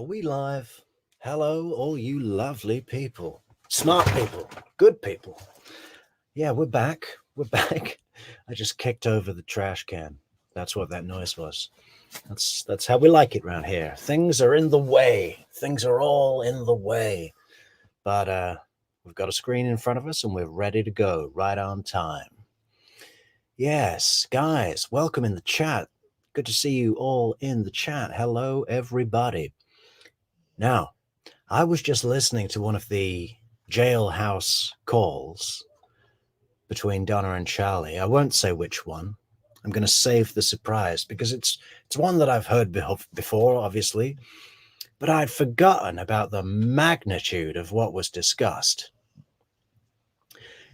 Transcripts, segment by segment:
Are we live? Hello, all you lovely people, smart people, good people. Yeah, we're back. We're back. I just kicked over the trash can. That's what that noise was. That's how we like it around here. Things are in the way. Things are all in the way. But we've got a screen in front of us and we're ready to go right on time. Yes, guys, welcome in the chat. Good to see you all in the chat. Hello, everybody. Now, I was just listening to one of the jailhouse calls between Donna and Charlie. I won't say which one. I'm going to save the surprise because it's one that I've heard before, obviously, but I'd forgotten about the magnitude of what was discussed.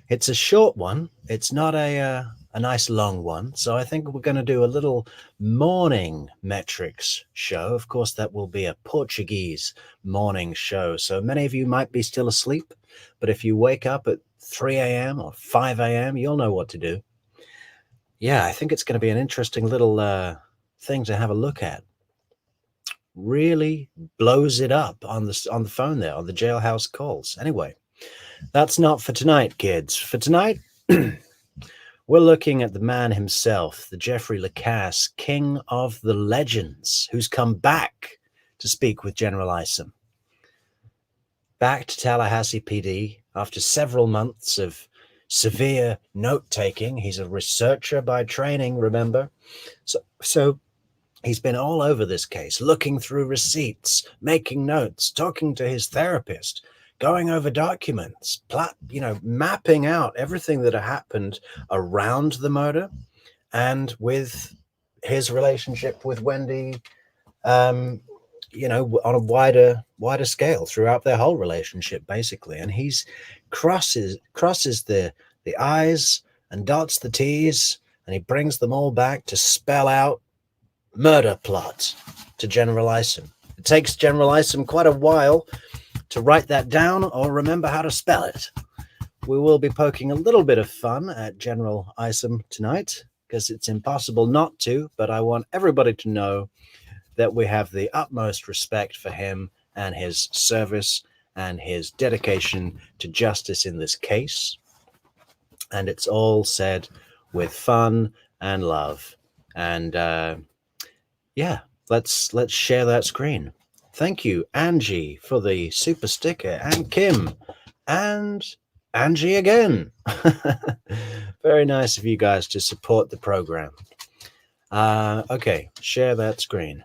It's a short one. It's not a nice long one. So I think we're going to do a little morning Metrix show. Of course, that will be a Portuguese morning show. So many of you might be still asleep, but if you wake up at 3 a.m. or 5 a.m., you'll know what to do. Yeah, I think it's going to be an interesting little thing to have a look at. Really blows it up on the phone there, on the jailhouse calls. Anyway, that's not for tonight, kids. For tonight, we're looking at the man himself, the Jeffrey Lacasse, king of the legends, who's come back to speak with General Isom. Back to Tallahassee PD after several months of severe note-taking. He's a researcher by training, remember? So he's been all over this case, looking through receipts, making notes, talking to his therapist, going over documents, mapping out everything that had happened around the murder and with his relationship with Wendi, on a wider scale throughout their whole relationship, basically. And he's crosses the I's and dots the T's, and he brings them all back to spell out murder plot to General Isom. It takes General Isom quite a while to write that down or remember how to spell it. We will be poking a little bit of fun at General Isom tonight because it's impossible not to, but I want everybody to know that we have the utmost respect for him and his service and his dedication to justice in this case. And it's all said with fun and love. And yeah, let's share that screen. Thank you, Angie, for the super sticker, and Kim, and Angie again. Very nice of you guys to support the program. Okay, share that screen.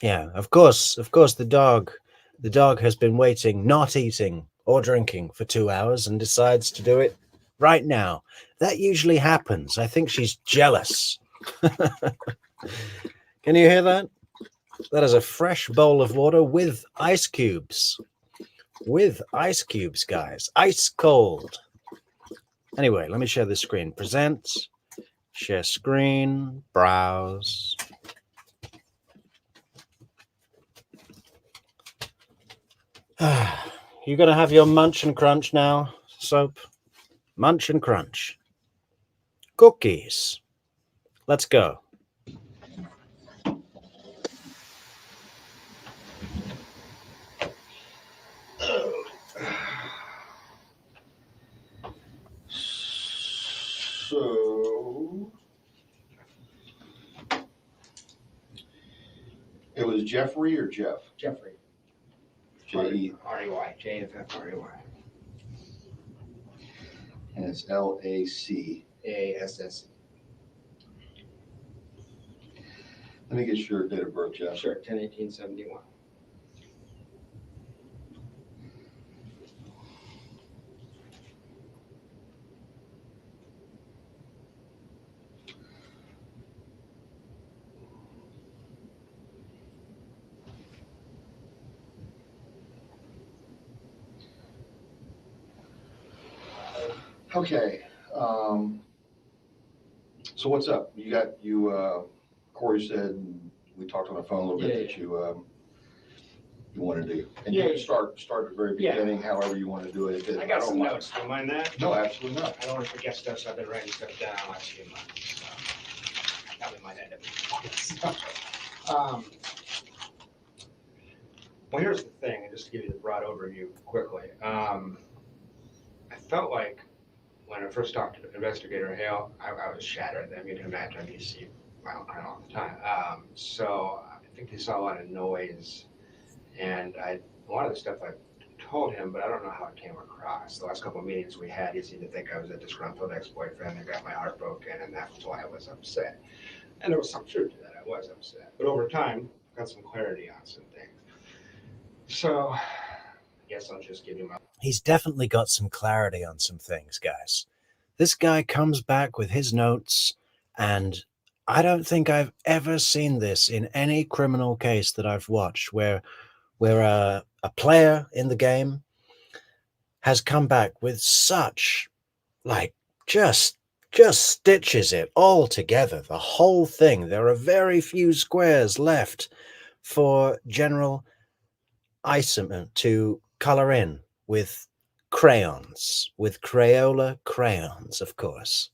Yeah, of course, the dog has been waiting, not eating or drinking for 2 hours and decides to do it right now. That usually happens. I think she's jealous. Can you hear that? That is a fresh bowl of water with ice cubes. With ice cubes, guys. Ice cold. Anyway, let me share this screen. Present. Share screen. Browse. You gonna have your munch and crunch now, Soap? Munch and crunch. Cookies. Let's go. So it was Jeffrey or Jeff? Jeffrey. J-E. R-E-Y. J-F-F-R-E-Y. And it's L-A-C. A-S-S. Let me get your date of birth, Jeff. Sure, 10/18/71. Okay. So what's up? Corey said, we talked on the phone a little bit that you wanted to, and you can start at the very beginning, however you want to do it. I got some notes. Do you mind that? No, absolutely not. I don't want to forget stuff, so I've been writing stuff down. I see mine. Probably might end up. Well, here's the thing, and just to give you the broad overview quickly. I felt like when I first talked to Investigator Hale, I was shattered. I mean, you can imagine, you see violent crime all the time. So I think he saw a lot of noise, and a lot of the stuff I told him, but I don't know how it came across. The last couple of meetings we had, he seemed to think I was a disgruntled ex-boyfriend that got my heart broken, and that was why I was upset. And there was some truth to that. I was upset. But over time, I got some clarity on some things. So I guess I'll just give you my... He's definitely got some clarity on some things, guys. This guy comes back with his notes, and I don't think I've ever seen this in any criminal case that I've watched where a player in the game has come back with such, like, just stitches it all together, the whole thing. There are very few squares left for General Iceman to color in with crayons, with Crayola crayons, of course.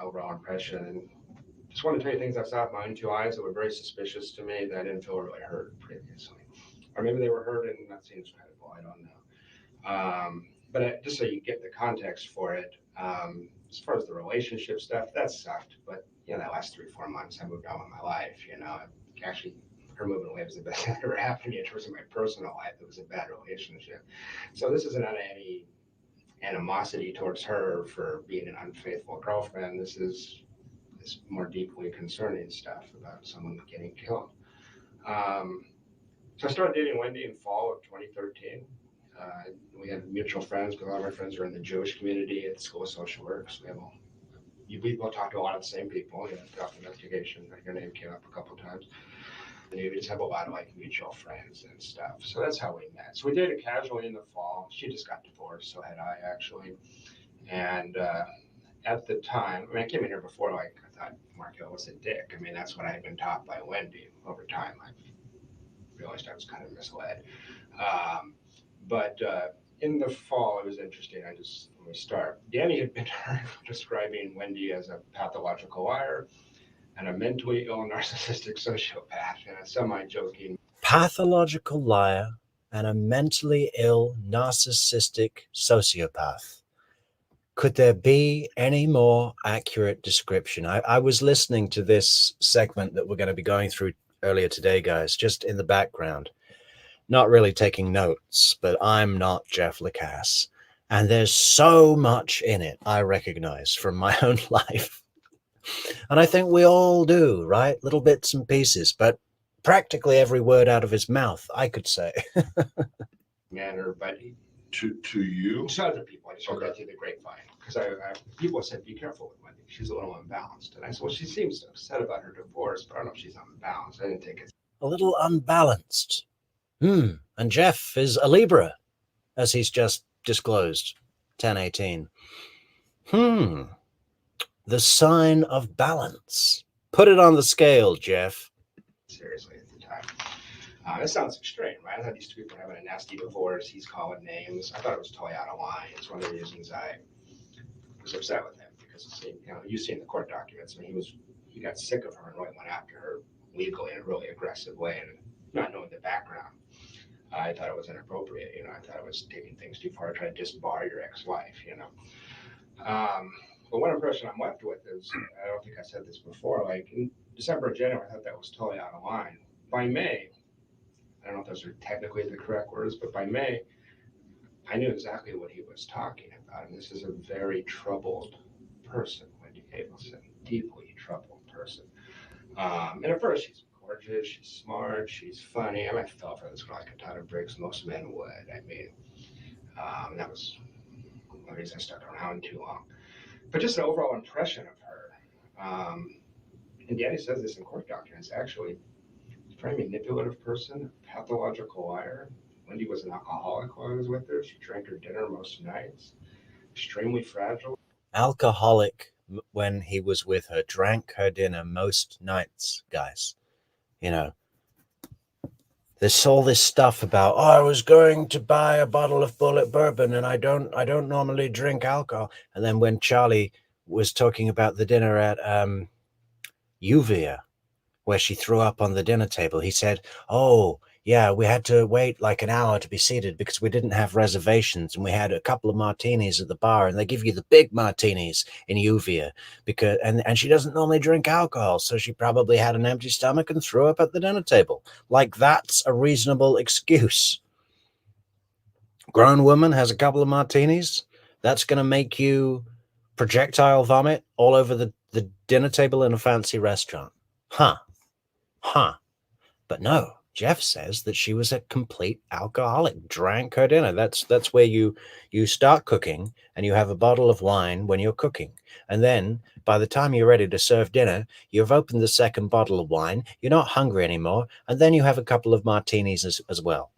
Overall impression, and just want to tell you things I saw with my own 2 eyes that were very suspicious to me that I didn't feel really heard previously. Or maybe they were heard and not seen as credible, I don't know. But just so you get the context for it, as far as the relationship stuff, that sucked. But, you know, that last 3-4 months, I moved on with my life, you know. Actually, her moving away was the best that ever happened to me in terms of my personal life. It was a bad relationship. So this isn't any animosity towards her for being an unfaithful girlfriend. This is more deeply concerning stuff about someone getting killed. So I started dating Wendi in fall of 2013. We had mutual friends, because a lot of my friends are in the Jewish community at the School of Social Work. So we both talked to a lot of the same people, you know, throughout the investigation. Your name came up a couple of times. And we just have a lot of like mutual friends and stuff. So that's how we met. So we dated casually in the fall. She just got divorced, so had I actually. And at the time, I mean, I came in here before, like, I thought Markel was a dick. I mean, that's what I had been taught by Wendi. Over time, I realized I was kind of misled. But in the fall, it was interesting. Let me start. Danny had been describing Wendi as a pathological liar and a mentally ill narcissistic sociopath, and a semi-joking... Pathological liar and a mentally ill narcissistic sociopath. Could there be any more accurate description? I was listening to this segment that we're going to be going through earlier today, guys, just in the background, not really taking notes, but I'm not Jeff Lacasse. And there's so much in it I recognize from my own life. And I think we all do, right? Little bits and pieces, but practically every word out of his mouth, I could say. manner, but To you? to other people, I just heard that through the grapevine. Because people said, be careful with Wendi. She's a little unbalanced. And I said, well, she seems upset about her divorce, but I don't know if she's unbalanced. I didn't think it's... A little unbalanced. And Jeff is a Libra, as he's just disclosed. 1018. The sign of balance. Put it on the scale, Jeff. seriously at the time. That sounds extreme, right? I thought these 2 people were having a nasty divorce. He's calling names. I thought it was totally out of line. It's one of the reasons I was upset with him, because you've seen the court documents. I mean, he got sick of her and really went after her legally in a really aggressive way, and not knowing the background. I thought it was inappropriate. I thought it was taking things too far, trying to disbar your ex-wife. But one impression I'm left with is, I don't think I said this before, like in December or January, I thought that was totally out of line. By May, I don't know if those are technically the correct words, but by May, I knew exactly what he was talking about. And this is a very troubled person, Wendi Adelson, deeply troubled person. And at first, she's gorgeous, she's smart, she's funny. I fell for this girl like a ton of bricks. Most men would. That was one of the reasons I stuck around too long. But just an overall impression of her. And Danny says this in court documents, actually. She's a very manipulative person, pathological liar. Wendi was an alcoholic while I was with her. She drank her dinner most nights. Extremely fragile. Alcoholic when he was with her, drank her dinner most nights, guys. There's all this stuff about, I was going to buy a bottle of Bullet bourbon and I don't normally drink alcohol. And then when Charlie was talking about the dinner at Uvia, where she threw up on the dinner table, he said, oh, yeah, we had to wait like an hour to be seated because we didn't have reservations, and we had a couple of martinis at the bar, and they give you the big martinis in Uvia because and she doesn't normally drink alcohol, so she probably had an empty stomach and threw up at the dinner table. Like, that's a reasonable excuse. Grown woman has a couple of martinis, that's going to make you projectile vomit all over the dinner table in a fancy restaurant. Huh. But no, Jeff says that she was a complete alcoholic, drank her dinner. That's where you start cooking and you have a bottle of wine when you're cooking. And then by the time you're ready to serve dinner, you've opened the second bottle of wine, you're not hungry anymore, and then you have a couple of martinis as well.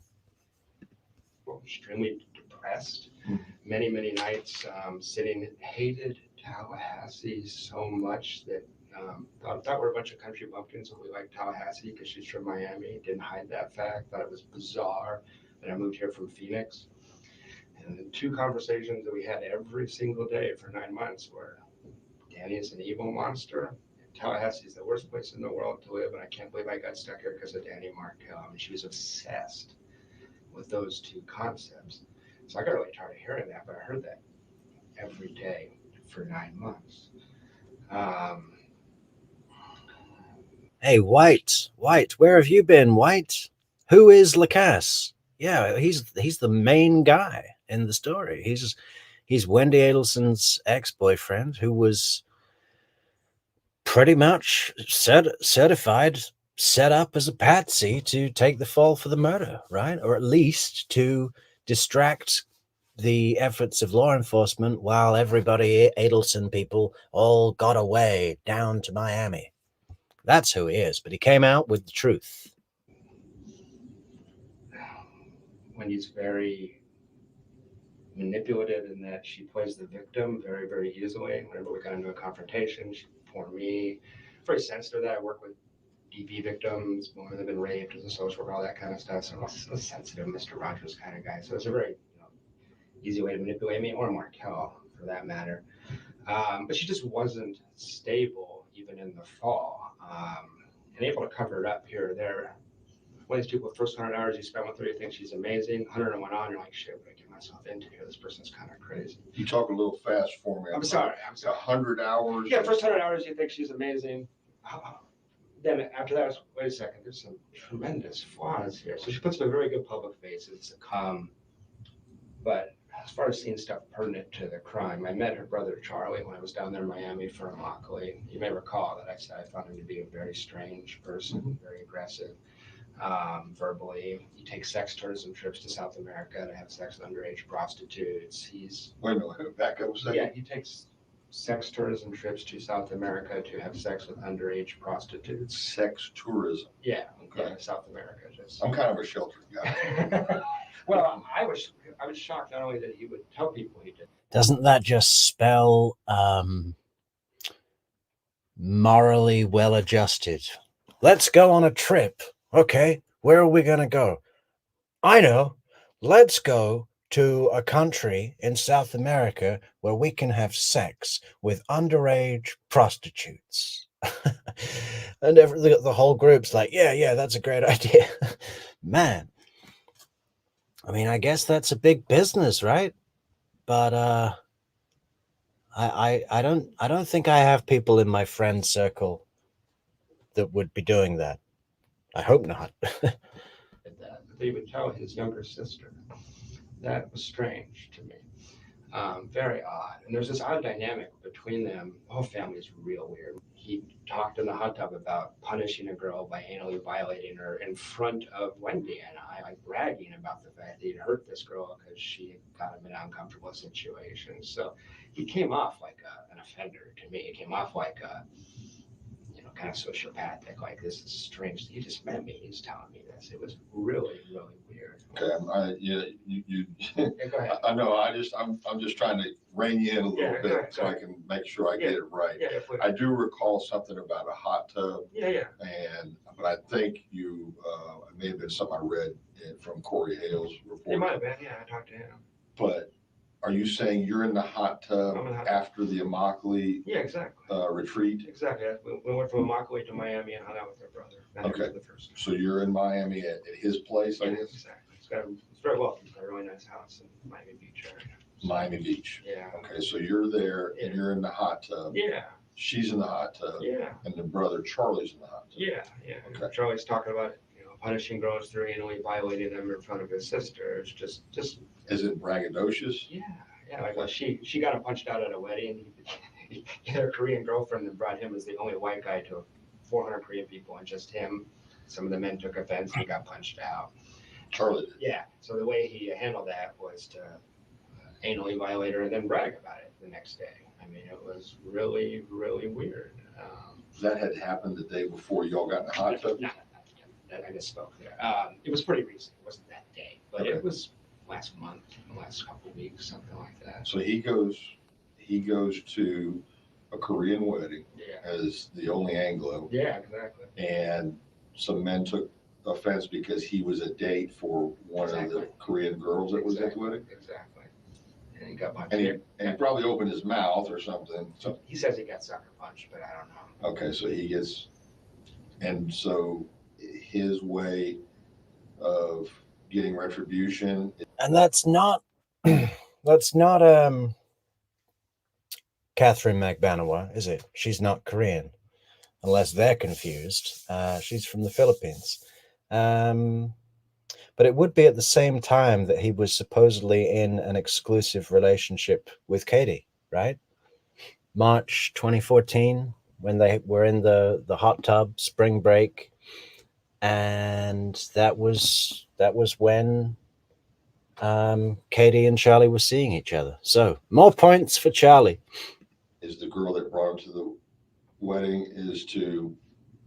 Extremely depressed. Many nights sitting, hated Tallahassee so much that thought we're a bunch of country bumpkins, but we liked Tallahassee because she's from Miami. Didn't hide that fact. Thought it was bizarre that I moved here from Phoenix. And the two conversations that we had every single day for 9 months were, Danny is an evil monster. Tallahassee is the worst place in the world to live, and I can't believe I got stuck here because of Danny Markel. And she was obsessed with those two concepts. So I got really tired of hearing that, but I heard that every day for 9 months. Hey, White, where have you been, White? Who is Lacasse? Yeah, he's the main guy in the story. He's Wendi Adelson's ex-boyfriend, who was pretty much certified, set up as a patsy to take the fall for the murder, right? Or at least to distract the efforts of law enforcement while everybody, Adelson people, all got away down to Miami. That's who he is, but he came out with the truth. Wendy's very manipulative in that she plays the victim very easily. Whenever we got into a confrontation, she pour me. Very sensitive that I work with DV victims, women that have been raped as a social worker, all that kind of stuff. So I'm a sensitive Mr. Rogers kind of guy. So it's a very easy way to manipulate me, or Markel for that matter. But she just wasn't stable even in the fall, and able to cover it up here or there. One of these people, the first 100 hours you spend with her, you think she's amazing. 101 on, you're like, shit, what did I get myself into here? This person's kind of crazy. You talk a little fast for me. I'm sorry. 100 hours. Yeah, first 100 hours you think she's amazing. Then after that, wait a second, there's some tremendous flaws here. So she puts up a very good public face. It's but as far as seeing stuff pertinent to the crime, I met her brother Charlie when I was down there in Miami for Immokalee. You may recall that I said I found him to be a very strange person, very aggressive, verbally. He takes sex tourism trips to South America to have sex with underage prostitutes. Wait a minute, back up a second. Yeah, he takes sex tourism trips to South America to have sex with underage prostitutes. Sex tourism. Yeah, okay. Yeah, South America. I'm kind of a sheltered guy. Well, I was shocked not only that he would tell people he did. Doesn't that just spell morally well-adjusted? Let's go on a trip. Okay, where are we going to go? I know. Let's go to a country in South America where we can have sex with underage prostitutes. And the whole group's like, yeah, that's a great idea. Man, I mean, I guess that's a big business, right? But I don't think I have people in my friend circle that would be doing that. I hope not. That they would tell his younger sister. That was strange to me. Very odd. And there's this odd dynamic between them. The whole family is real weird. He talked in the hot tub about punishing a girl by anally violating her in front of Wendi and I, like bragging about the fact that he'd hurt this girl because she got him in an uncomfortable situation. So he came off like an offender to me. He came off like a kind of sociopathic, like, this is strange. He just met me. He's telling me this. It was really weird. Okay, Yeah, go ahead. I know. I'm just trying to rein you in a little bit so I can make sure I get it right. Yeah, I do recall something about a hot tub. Yeah. But I think it may have been something I read from Corey Hale's report. It might have been. Yeah, I talked to him. But Are you saying you're in the hot tub I'm in the hot tub. after the Immokalee Yeah, exactly. retreat? Exactly. We went from Immokalee to Miami and hung out with their brother. Okay. The first time. So you're in Miami at his place, I Yeah, guess? exactly. It's very well. It's got a really nice house in Miami Beach area. Miami Beach. Yeah. Okay, so you're there and you're in the hot tub. Yeah. She's in the hot tub. Yeah. And the brother Charlie's in the hot tub. Yeah. Yeah. Okay. Charlie's talking about, punishing girls through anally violating them in front of his sister. It's just. Is it braggadocious? Yeah. Yeah. Like she got him punched out at a wedding. He had a Korean girlfriend and brought him as the only white guy to 400 Korean people and just him. Some of the men took offense and he got punched out. Charlie did. Yeah. So the way he handled that was to anally violate her and then brag about it the next day. I mean, it was really, really weird. That had happened the day before y'all got in the hot tub? No, I misspoke there. It was pretty recent. It wasn't that day, but Okay. It was last month, the last couple of weeks, something like that. So he goes to a Korean wedding Yeah. as the only Anglo, Yeah, exactly. and some men took offense because he was a date for one of the Exactly. Korean girls that was at the wedding. Exactly. And he got punched. And he probably opened his mouth or something. So, He says he got sucker punched, but I don't know. okay, so he gets, and so his way of getting retribution. And that's not Catherine McBanawa, is it? She's not Korean, unless they're confused. She's from the Philippines. But it would be at the same time that he was supposedly in an exclusive relationship with Katie, right? March 2014, when they were in the hot tub, spring break. And that was when Katie and Charlie were seeing each other. So more points for Charlie. Is the girl that brought him to the wedding is to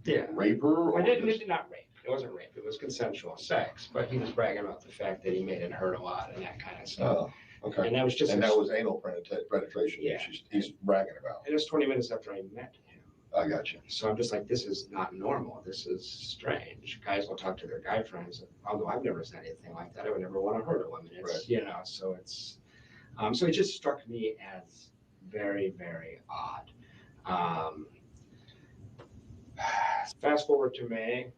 Yeah. rape her? Well, it did not rape. It wasn't rape. It was consensual sex. But he was bragging about the fact that he made it hurt a lot and that kind of stuff. Oh, okay. And that was just. And that was anal penetration. Yeah. He's bragging about. It was 20 minutes after I met him. I got you. So I'm just like, this is not normal. This is strange. Guys will talk to their guy friends, although I've never said anything like that. I would never want to hurt a woman. It's, Right. So it's, so it just struck me as very, very odd. Fast forward to May,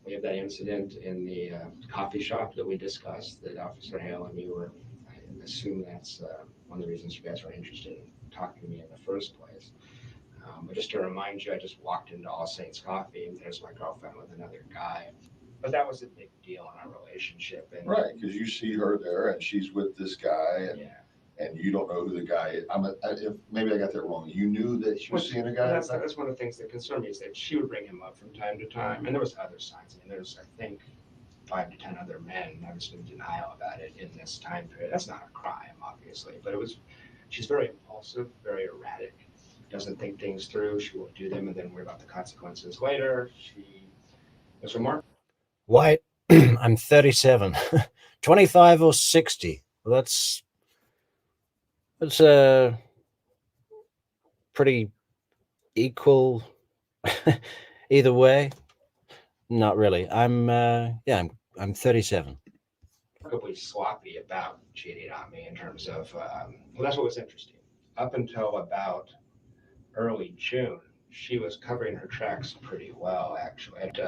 we have that incident in the coffee shop that we discussed, that Officer Hale and you were, I assume that's one of the reasons you guys were interested in talking to me in the first place. But just to remind you, I just walked into All Saints Coffee and there's my girlfriend with another guy. But that was a big deal in our relationship. And, Right, because you see her there and she's with this guy and you don't know who the guy is. Maybe I got that wrong. You knew that she was seeing a guy? That's one of the things that concerned me, is that she would bring him up from time to time. And there was other signs. I mean, there's, I think, 5 to 10 other men. I was in denial about it in this time period. That's not a crime, obviously, but she's very impulsive, very erratic. Doesn't think things through. She will do them and then worry about the consequences later. She was remarkable. White, I'm 37. 25 or 60. Well, that's pretty equal either way. Not really. I'm 37. Remarkably sloppy about cheating on me in terms of, well, that's what was interesting. Up until about early June, she was covering her tracks pretty well, actually. And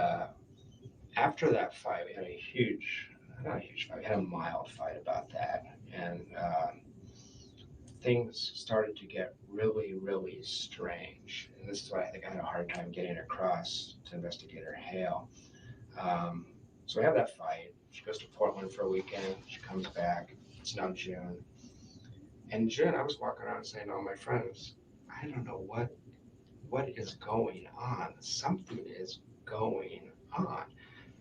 after that fight, we had not a huge fight, we had a mild fight about that. And things started to get really, really strange. And this is what I think I had a hard time getting across to Investigator Hale. So we have that fight. She goes to Portland for a weekend. She comes back. It's now June. And in June, I was walking around saying to all my friends, I don't know what is going on. Something is going on.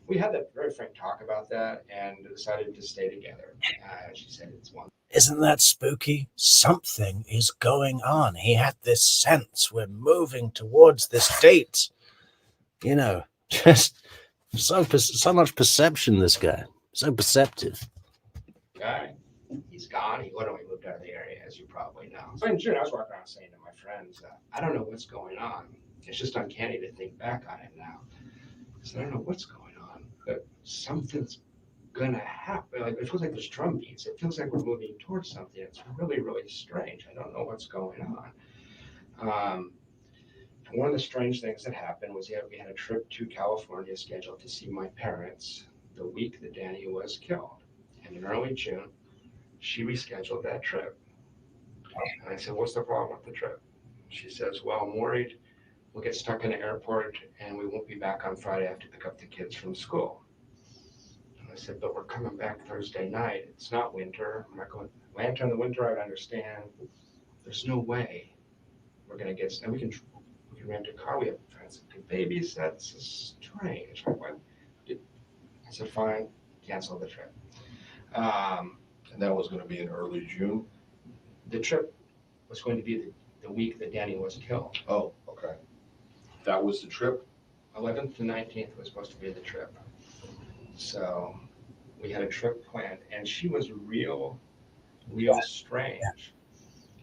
We had that very frank talk about that and decided to stay together. She said it's one. Isn't that spooky? Something is going on. He had this sense we're moving towards this date. Just so much perception, this guy. So perceptive. Guy, he's gone. He literally moved out of the area, as you probably know. So in June, I was walking around saying to my friends, I don't know what's going on. It's just uncanny to think back on it now. I said, I don't know what's going on, but something's gonna happen. Like, it feels like there's drum beats. It feels like we're moving towards something. It's really, really strange. I don't know what's going on. One of the strange things that happened was we had a trip to California scheduled to see my parents the week that Danny was killed. And in early June, she rescheduled that trip. And I said, what's the problem with the trip? She says, well, I'm worried we'll get stuck in the airport and we won't be back on Friday. I have to pick up the kids from school. And I said, but we're coming back Thursday night. It's not winter. I'm not going, winter in the winter, I'd understand. There's no way we're going to get, and we can rent a car. We have friends that can babysit. That's strange. I said, fine, cancel the trip. And that was going to be in early June? The trip was going to be the week that Danny was killed. Oh, okay. That was the trip? 11th to 19th was supposed to be the trip. So we had a trip planned, and she was real strange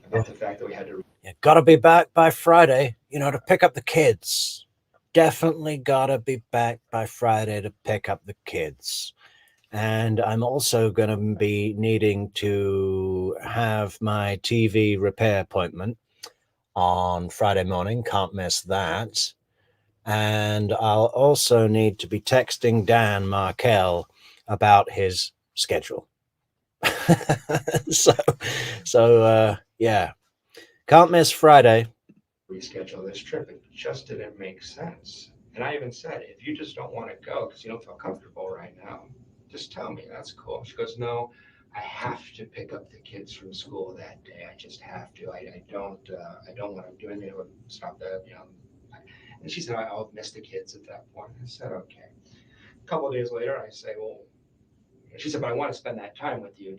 about the fact that we had to. You gotta be back by Friday, to pick up the kids. Definitely gotta be back by Friday to pick up the kids. And I'm also going to be needing to have my TV repair appointment on Friday morning. Can't miss that. And I'll also need to be texting Dan Markel about his schedule. So yeah, can't miss Friday. Reschedule this trip. It just didn't make sense. And I even said, if you just don't want to go because you don't feel comfortable right now, just tell me. That's cool. She goes, no, I have to pick up the kids from school that day. I just have to. I don't want to do anything to stop that. And she said, I'll miss the kids at that point. I said, okay. A couple of days later, I say, well, she said, but I want to spend that time with you.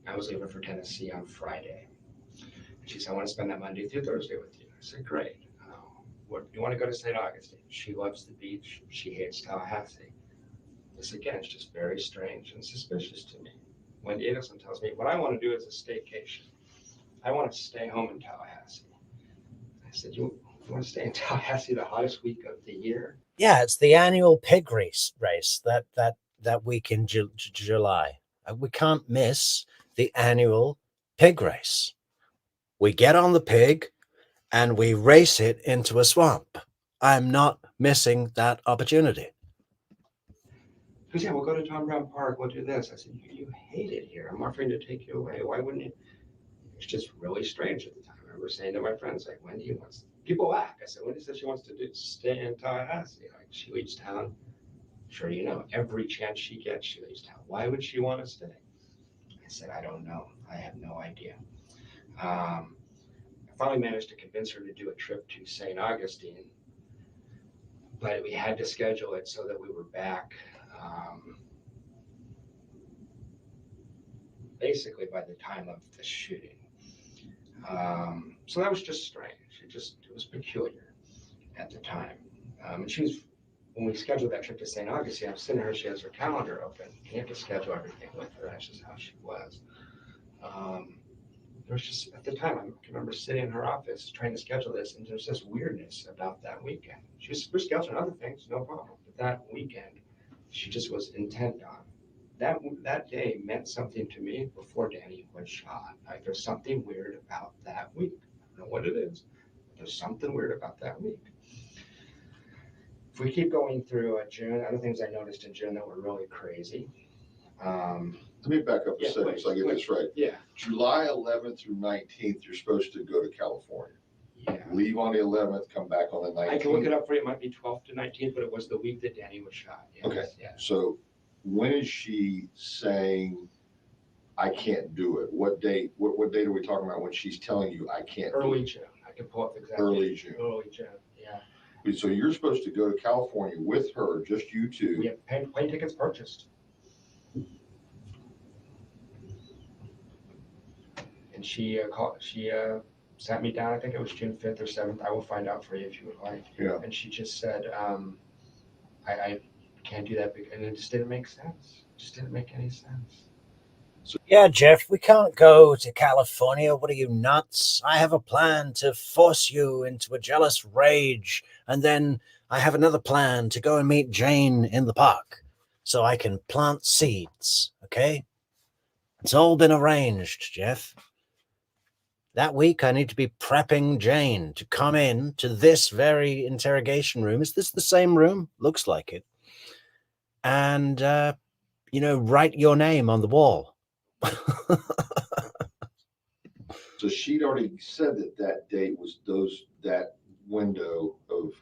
I was leaving for Tennessee on Friday. And she said, I want to spend that Monday through Thursday with you. I said, great. You want to go to St. Augustine? She loves the beach. She hates Tallahassee. This, again, is just very strange and suspicious to me. Wendi Adelson tells me, what I want to do is a staycation. I want to stay home in Tallahassee. I said, you want to stay in Tallahassee the hottest week of the year? Yeah, it's the annual pig race that week in July. We can't miss the annual pig race. We get on the pig and we race it into a swamp. I'm not missing that opportunity. Because, yeah, we'll go to Tom Brown Park, we'll do this. I said, you hate it here. I'm offering to take you away. Why wouldn't you? It's just really strange at the time. I remember saying to my friends, like, Wendi wants, people laugh. I said, Wendi says she wants to stay in Tallahassee. Like, she leaves town. Sure, every chance she gets, she leaves town. Why would she want to stay? I said, I don't know. I have no idea. I finally managed to convince her to do a trip to St. Augustine, but we had to schedule it so that we were back basically by the time of the shooting. So that was just strange. It was peculiar at the time. And when we scheduled that trip to St. Augustine, I'm sitting her, she has her calendar open. You have to schedule everything with her. That's just how she was. There was just, at the time, I can remember sitting in her office trying to schedule this, and there's this weirdness about that weekend. We're scheduling other things, no problem. But that weekend, she just was intent on. That day meant something to me before Danny was shot. Like, there's something weird about that week. I don't know what it is, but there's something weird about that week. If we keep going through June, other things I noticed in June that were really crazy. Let me back up a second so I get this right. Yeah. July 11th through 19th, you're supposed to go to California. Yeah. Leave on the 11th, come back on the 19th. I can look it up for you. It might be 12th to 19th, but it was the week that Danny was shot. Yes. Okay. Yeah. So when is she saying, I can't do it? What date? What date are we talking about when she's telling you I can't do it? Early June. I can pull up exactly. Early June. Early June. Yeah. So you're supposed to go to California with her, just you two. We have plane tickets purchased. And she sat me down. I think it was June 5th or 7th. I will find out for you if you would like. Yeah. And she just said, I can't do that, and it just didn't make sense. It just didn't make any sense. Yeah, Jeff, we can't go to California. What are you, nuts? I have a plan to force you into a jealous rage, and then I have another plan to go and meet Jane in the park. so I can plant seeds, okay? It's all been arranged, Jeff. That week, I need to be prepping Jane to come in to this very interrogation room. Is this the same room? Looks like it. And, write your name on the wall. So she'd already said that date was that window of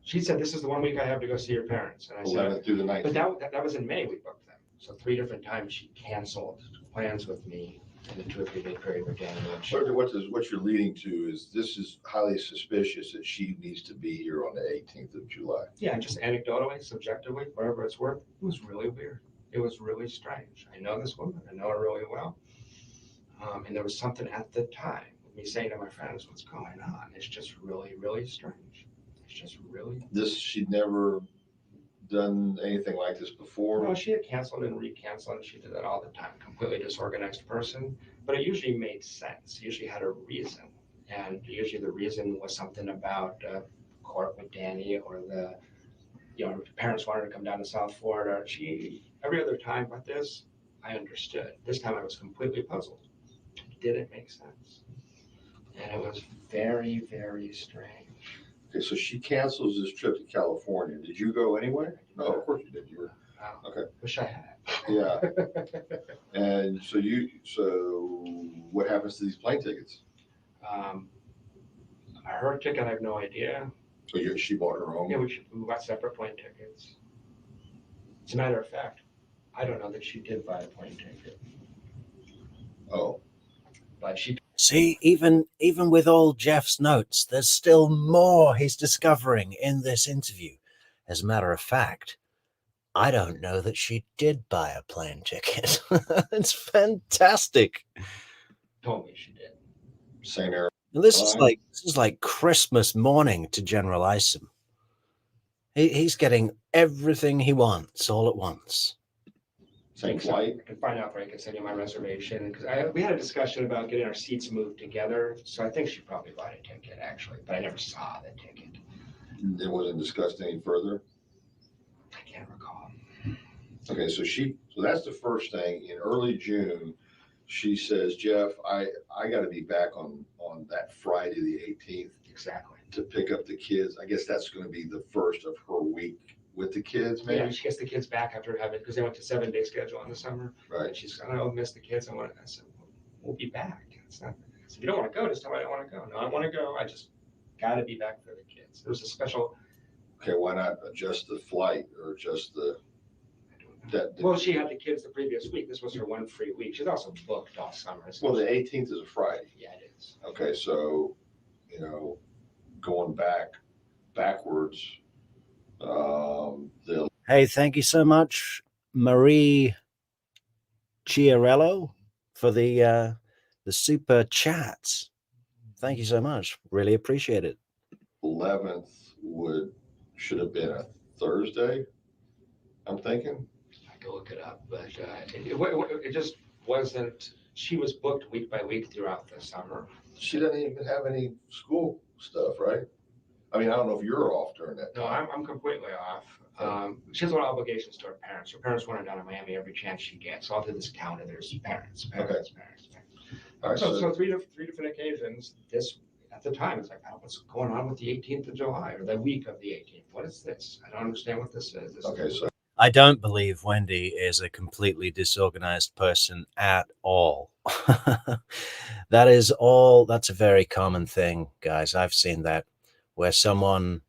She said, this is the 1 week I have to go see your parents. And I said, 11th through the 19th. but that was in May we booked them. So 3 different times she canceled plans with me in the 2 or 3 day period with January. What you're leading to is this is highly suspicious that she needs to be here on the 18th of July. Yeah, just anecdotally, subjectively, whatever it's worth, it was really weird. It was really strange. I know this woman, I know her really well. And there was something at the time, me saying to my friends, what's going on? It's just really, really strange. It's just really. She'd never done anything like this before? No, she had canceled and recanceled, and she did that all the time. Completely disorganized person, but it usually made sense. It usually had a reason, and usually the reason was something about court with Danny, or parents wanted to come down to South Florida. Every other time but this, I understood. This time I was completely puzzled. It didn't make sense, and it was very, very strange. Okay, so she cancels this trip to California. Did you go anyway? No, of course you did. You were okay. Wish I had. Yeah. And so what happens to these plane tickets? Her ticket, I have no idea. So she bought her own? Yeah, we got separate plane tickets. As a matter of fact, I don't know that she did buy a plane ticket. Oh. But she. See, even with all Jeff's notes, there's still more he's discovering in this interview. As a matter of fact, I don't know that she did buy a plane ticket. It's fantastic. Told me she did. St. Aaron. And this is like Christmas morning to General Isom. He's getting everything he wants all at once. Same flight. I can find out if I can send you my reservation, because we had a discussion about getting our seats moved together. So I think she probably bought a ticket, actually, but I never saw the ticket. It wasn't discussed any further? I can't recall. Okay, so that's the first thing. In early June, she says, Jeff, I got to be back on that Friday, the 18th. Exactly. To pick up the kids. I guess that's going to be the first of her week with the kids, maybe? Yeah, she gets the kids back after because they went to 7-day schedule in the summer. Right. And she's going, I'll miss the kids. I said, we'll be back. It's not, I said, if you don't want to go, just tell me I don't want to go. No, I want to go. I just got to be back for the kids. There was a special. Okay, why not adjust the flight or just Well, she had the kids the previous week. This was her one free week. She's also booked all summer. Well, the 18th is a Friday. Yeah, it is. Okay, so, going backwards, Hey, thank you so much, Marie Chiarello, for the super chats. Thank you so much. Really appreciate it. 11th should have been a Thursday, I'm thinking. I could look it up, but it just wasn't. She was booked week by week throughout the summer. She doesn't even have any school stuff, right? I mean, I don't know if you're off during that time. No, I'm completely off. She has a lot of obligations to her parents. Her parents want her down in Miami every chance she gets. All through this town, and there's parents. All right, so three different occasions. This at the time, it's like, oh, what's going on with the 18th of July or the week of the 18th? What is this? I don't understand what this is. I don't believe Wendi is a completely disorganized person at all. That's a very common thing, guys. I've seen that, where someone,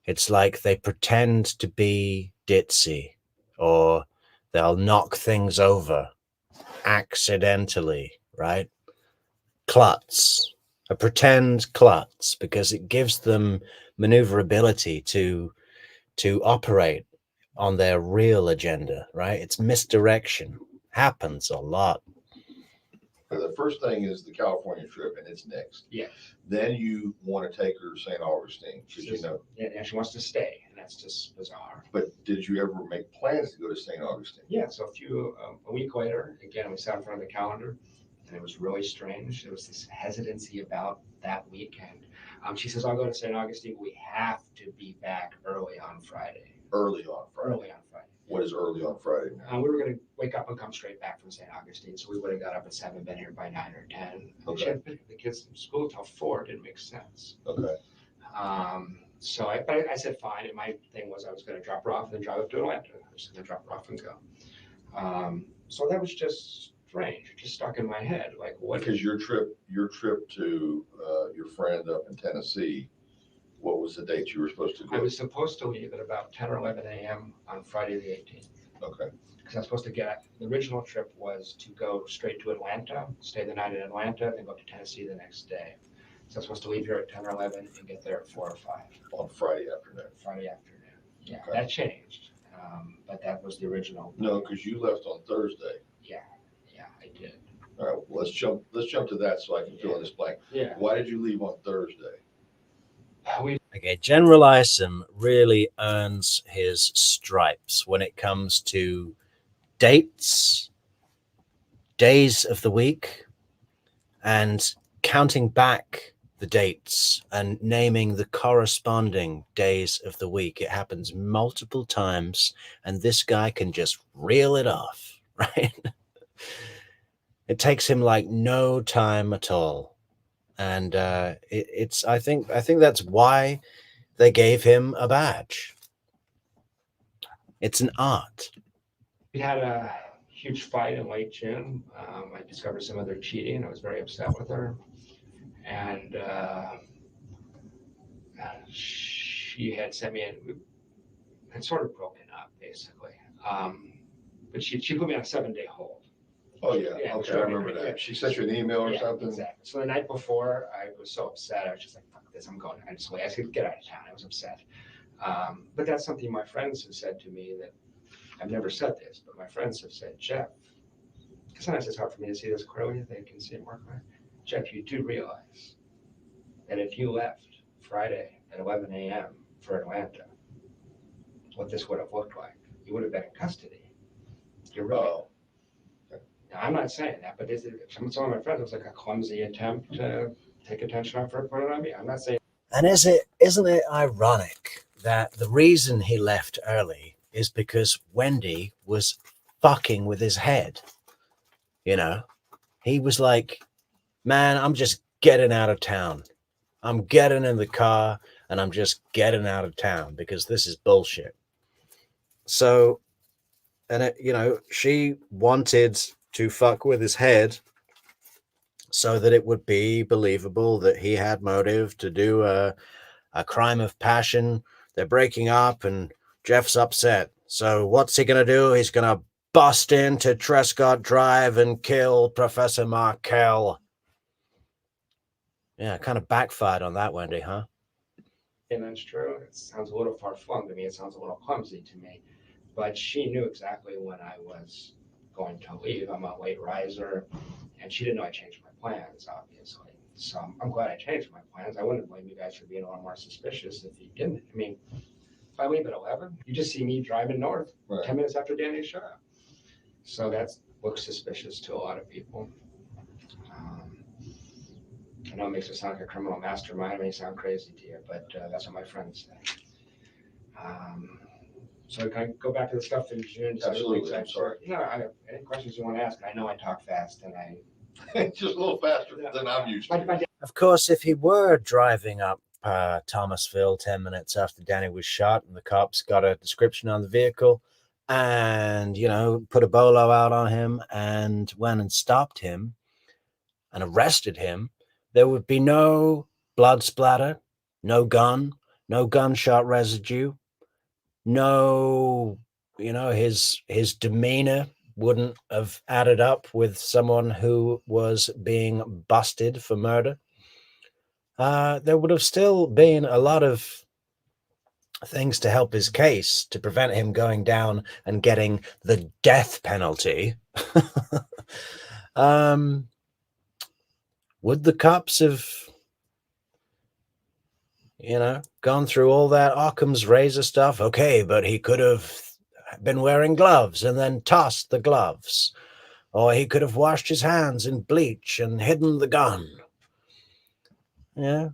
it's like they pretend to be ditzy, or they'll knock things over accidentally, right? Klutz, a pretend klutz, because it gives them maneuverability to operate on their real agenda, right? It's misdirection. Happens a lot. The first thing is the California trip, and it's next. Yes. Then you want to take her to St. Augustine, Yeah, she wants to stay, and that's just bizarre. But did you ever make plans to go to St. Augustine? Yeah, so a week later, again, we sat in front of the calendar, and it was really strange. There was this hesitancy about that weekend. She says, I'll go to St. Augustine. We have to be back early on Friday. Early on Friday. Early on Friday. What is early leave on Friday? We were gonna wake up and come straight back from St. Augustine, so we would have got up at 7, been here by 9 or 10. Okay. She had picked the kids from school till 4, didn't make sense. Okay. So I said fine, and my thing was I was gonna drop her off and then drive up to Atlanta. I was gonna drop her off and go. So that was just strange, it just stuck in my head, like what? Because your trip to your friend up in Tennessee, what was the date you were supposed to I go? was supposed to leave at about 10 or 11 a.m. on Friday the 18th. Okay. Because I was supposed to the original trip was to go straight to Atlanta, stay the night in Atlanta, then go to Tennessee the next day. So I was supposed to leave here at 10 or 11 and get there at 4 or 5. On Friday afternoon. Friday afternoon. Yeah, Okay. that changed. But that was the original. No, because you left on Thursday. Yeah, I did. All right, well, let's jump to that so I can fill in this blank. Yeah. Why did you leave on Thursday? Okay, General Isom really earns his stripes when it comes to dates, days of the week, and counting back the dates and naming the corresponding days of the week. It happens multiple times, and this guy can just reel it off, right? It takes him like no time at all. And I think that's why they gave him a badge. It's an art. We had a huge fight in late June. I discovered some other cheating. I was very upset with her. And she had sent me had sort of broken up, basically. But she put me on a 7-day hold. Oh, yeah, Yeah, okay, I sure. remember that. She sent you an email or Yeah, something? exactly. So the night before, I was so upset. I was just like, fuck this, I'm going. I said, get out of town. I was upset. But that's something my friends have said to me that I've never said this, but my friends have said, Jeff, because sometimes it's hard for me to see this clearly, they can see it more clearly. Jeff, you do realize that if you left Friday at 11 a.m. for Atlanta, what this would have looked like, you would have been in custody. You're right. Oh. Now, I'm not saying that, but some of my friends, it was like a clumsy attempt to take attention off her and put it on me. I'm not saying. And isn't it ironic that the reason he left early is because Wendi was fucking with his head? You know, he was like, man, I'm just getting out of town. I'm getting in the car and I'm just getting out of town because this is bullshit. So, and she wanted to fuck with his head so that it would be believable that he had motive to do a crime of passion. They're breaking up and Jeff's upset. So what's he going to do? He's going to bust into Trescott Drive and kill Professor Markel. Yeah, kind of backfired on that, Wendi, huh? And that's true. It sounds a little far-flung to me. It sounds a little clumsy to me. But she knew exactly when I was going to leave. I'm a late riser, and she didn't know I changed my plans, obviously. So I'm glad I changed my plans. I wouldn't blame you guys for being a little more suspicious if you didn't. I mean, if I leave at 11, you just see me driving north 10 minutes after Danny showed up. So that looks suspicious to a lot of people. I know it makes it sound like a criminal mastermind. It may sound crazy to you, but that's what my friends say. So can I go back to the stuff in June? Absolutely, I'm sorry. No, any questions you want to ask? I know I talk fast and Just a little faster than I'm used to. Of course, if he were driving up Thomasville 10 minutes after Danny was shot and the cops got a description on the vehicle and, put a bolo out on him and went and stopped him and arrested him, there would be no blood splatter, no gun, no gunshot residue, no, his demeanor wouldn't have added up with someone who was being busted for murder. There would have still been a lot of things to help his case to prevent him going down and getting the death penalty. Would the cops have, gone through all that Occam's razor stuff? Okay, but he could have been wearing gloves and then tossed the gloves. Or he could have washed his hands in bleach and hidden the gun. Yeah.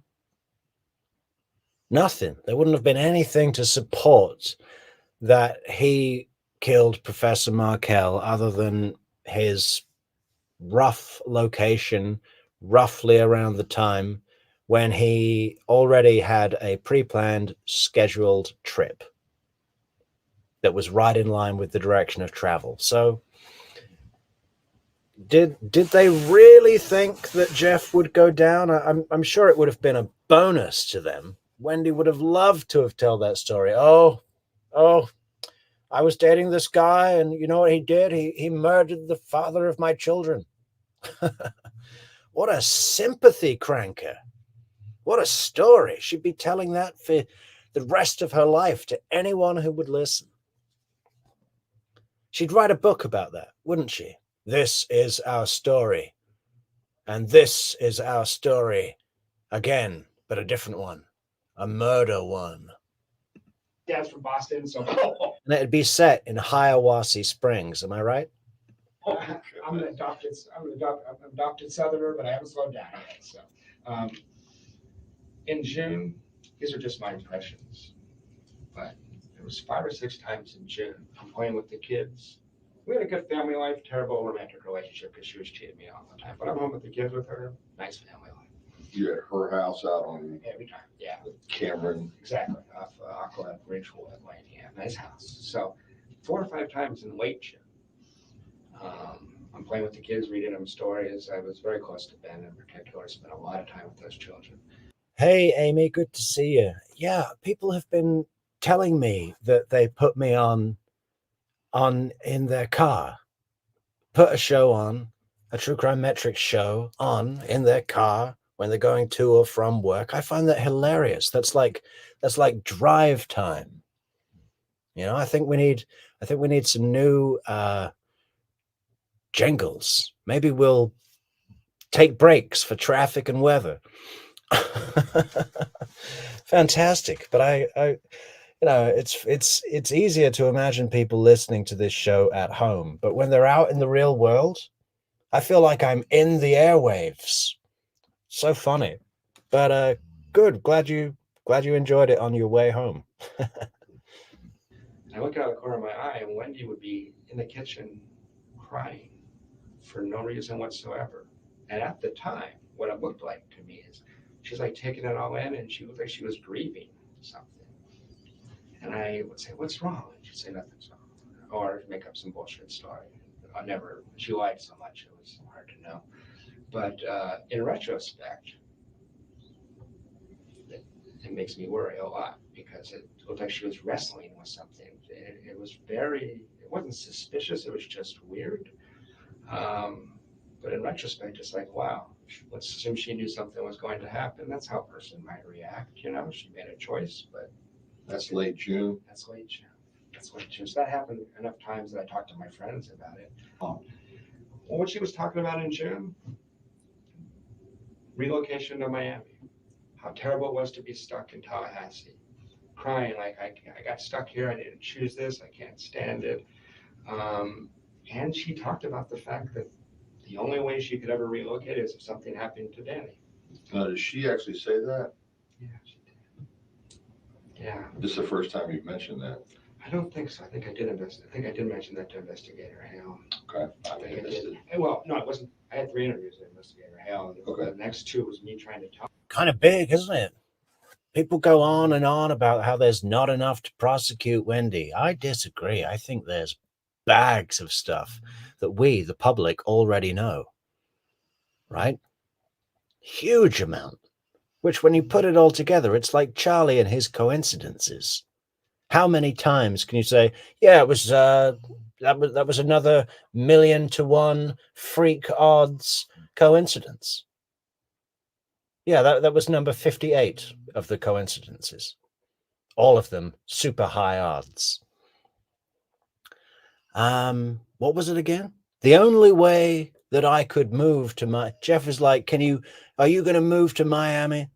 Nothing. There wouldn't have been anything to support that he killed Professor Markel other than his rough location, roughly around the time when he already had a pre-planned, scheduled trip that was right in line with the direction of travel. So did they really think that Jeff would go down? I'm sure it would have been a bonus to them. Wendi would have loved to have told that story. Oh, I was dating this guy, and you know what he did? He murdered the father of my children. What a sympathy cranker. What a story. She'd be telling that for the rest of her life to anyone who would listen. She'd write a book about that, wouldn't she? This is our story. And this is our story again, but a different one. A murder one. Dad's from Boston, so And it'd be set in Hiawassee Springs, am I right? I'm an adopted Southerner, but I haven't slowed down yet. So, in June, these are just my impressions, but it was 5 or 6 times in June. I'm playing with the kids. We had a good family life, terrible romantic relationship because she was cheating me all the time. But I'm home with the kids with her, nice family life. You at her house out on Every time, yeah. Cameron. Exactly, off Aqua Ridgewood Lane, yeah, nice house. So 4 or 5 times in late June, I'm playing with the kids, reading them stories. I was very close to Ben in particular, spent a lot of time with those children. Hey, Amy, good to see you. Yeah, people have been telling me that they put me on in their car, put a show on, a True Crime Metrix show on in their car when they're going to or from work. I find that hilarious. That's like drive time. You know, I think we need some new jingles. Maybe we'll take breaks for traffic and weather. Fantastic. But I you know, it's easier to imagine people listening to this show at home, but when they're out in the real world, I feel like I'm in the airwaves. So funny. But good. Glad you enjoyed it on your way home. I look out of the corner of my eye, and Wendi would be in the kitchen crying for no reason whatsoever. And at the time, what it looked like to me is she's like taking it all in, and she looked like she was grieving something. And I would say, "What's wrong?" And she'd say, "Nothing's wrong," or make up some bullshit story. She lied so much, it was hard to know. But in retrospect, it makes me worry a lot because it looked like she was wrestling with something. It wasn't suspicious, it was just weird. But in retrospect, it's like, wow, let's assume she knew something was going to happen. That's how a person might react, you know? She made a choice, but That's late June. that's late June. So that happened enough times that I talked to my friends about it. Well, what she was talking about in June, relocation to Miami, how terrible it was to be stuck in Tallahassee, crying like I got stuck here, I didn't choose this, I can't stand it. And she talked about the fact that the only way she could ever relocate is if something happened to Danny. Does she actually say that? Yeah, she did. Yeah. This is the first time you've mentioned that. I don't think so. I think I did mention that to Investigator Hale. Okay. I think I did. Well, no, it wasn't. I had 3 interviews with Investigator Hale. Okay. The next 2 was me trying to talk. Kind of big, isn't it? People go on and on about how there's not enough to prosecute Wendi. I disagree. I think there's bags of stuff that we, the public, already know. Right? Huge amount. Which, when you put it all together, it's like Charlie and his coincidences. How many times can you say, yeah, it was that was another 1,000,000 to 1 freak odds coincidence? Yeah, that was number 58 of the coincidences. All of them super high odds. What was it again? The only way that I could move to Jeff is like, are you going to move to Miami?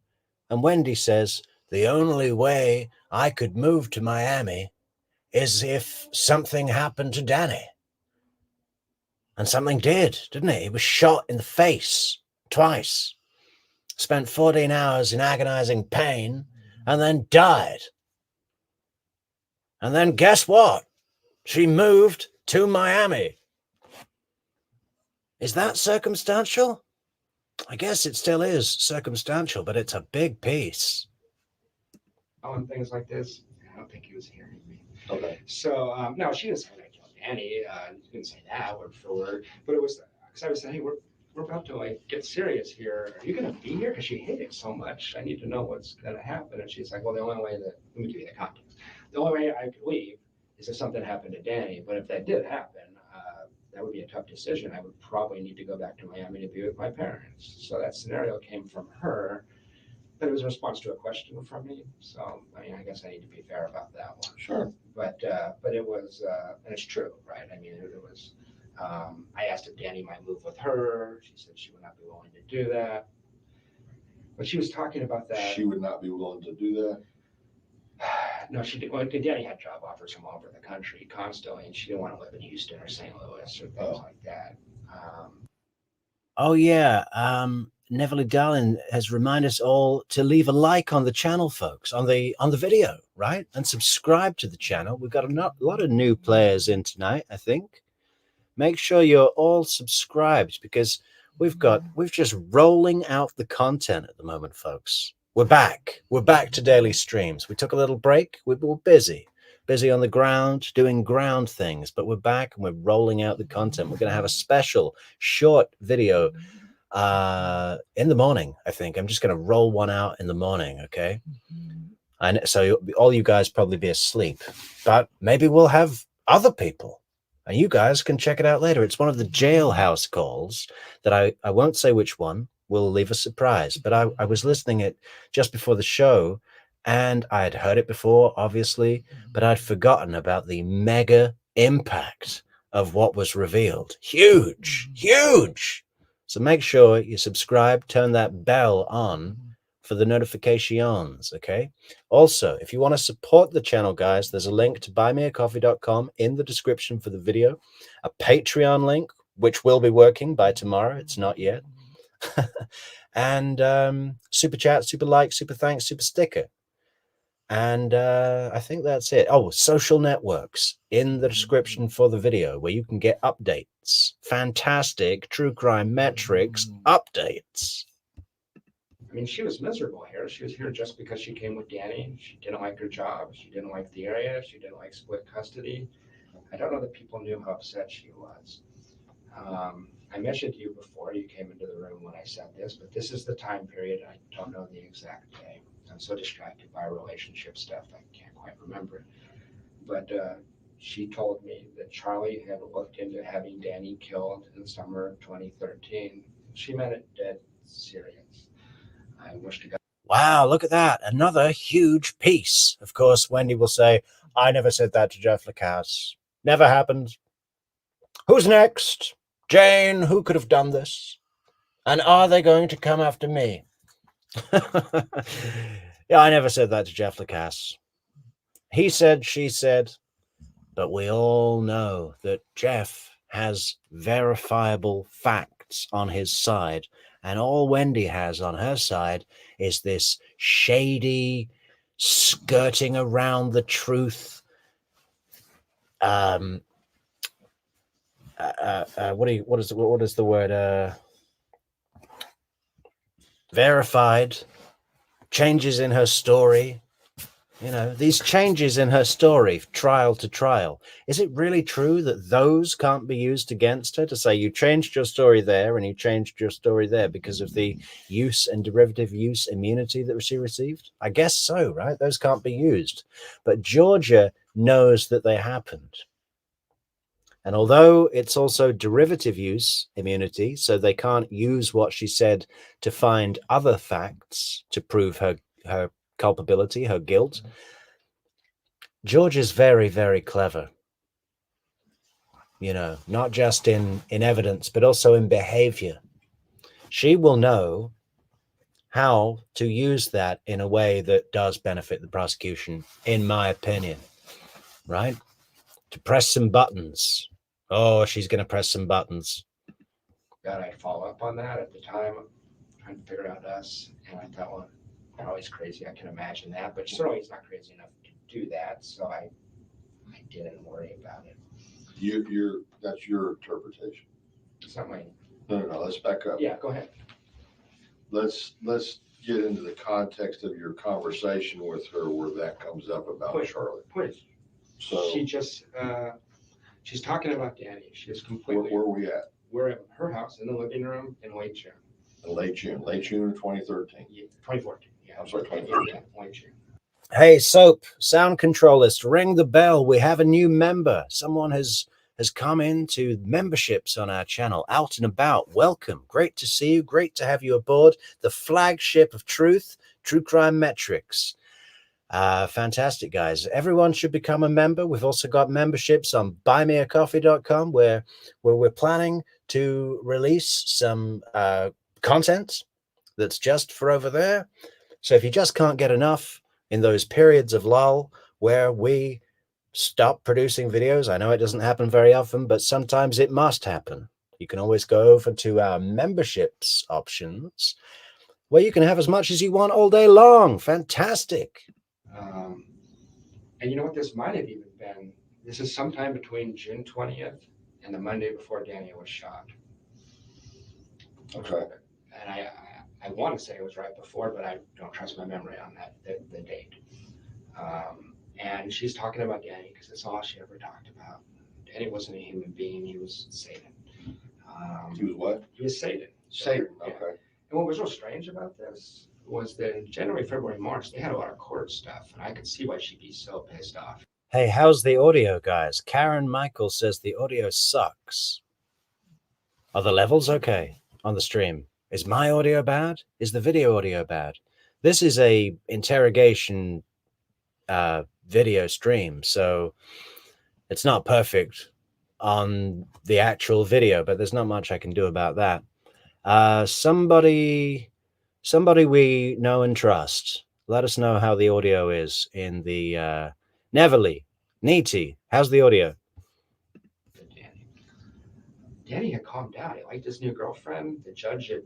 And Wendi says, the only way I could move to Miami is if something happened to Danny. And something did, didn't it? He was shot in the face twice, spent 14 hours in agonizing pain, and then died. And then guess what? She moved to Miami. Is that circumstantial? I guess it still is circumstantial, but it's a big piece. Oh, and things like this. I don't think he was hearing me. Okay. So, no, she didn't say that I killed Danny. She didn't say that word for word. But it was because I was saying, hey, we're about to like get serious here. Are you going to be here? Because she hated it so much. I need to know what's going to happen. And she's like, well, the only way that, let me give you the context. The only way I could leave is if something happened to Danny. But if that did happen, that would be a tough decision. I would probably need to go back to Miami to be with my parents. So that scenario came from her. But it was a response to a question from me. So, I mean, I guess I need to be fair about that one. Sure. But it was, and it's true, right? I mean, it was, I asked if Danny might move with her. She said she would not be willing to do that. But she was talking about that. She would not be willing to do that. No, she didn't. Well, Danny had job offers from all over the country constantly, and she didn't want to live in Houston or St. Louis or things like that. Oh yeah, Neverly Darling has reminded us all to leave a like on the channel, folks, on the video, right? And subscribe to the channel. We've got a lot of new players in tonight, I think. Make sure you're all subscribed because we're just rolling out the content at the moment, folks. We're back to daily streams. We took a little break. We were busy on the ground doing ground things, but we're back and we're rolling out the content. We're going to have a special short video in the morning. I think I'm just going to roll one out in the morning. Okay. And so all you guys probably be asleep, but maybe we'll have other people. And you guys can check it out later. It's one of the jailhouse calls that I won't say which one. We'll leave a surprise. But I was listening it just before the show, and I had heard it before, obviously, but I'd forgotten about the mega impact of what was revealed. Huge, huge. So make sure you subscribe, turn that bell on for the notifications, okay? Also, if you want to support the channel, guys, there's a link to buymeacoffee.com in the description for the video, a Patreon link, which will be working by tomorrow. It's not yet. And super chat, super like, super thanks, super sticker. And I think that's it. Oh, social networks in the description for the video where you can get updates. Fantastic true crime Metrix updates. I mean, she was miserable here. She was here just because she came with Danny. She didn't like her job. She didn't like the area. She didn't like split custody. I don't know that people knew how upset she was. I mentioned to you before you came into the room when I said this, but this is the time period. I don't know the exact day. I'm so distracted by relationship stuff, I can't quite remember it. But she told me that Charlie had looked into having Danny killed in the summer of 2013. She meant it dead serious. I wish to God. Wow, look at that. Another huge piece. Of course, Wendi will say, I never said that to Jeff Lacasse. Never happened. Who's next? Jane, who could have done this? And are they going to come after me? Yeah, I never said that to Jeff Lacasse. He said, she said, but we all know that Jeff has verifiable facts on his side, and all Wendi has on her side is this shady skirting around the truth. What is the word? Verified changes in her story. You know, these changes in her story, trial to trial. Is it really true that those can't be used against her to say you changed your story there and you changed your story there because of the use and derivative use immunity that she received? I guess so, right? Those can't be used. But Georgia knows that they happened. And although it's also derivative use immunity, so they can't use what she said to find other facts to prove her culpability, her guilt. George is very, very clever. You know, not just in evidence, but also in behavior. She will know how to use that in a way that does benefit the prosecution, in my opinion, right? To press some buttons. Oh, she's going to press some buttons. God, I'd follow up on that at the time, trying to figure out us. And I thought, well, Charlie's crazy. I can imagine that, but certainly he's not crazy enough to do that. So I didn't worry about it. That's your interpretation. It's not mine. No, let's back up. Yeah, go ahead. Let's get into the context of your conversation with her where that comes up about Please. Charlotte. Please. So She just, she's talking about Danny. She is completely. where are we at? We're at her house in the living room in late June. In late June of 2013. Yeah, 2014. Yeah, I'm sorry, 2013. Yeah, late June. Hey, Soap, sound controlist, ring the bell. We have a new member. Someone has come into memberships on our channel, out and about. Welcome. Great to see you. Great to have you aboard the flagship of truth, True Crime Metrix. Fantastic, guys. Everyone should become a member. We've also got memberships on buymeacoffee.com where we're planning to release some content that's just for over there. So if you just can't get enough in those periods of lull where we stop producing videos, I know it doesn't happen very often, but sometimes it must happen. You can always go over to our memberships options where you can have as much as you want all day long. Fantastic. And you know what? This might have even been, this is sometime between June 20th and the Monday before Danny was shot. Okay. And I want to say it was right before, but I don't trust my memory on that, the date. And she's talking about Danny because that's all she ever talked about. Danny wasn't a human being. He was Satan. He was what? He was Satan. Satan. Yeah. Okay. And what was so strange about this was that in January, February, March, they had a lot of court stuff, and I could see why she'd be so pissed off. Hey, how's the audio, guys? Karen Michael says the audio sucks. Are the levels okay on the stream? Is my audio bad? Is the video audio bad? This is a interrogation video stream, so it's not perfect on the actual video, but there's not much I can do about that. Somebody we know and trust, let us know how the audio is in the Neverly. Neaty, how's the audio? Danny had calmed down. He liked his new girlfriend. The judge had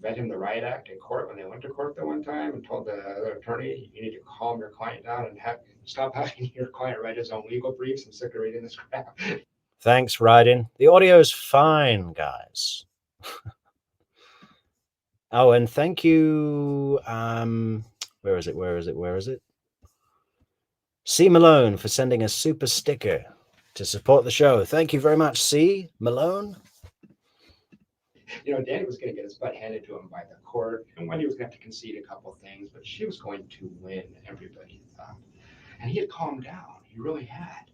read him the riot act in court when they went to court the one time and told the other attorney, you need to calm your client down and stop having your client write his own legal briefs. I'm sick of reading this crap. Thanks, Ryden. The audio's fine, guys. Oh, and thank you. Where is it? C. Malone for sending a super sticker to support the show. Thank you very much, C. Malone. You know, Danny was going to get his butt handed to him by the court, and Wendi was going to have to concede a couple things, but she was going to win, everybody thought. And he had calmed down. He really had.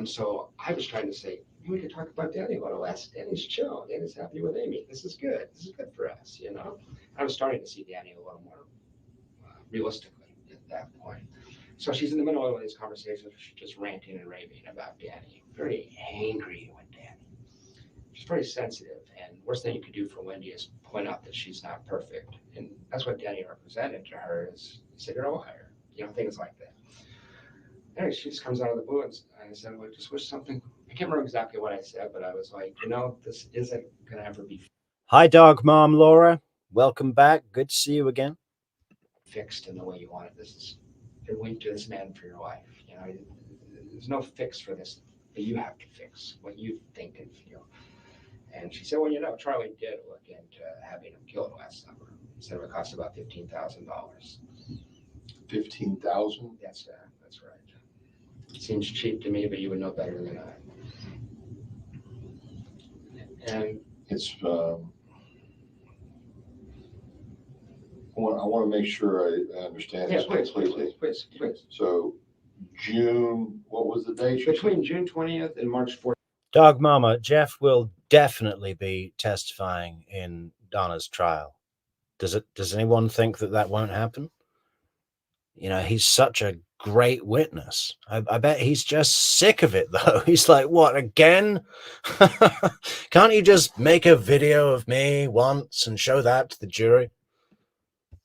So I was trying to say, we could talk about Danny a little less. Danny's chill. Danny's happy with Amy. This is good. This is good for us, you know? I was starting to see Danny a little more realistically at that point. So she's in the middle of these conversations. She's just ranting and raving about Danny. Very angry with Danny. She's very sensitive. And worst thing you could do for Wendi is point out that she's not perfect. And that's what Danny represented to her is, he said, you're a liar. You know, things like that. Anyway, she just comes out of the blue and I said, well, I just wish something, I can't remember exactly what I said, but I was like, you know, this isn't going to ever be Hi, dog mom Laura. Welcome back. Good to see you again. fixed in the way you want it. This is, you're linked to this man for your life. You know, there's no fix for this, but you have to fix what you think and feel. And she said, well, you know, Charlie did look into having him killed last summer. He said it would cost about $15,000. $15,000? That's right. It seems cheap to me, but you would know better than I. And It's, I want to make sure I understand yeah, this please. completely. So June, what was the date? Between June 20th and March 4th. Dog Mama, Jeff will definitely be testifying in Donna's trial. Does anyone think that won't happen? You know, he's such a great witness. I bet he's just sick of it, though. He's like, what, again? Can't you just make a video of me once and show that to the jury?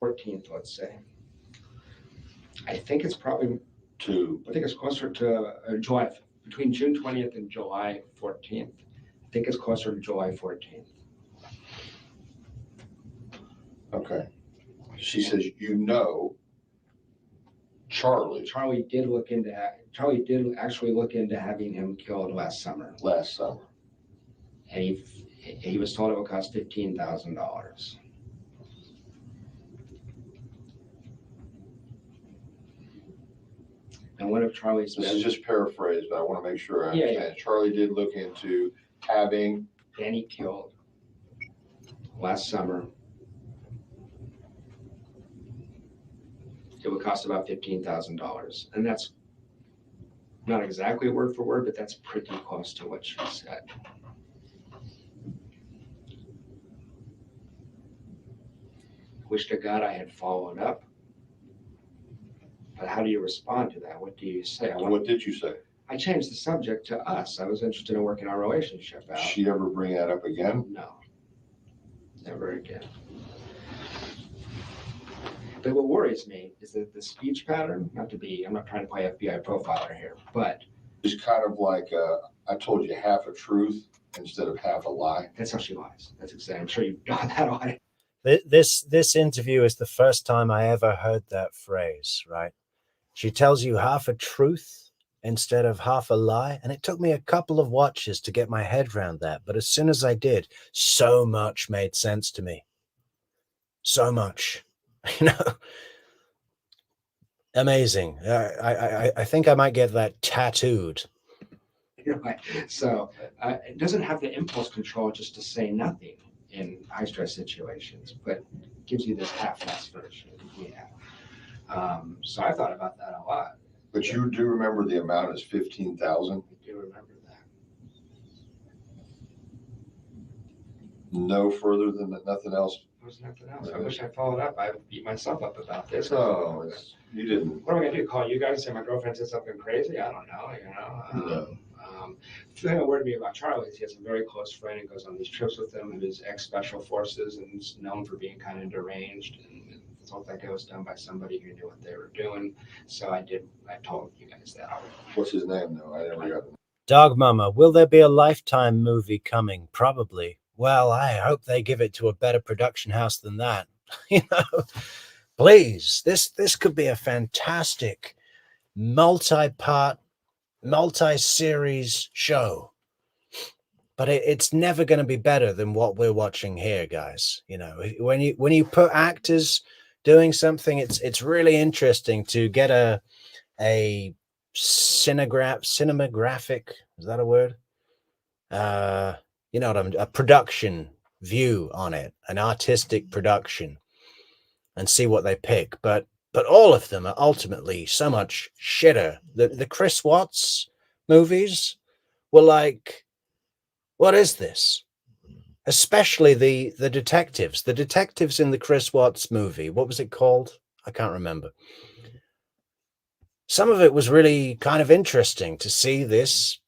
14th, let's say. I think it's probably I think it's closer to July, between June 20th and July 14th. I think it's closer to July 14th. Okay. She says, you know, Charlie Charlie did actually look into having him killed last summer. last summer. And he was told it would cost $15,000. And what if Charlie's... This is just paraphrased, but I want to make sure I Yeah, understand. Charlie did look into having Danny killed last summer. It would cost about $15,000. And that's not exactly word for word, but that's pretty close to what she said. Wish to God I had followed up. But how do you respond to that? What do you say? what did you say? I changed the subject to us. I was interested in working our relationship out. Did she ever bring that up again? No, never again. But what worries me is that the speech pattern, I'm not trying to play FBI profiler here, but It's kind of like, I told you half a truth instead of half a lie. that's how she lies. That's exactly, I'm sure you've got that on it. This interview is the first time I ever heard that phrase, right? She tells you half a truth instead of half a lie. And it took me a couple of watches to get my head around that. But as soon as I did, so much made sense to me. So much, amazing. I think I might get that tattooed. Right. So it doesn't have the impulse control just to say nothing in high stress situations, but gives you this half-assed version. Yeah. So I thought about that a lot. But you do remember the amount is 15,000? I do remember that. No further than that, nothing else? There was nothing else. I wish I followed up. I beat myself up about this. No, you didn't. What am I gonna do? Call you guys and say my girlfriend said something crazy? I don't know. No. The thing that worried me about Charlie is he has a very close friend and goes on these trips with him, and is ex-special forces and is known for being kind of deranged. And I thought that guy was done by somebody who knew what they were doing. So I told you guys that already. What's his name though? I never got it. Dog Mama, will there be a Lifetime movie coming? Probably. Well, I hope they give it to a better production house than that. Please, this could be a fantastic multi-part, multi-series show. But it's never going to be better than what we're watching here, guys. When you put actors doing something, it's really interesting to get a cinematographic, is that a word? A production view on it, an artistic production, and see what they pick. But all of them are ultimately so much shitter. The Chris Watts movies were like, what is this? Especially the detectives. The detectives in the Chris Watts movie. What was it called? I can't remember. Some of it was really kind of interesting to see this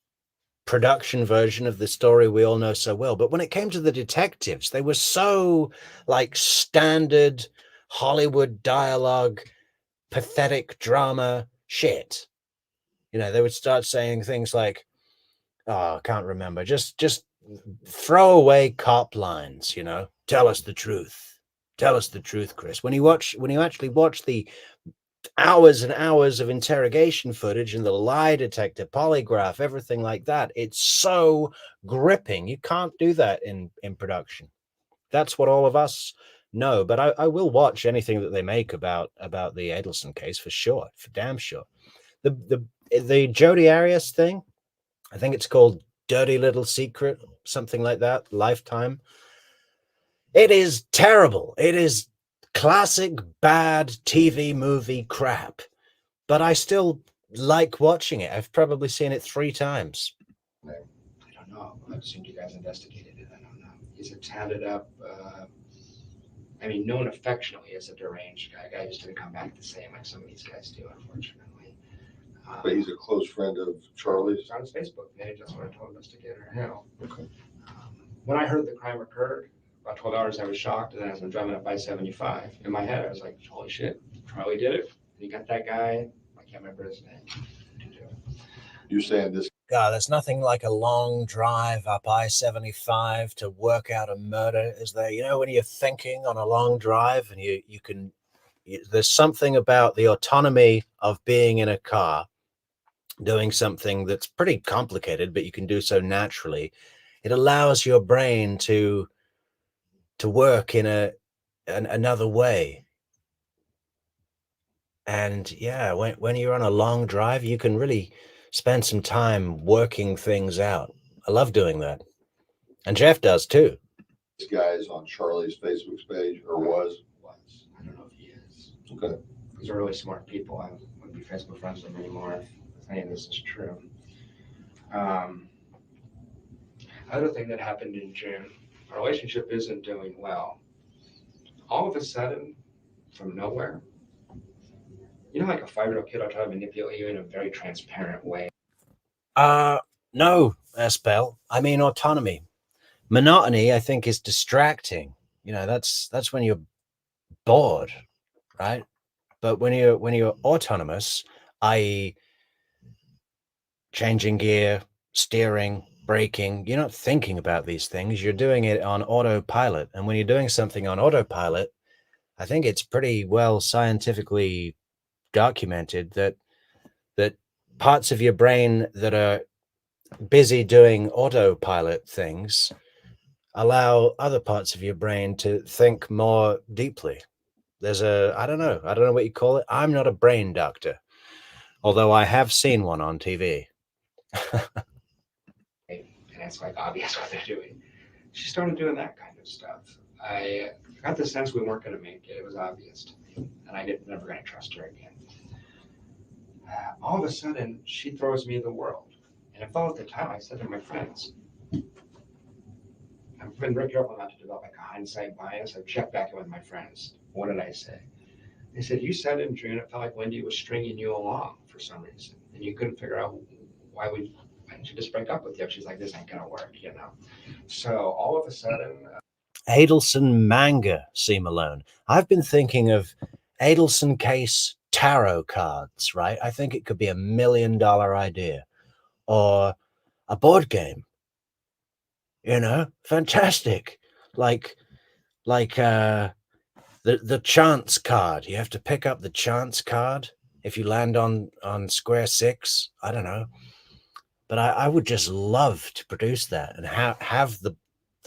production version of the story we all know so well. But when it came to the detectives, they were so like standard Hollywood dialogue, pathetic drama shit. They would start saying things like, I can't remember, just throw away cop lines, tell us the truth, Chris. When you actually watch the hours and hours of interrogation footage and the lie detector, polygraph, everything like that, it's so gripping. You can't do that in production. That's what all of us know. But I will watch anything that they make about the Adelson case for sure, for damn sure. The Jodi Arias thing, I think it's called Dirty Little Secret, something like that, Lifetime. It is terrible. It is classic bad TV movie crap, but I still like watching it. I've probably seen it 3 times. I don't know. I assumed you guys investigated it. I don't know. He's a tatted up, known affectionately as a deranged guy. Guy just didn't come back the same like some of these guys do, unfortunately. But he's a close friend of Charlie's. He's on his Facebook page. That's what I told investigator. Okay. When I heard the crime occurred, about 12 hours, I was shocked. And then as I'm driving up I-75, in my head, I was like, holy shit, Charlie did it. He got that guy. I can't remember his name. You're saying this? God, there's nothing like a long drive up I-75 to work out a murder, is there? When you're thinking on a long drive and you can there's something about the autonomy of being in a car, doing something that's pretty complicated, but you can do so naturally. It allows your brain to work in another way. And yeah, when you're on a long drive, you can really spend some time working things out. I love doing that. And Jeff does too. This guy is on Charlie's Facebook page, or was. I don't know if he is. Okay. These are really smart people. I wouldn't be Facebook friends with them anymore if any of this is true. Other thing that happened in June, our relationship isn't doing well. All of a sudden, from nowhere, you know, like a 5-year-old kid will try to manipulate you in a very transparent way. No, Espel. I mean autonomy. Monotony, I think, is distracting. You know, that's when you're bored, right? But when you're autonomous, i.e., changing gear, steering, braking, you're not thinking about these things. You're doing it on autopilot. And when you're doing something on autopilot, I think it's pretty well scientifically documented that parts of your brain that are busy doing autopilot things allow other parts of your brain to think more deeply. There's I don't know what you call it. I'm not a brain doctor, although I have seen one on TV. And it's like obvious what they're doing. She started doing that kind of stuff. I got the sense we weren't going to make it. It was obvious to me, and I never going to trust her again. All of a sudden, she throws me the world. And I felt at the time, I said to my friends, I've been very careful not to develop like a hindsight bias. I've checked back in with my friends. What did I say? They said, you said in June, it felt like Wendi was stringing you along for some reason. And you couldn't figure out why didn't you just break up with you? She's like, this ain't going to work, you know? So all of a sudden. Adelson manga, C. Malone. I've been thinking of Adelson case tarot cards, right? I think it could be $1 million idea. Or a board game. You know, fantastic. Like the chance card. You have to pick up the chance card if you land on square 6. I don't know. But I would just love to produce that and have the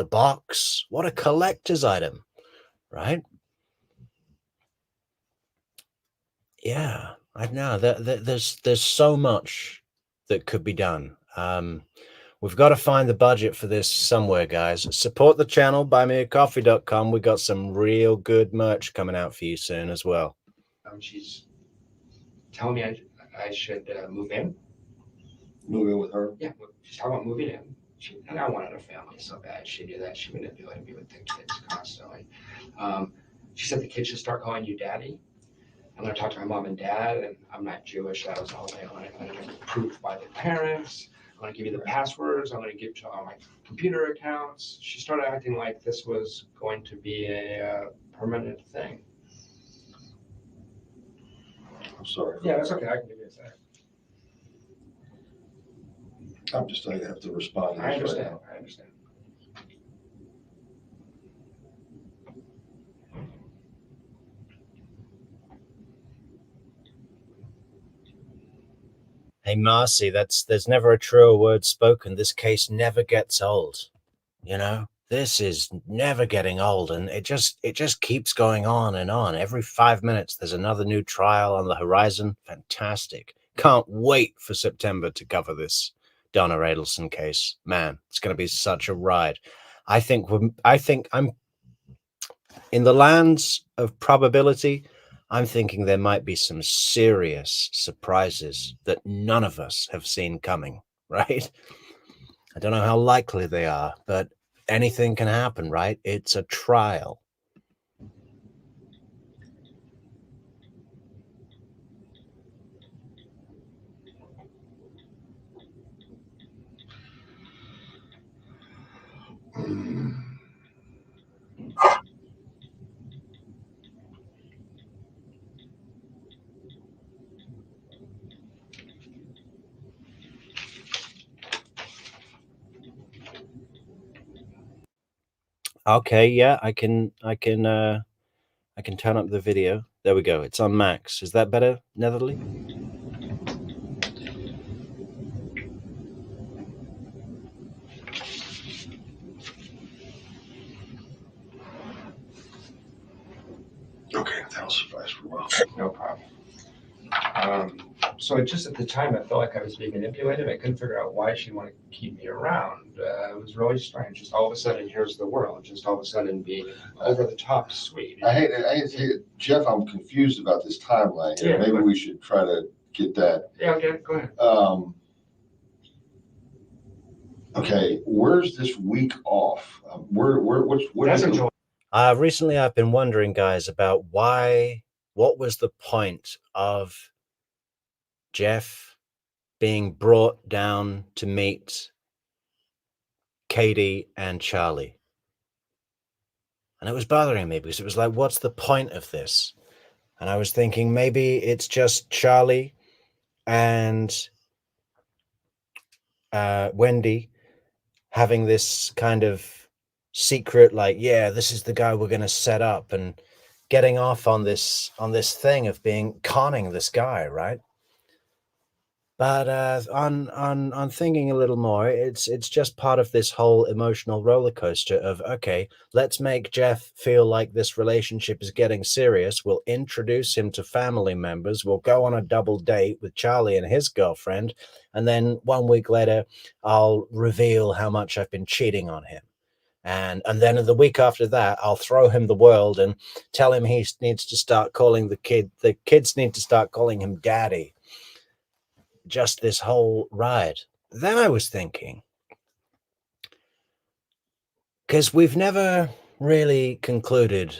box. What a collector's item, right? Yeah, I know that there's so much that could be done. We've got to find the budget for this somewhere, guys. Support the channel, buymeacoffee.com. We got some real good merch coming out for you soon as well. She's telling me I should move in. Move in with her? Yeah, she's talking about moving in. And I wanted a family so bad. She knew that. She manipulated me with the kids constantly. She said the kids should start calling you daddy. I'm going to talk to my mom and dad, and I'm not Jewish. That was all they wanted. I'm going to get proof by their parents. I'm going to give you the passwords. I'm going to give you all my computer accounts. She started acting like this was going to be a permanent thing. I'm sorry. Yeah, that's okay. I can give you a second. I'm just I have to respond to this I understand. right now. I understand. Hey, Marcy, there's never a truer word spoken. This case never gets old. You know, this is never getting old, and it just keeps going on and on. Every 5 minutes, there's another new trial on the horizon. Fantastic. Can't wait for September to cover this Donna Adelson case. Man, it's going to be such a ride. I think I'm in the lands of probability. I'm thinking there might be some serious surprises that none of us have seen coming, right? I don't know how likely they are, but anything can happen, right? It's a trial. Okay, yeah, I can turn up the video. There we go. It's on max. Is that better, Netherly? Okay, that'll suffice for a while. No problem. So just at the time, I felt like I was being manipulated. I couldn't figure out why she wanted to keep me around. It was really strange. Just all of a sudden, here's the world. Just all of a sudden being over the top sweet. I hate it. Jeff, I'm confused about this timeline here. Yeah, Maybe we should try to get that. Yeah, okay, go ahead. Okay, where's this week off? What That's is enjoyable. Recently, I've been wondering, guys, about what was the point of Jeff being brought down to meet Katie and Charlie? And it was bothering me because it was like, what's the point of this? And I was thinking maybe it's just Charlie and Wendi having this kind of secret, like, yeah, this is the guy we're going to set up, and getting off on this thing of conning this guy, right? But on thinking a little more, it's just part of this whole emotional roller coaster of, okay, let's make Jeff feel like this relationship is getting serious. We'll introduce him to family members. We'll go on a double date with Charlie and his girlfriend. And then 1 week later, I'll reveal how much I've been cheating on him. And then the week after that, I'll throw him the world and tell him he needs to start calling the kids need to start calling him daddy. Just this whole ride. Then I was thinking, because we've never really concluded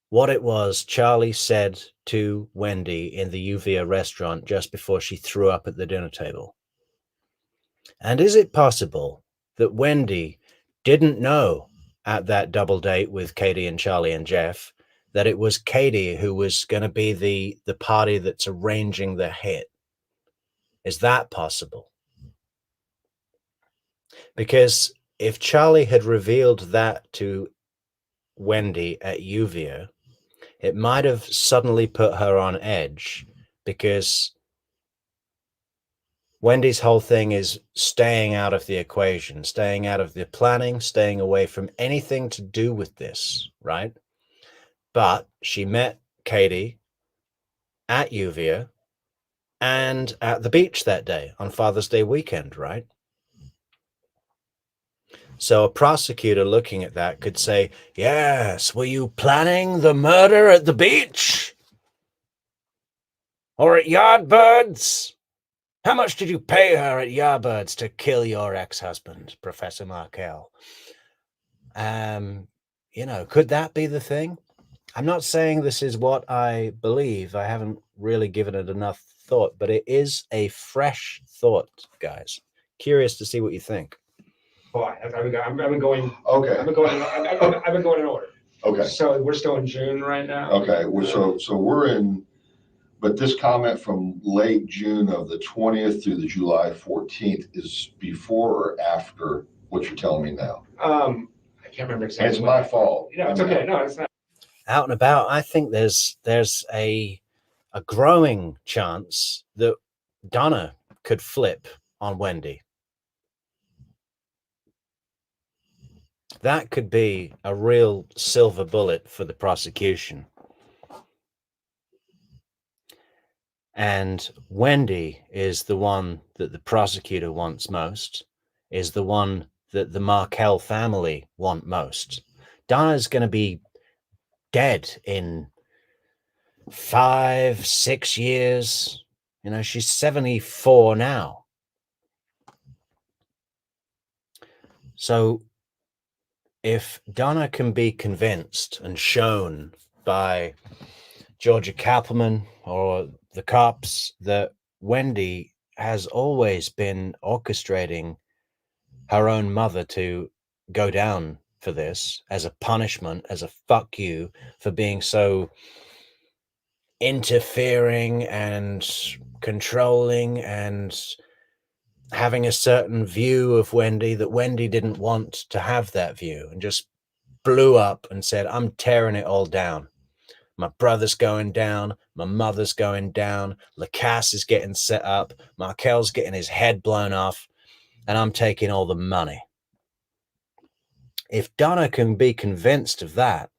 what it was Charlie said to Wendi in the Uvia restaurant just before she threw up at the dinner table. And is it possible that Wendi didn't know at that double date with Katie and Charlie and Jeff that it was Katie who was going to be the party that's arranging the hit? Is that possible? Because if Charlie had revealed that to Wendi at Uvia, it might have suddenly put her on edge, because Wendy's whole thing is staying out of the equation, staying out of the planning, staying away from anything to do with this, right? But she met Katie at Uvia and at the beach that day on Father's Day weekend, right? So a prosecutor looking at that could say, yes, were you planning the murder at the beach? Or at Yardbirds? How much did you pay her at Yardbirds to kill your ex-husband, Professor Markel? Could that be the thing? I'm not saying this is what I believe. I haven't really given it enough thought, but it is a fresh thought, guys. Curious to see what you think. I've been going. Okay. I've been going in order. Okay. So we're still in June right now. Okay. So we're in, but this comment from late June of the 20th through the July 14th is before or after what you're telling me now? I can't remember exactly. And it's my fault. No, it's okay. No, it's not. Out and about, I think there's a growing chance that Donna could flip on Wendi. That could be a real silver bullet for the prosecution. And Wendi is the one that the prosecutor wants most, is the one that the Markel family want most. Donna's going to be dead in 5-6 years. She's 74 now. So if Donna can be convinced and shown by Georgia Kappelman or the cops that Wendi has always been orchestrating her own mother to go down for this as a punishment, as a fuck you for being so interfering and controlling and having a certain view of Wendi that Wendi didn't want to have that view, and just blew up and said, I'm tearing it all down. My brother's going down. My mother's going down. Lacasse is getting set up. Markel's getting his head blown off. And I'm taking all the money. If Donna can be convinced of that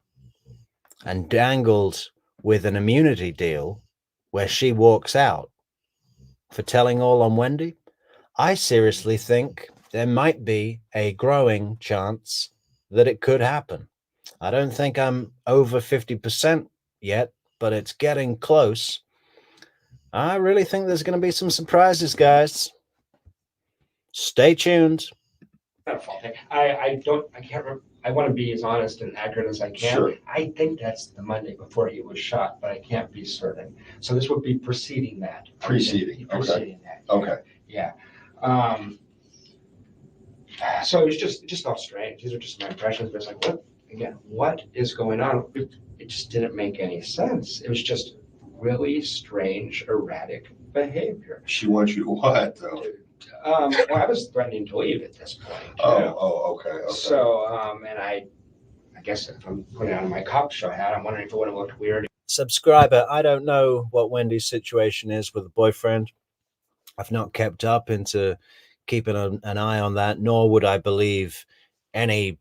and dangled with an immunity deal where she walks out for telling all on Wendi, I seriously think there might be a growing chance that it could happen. I don't think I'm over 50% yet, but it's getting close. I really think there's going to be some surprises, guys. Stay tuned. I can't remember. I want to be as honest and accurate as I can. Sure. I think that's the Monday before he was shot, but I can't be certain. So this would be preceding that. Preceding, okay. Preceding that. Okay. Yeah. So it was just all strange. These are just my impressions, but it's like, what is going on? It just didn't make any sense. It was just really strange, erratic behavior. She wants you to what, though? Well, I was threatening to leave at this point. Okay. So, and I guess if I'm putting on my cop show hat, I'm wondering if it would have looked weird. Subscriber, I don't know what Wendy's situation is with a boyfriend. I've not kept up into keeping an eye on that, nor would I believe any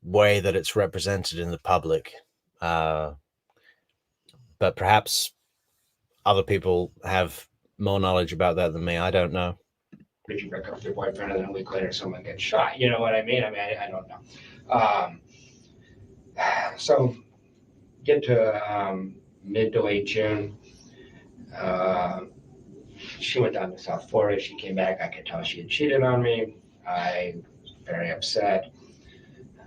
way that it's represented in the public. But perhaps other people have more knowledge about that than me. I don't know. Did you break up with your boyfriend and then a week later someone gets shot? You know what I mean? I don't know. So get to mid to late June. She went down to South Florida. She came back. I could tell she had cheated on me. I was very upset.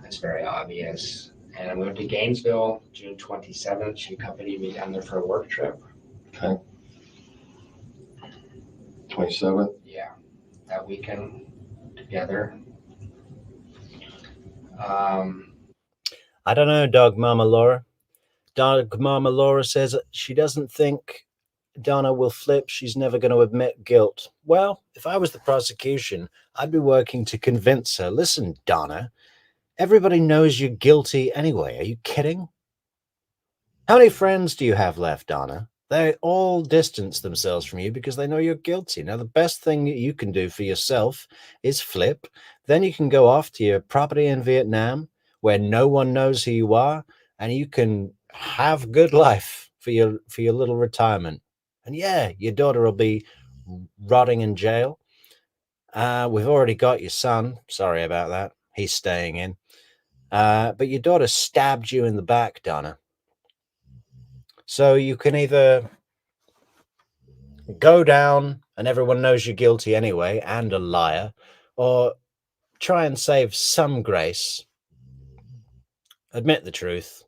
It's very obvious. And I moved to Gainesville, June 27th. She accompanied me down there for a work trip. Okay. 27th? Yeah. That weekend together. I don't know, Dog Mama Laura. Dog Mama Laura says she doesn't think Donna will flip. She's never going to admit guilt. Well, if I was the prosecution, I'd be working to convince her. Listen, Donna, everybody knows you're guilty anyway. Are you kidding? How many friends do you have left, Donna? They all distance themselves from you because they know you're guilty. Now, the best thing you can do for yourself is flip. Then you can go off to your property in Vietnam where no one knows who you are, and you can have good life for your little retirement. And yeah, your daughter will be rotting in jail. We've already got your son. Sorry about that. He's staying in. But your daughter stabbed you in the back, Donna. So you can either go down and everyone knows you're guilty anyway and a liar, or try and save some grace, admit the truth,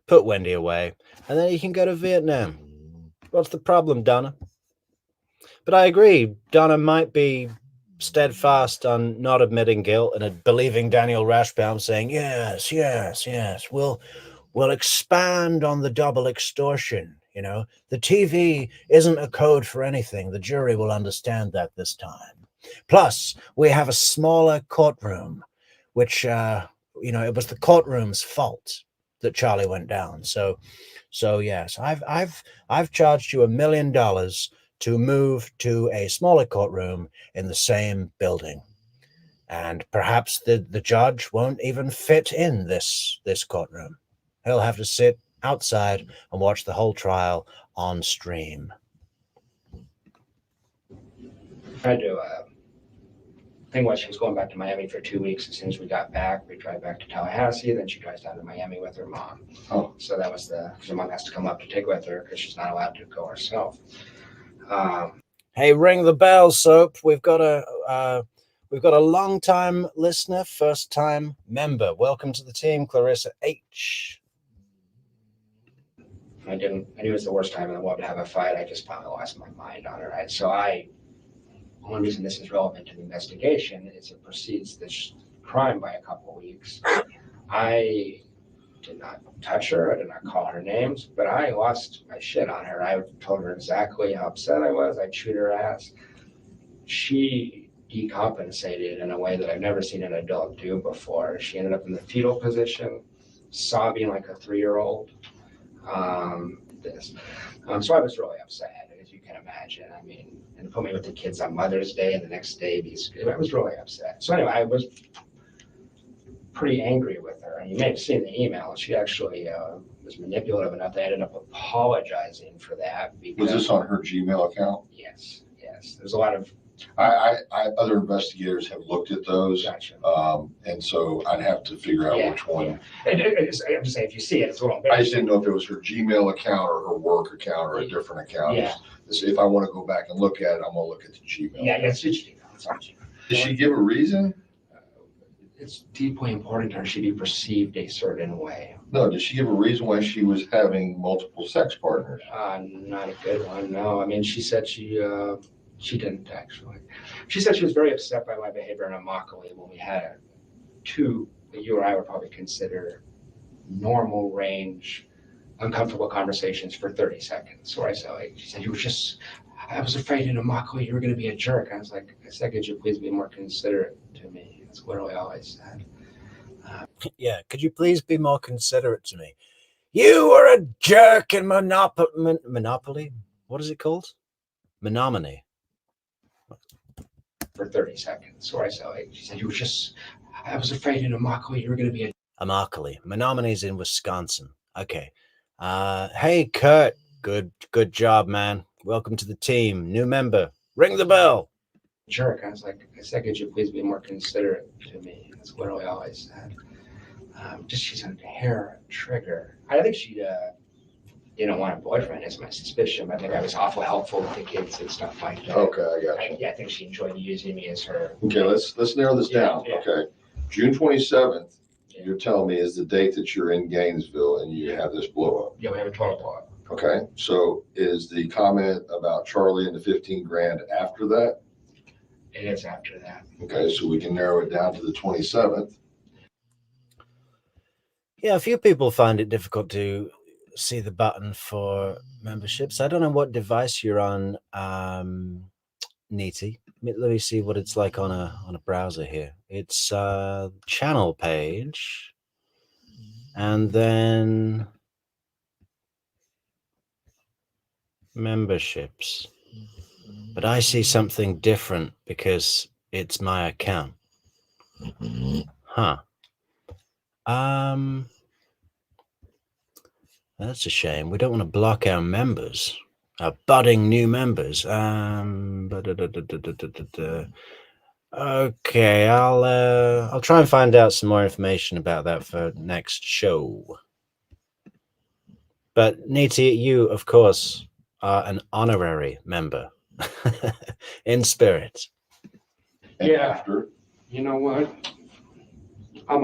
put Wendi away, and then you can go to Vietnam. What's the problem, Donna? But I agree, Donna might be steadfast on not admitting guilt and believing Daniel Rashbaum saying, yes, we'll expand on the double extortion. You know, the TV isn't a code for anything. The jury will understand that this time. Plus, we have a smaller courtroom, which, it was the courtroom's fault that Charlie went down. So yes, I've charged you $1 million to move to a smaller courtroom in the same building. And perhaps the judge won't even fit in this courtroom. He'll have to sit outside and watch the whole trial on stream. I do. Thing was, she was going back to Miami for 2 weeks. As soon as we got back, we drive back to Tallahassee. Then she drives down to Miami with her mom. Oh. So that was because her mom has to come up to take with her because she's not allowed to go herself. Hey, ring the bell, Soap. We've got a long-time listener, first-time member. Welcome to the team, Clarissa H. I knew it was the worst time in the world to have a fight. I just finally lost my mind on her. So the only reason this is relevant to the investigation is it precedes this crime by a couple of weeks. I did not touch her. I did not call her names, but I lost my shit on her. I told her exactly how upset I was. I chewed her ass. She decompensated in a way that I've never seen an adult do before. She ended up in the fetal position, sobbing like a 3-year-old. This. So I was really upset, as you can imagine. I mean, and put me with the kids on Mother's Day and the next day, I was really upset. So anyway, I was pretty angry with her. And you may have seen the email. She actually was manipulative enough. They ended up apologizing for that. Because, Was this on her Gmail account? Yes, yes. There's a lot of. Other investigators have looked at those. Gotcha. And so I'd have to figure out which one. Yeah. I'm just saying, if you see it, it's a little bit. I just didn't know if it was her Gmail account or her work account or a different account. Yeah. If I want to go back and look at it, I'm going to look at the Gmail. Yeah, it's Gmail. It's on Gmail. Did she give a reason? It's deeply important to her she be perceived a certain way. No, did she give a reason why she was having multiple sex partners? Not a good one, no. I mean, she said she didn't actually. She said she was very upset by my behavior in Immokalee when we had two that you or I would probably consider normal range, uncomfortable conversations for 30 seconds. Where she said, I was afraid in Immokalee you were going to be a jerk. I said, could you please be more considerate to me? That's literally all I said. Yeah, could you please be more considerate to me? You were a jerk in Monopoly? What is it called? Menominee. For 30 seconds. Where she said, I was afraid in Immokalee you were going to be a Immokalee. Menominee's in Wisconsin. Okay. Hey, Kurt. Good job, man. Welcome to the team. New member. Ring the bell. Jerk. I said, could you please be more considerate to me? That's literally all I said. She's a hair trigger. I think she didn't want a boyfriend, is my suspicion. I think I was awful helpful with the kids and stuff like that. Okay, I got you. I think she enjoyed using me as her. Okay, let's narrow this down. Yeah. Okay, June 27th. You're telling me is the date that you're in Gainesville and you have this blow up. Yeah, we have a total blow up. Okay, so is the comment about Charlie and the 15 grand after that? It is after that. Okay, so we can narrow it down to the 27th. Yeah, a few people find it difficult to see the button for memberships. I don't know what device you're on, Neaty. Let me see what it's like on a browser here. It's channel page, and then memberships. But I see something different because it's my account. Huh. That's a shame. We don't want to block our members, our budding new members. Okay, I'll try and find out some more information about that for next show. But Niti, you, of course, are an honorary member in spirit. And Yeah. after. You know what? I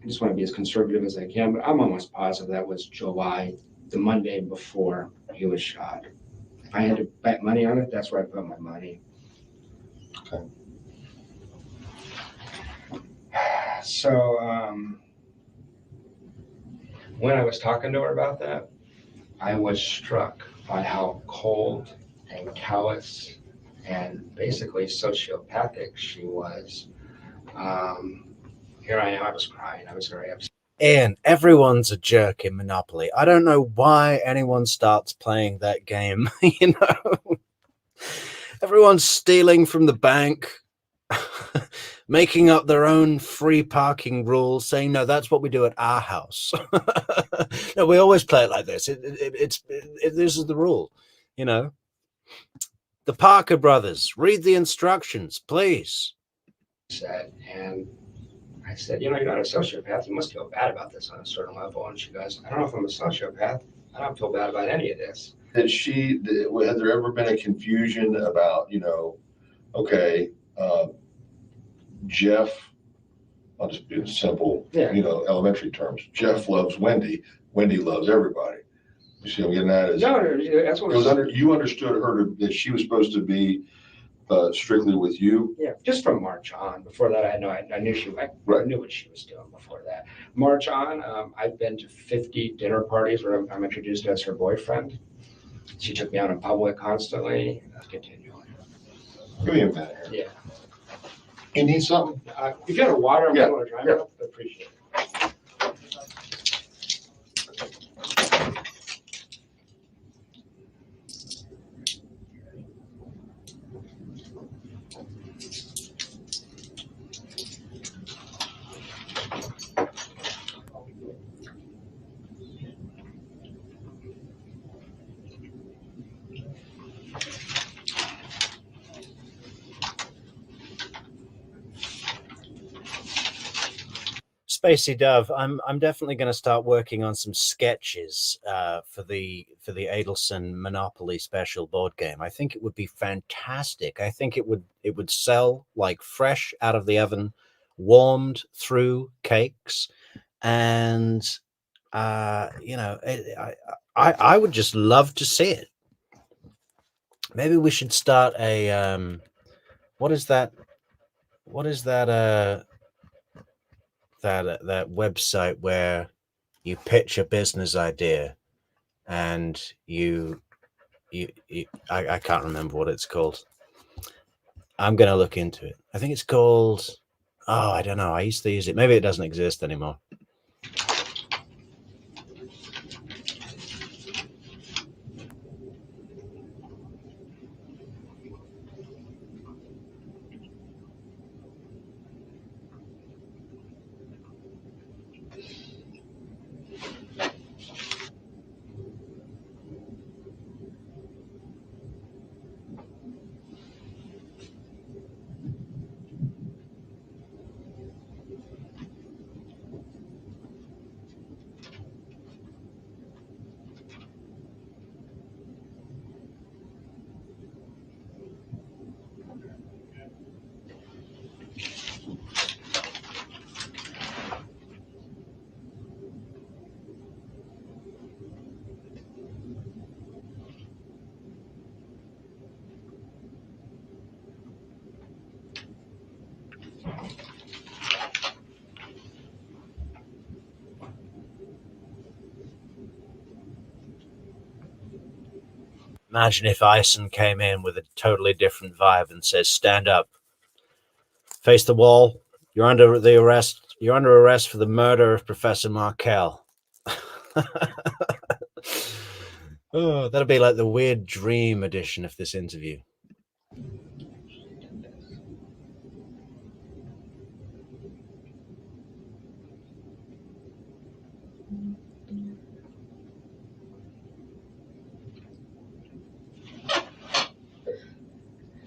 just want to be as conservative as I can, but I'm almost positive that was July, the Monday before he was shot. If I had to bet money on it, that's where I put my money. Okay. So when I was talking to her about that, I was struck by how cold and callous and basically sociopathic she was. Here I am, I was crying, I was very upset. Ian, everyone's a jerk in Monopoly. I don't know why anyone starts playing that game, you know? Everyone's stealing from the bank, making up their own free parking rules, saying, no, that's what we do at our house. No, we always play it like this. This is the rule, you know? The Parker brothers, read the instructions, please. And I said, you're not a sociopath. You must feel bad about this on a certain level. And she goes, I don't know if I'm a sociopath. I don't feel bad about any of this. Has there ever been a confusion about, okay, Jeff, I'll just be simple, elementary terms. Jeff loves Wendi. Wendi loves everybody. You see what I'm getting at? No, that's what you understood her that she was supposed to be strictly with you. Yeah, just from March on. Before that, I knew I knew what she was doing before that. March on, I've been to 50 dinner parties where I'm introduced as her boyfriend. She took me out in public constantly. Continually. Give me a minute here. Yeah. You need something? If you have water, I'm going to try. Yeah. I appreciate it. Spacey Dove, I'm definitely going to start working on some sketches for the Adelson Monopoly special board game. I think it would be fantastic. I think it would sell like fresh out of the oven, warmed through cakes, and you know, I would just love to see it. Maybe we should start a what is that that website where you pitch a business idea and I can't remember what it's called. I'm gonna look into it. I think it's called, oh, I don't know, I used to use it. Maybe it doesn't exist anymore. Imagine if Ison came in with a totally different vibe and says, "Stand up, face the wall. You're under the arrest. You're under arrest for the murder of Professor Markel." Oh, that'll be like the weird dream edition of this interview.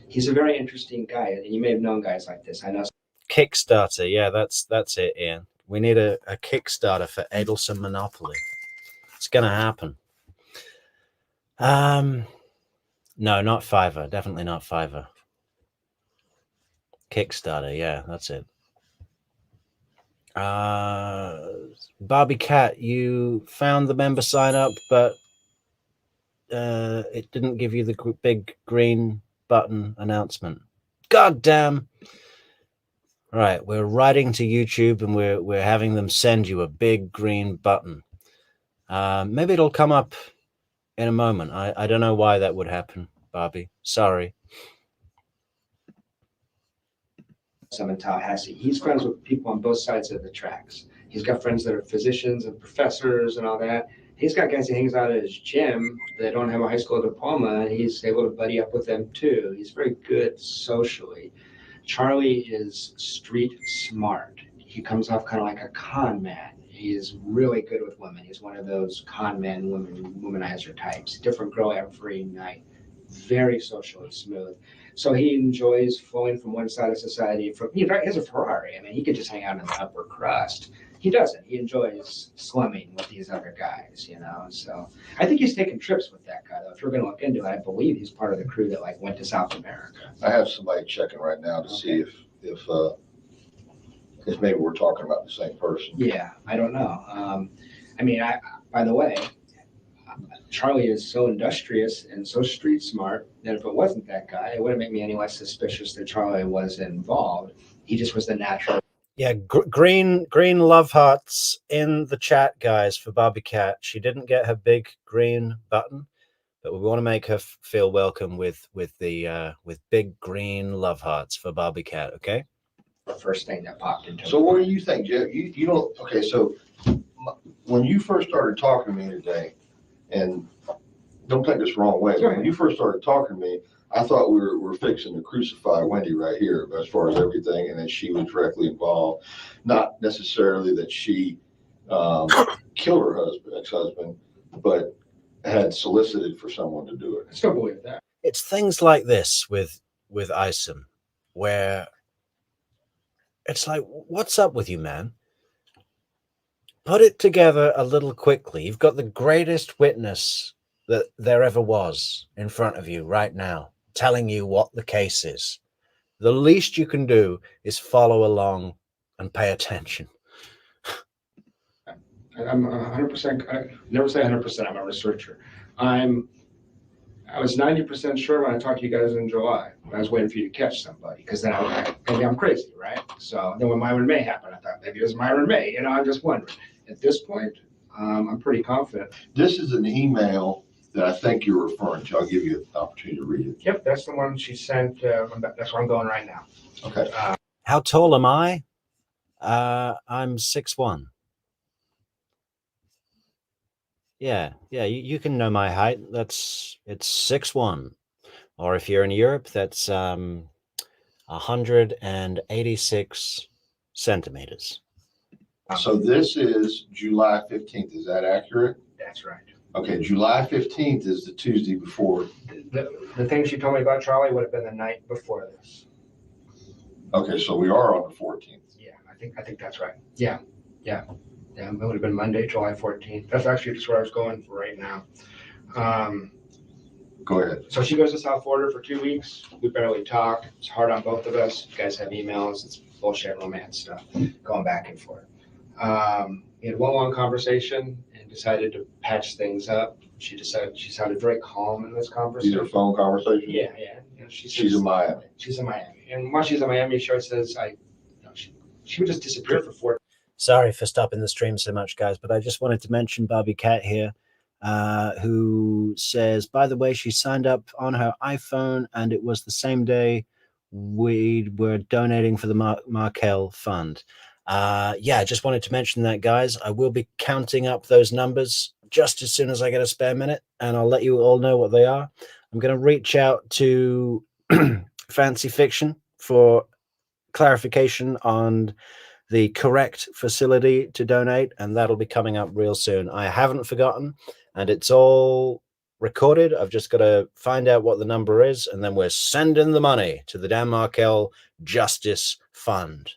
He's a very interesting guy, and you may have known guys like this. I know. Kickstarter, yeah, that's it, Ian. We need a Kickstarter for Adelson Monopoly. It's gonna happen. No, not Fiverr. Definitely not Fiverr. Kickstarter, yeah, that's it. Barbie Cat, you found the member sign up, but it didn't give you the big green button announcement. God damn. All right, we're writing to YouTube and we're having them send you a big green button. Maybe it'll come up in a moment. I don't know why that would happen, Barbie. Sorry. Some in Tallahassee. He's friends with people on both sides of the tracks. He's got friends that are physicians and professors and all that. He's got guys he hangs out at his gym that don't have a high school diploma, and he's able to buddy up with them too. He's very good socially. Charlie is street smart. He comes off kind of like a con man. He is really good with women. He's one of those con man womanizer types. Different girl every night. Very social and smooth. So he enjoys flowing from one side of society. He has a Ferrari. I mean, he could just hang out in the upper crust. He doesn't. He enjoys slumming with these other guys, you know. So I think he's taking trips with that guy, though. If you're going to look into it, I believe he's part of the crew that like went to South America. I have somebody checking right now to see if maybe we're talking about the same person. Yeah, I don't know. I mean, by the way, Charlie is so industrious and so street smart that if it wasn't that guy, it wouldn't make me any less suspicious that Charlie was involved. He just was the natural. Yeah, green love hearts in the chat, guys, for Barbie Cat. She didn't get her big green button, but we want to make her feel welcome with big green love hearts for Barbie Cat. Okay. The first thing that popped into. So what do you think, Jeff? You don't. Okay, so when you first started talking to me today, and don't take this the wrong way, but when you first started talking to me, I thought we were fixing to crucify Wendi right here, as far as everything, and that she was directly involved. Not necessarily that she killed her ex-husband, but had solicited for someone to do it. I still believe that. It's things like this with Isom, where it's like, what's up with you, man? put it together a little quickly. You've got the greatest witness that there ever was in front of you right now, telling you what the case is. The least you can do is follow along and pay attention. I'm 100%. I never say 100%. I'm a researcher. I was 90% sure when I talked to you guys in July. I was waiting for you to catch somebody, because then maybe I'm crazy, right? So then when Myron May happened, I thought maybe it was Myron May. You know, I'm just wondering. At this point, I'm pretty confident. This is an email that I think you're referring to. I'll give you an opportunity to read it. Yep, that's the one she sent. That's where I'm going right now. Okay. How tall am I? I'm 6'1". Yeah, you can know my height. It's 6'1", or if you're in Europe, that's 186 centimeters. So this is July 15th. Is that accurate? That's right. Okay, July 15th is the Tuesday before. The thing she told me about Charlie would have been the night before this. Okay, so we are on the 14th. Yeah, I think that's right. Yeah, it would have been Monday, July 14th. That's actually just where I was going for right now. Go ahead. So she goes to South Florida for 2 weeks. We barely talk. It's hard on both of us. You guys have emails. It's bullshit romance stuff going back and forth. We had one long conversation and decided to patch things up. She sounded very calm in this conversation. These are phone conversations? Yeah. And she's in Miami. She's in Miami. And while she's in Miami, she says, she would just disappear for 4. Sorry for stopping the stream so much, guys, but I just wanted to mention Barbie Cat here, who says, by the way, she signed up on her iPhone, and it was the same day we were donating for the Markel Fund. Yeah, I just wanted to mention that, guys. I will be counting up those numbers just as soon as I get a spare minute, and I'll let you all know what they are. I'm going to reach out to Fancy Fiction for clarification on the correct facility to donate, and that'll be coming up real soon. I haven't forgotten, and it's all recorded. I've just got to find out what the number is, and then we're sending the money to the Dan Markel Justice Fund.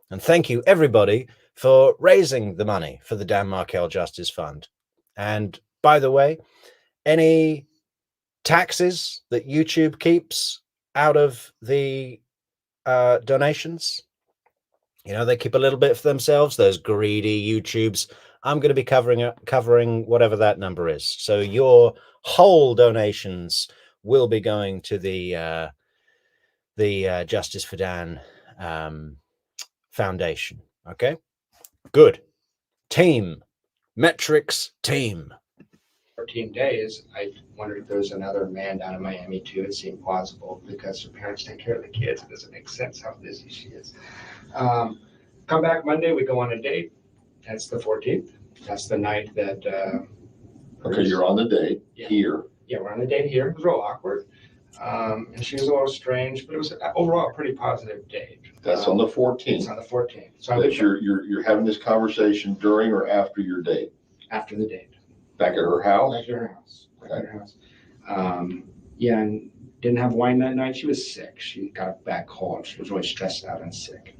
And thank you, everybody, for raising the money for the Dan Markel Justice Fund. And by the way, any taxes that YouTube keeps out of the donations, you know, they keep a little bit for themselves, those greedy YouTubes. I'm going to be covering whatever that number is. So your whole donations will be going to the Justice for Dan Foundation. Okay, good. Team Metrix team. 14 days. I wondered if there's another man down in Miami too. It seemed plausible because her parents take care of the kids. It doesn't make sense how busy she is. Come back Monday. We go on a date. That's the 14th. That's the night that. Okay, you're on the date here. Yeah, we're on the date here. It was real awkward. And she was a little strange, but it was overall a pretty positive date. That's on the 14th. It's on the 14th. So that you're having this conversation during or after your date? After the date. Back at her house? Back at her house. Back at her house. Yeah, and didn't have wine that night. She was sick. She got a bad cold. She was really stressed out and sick.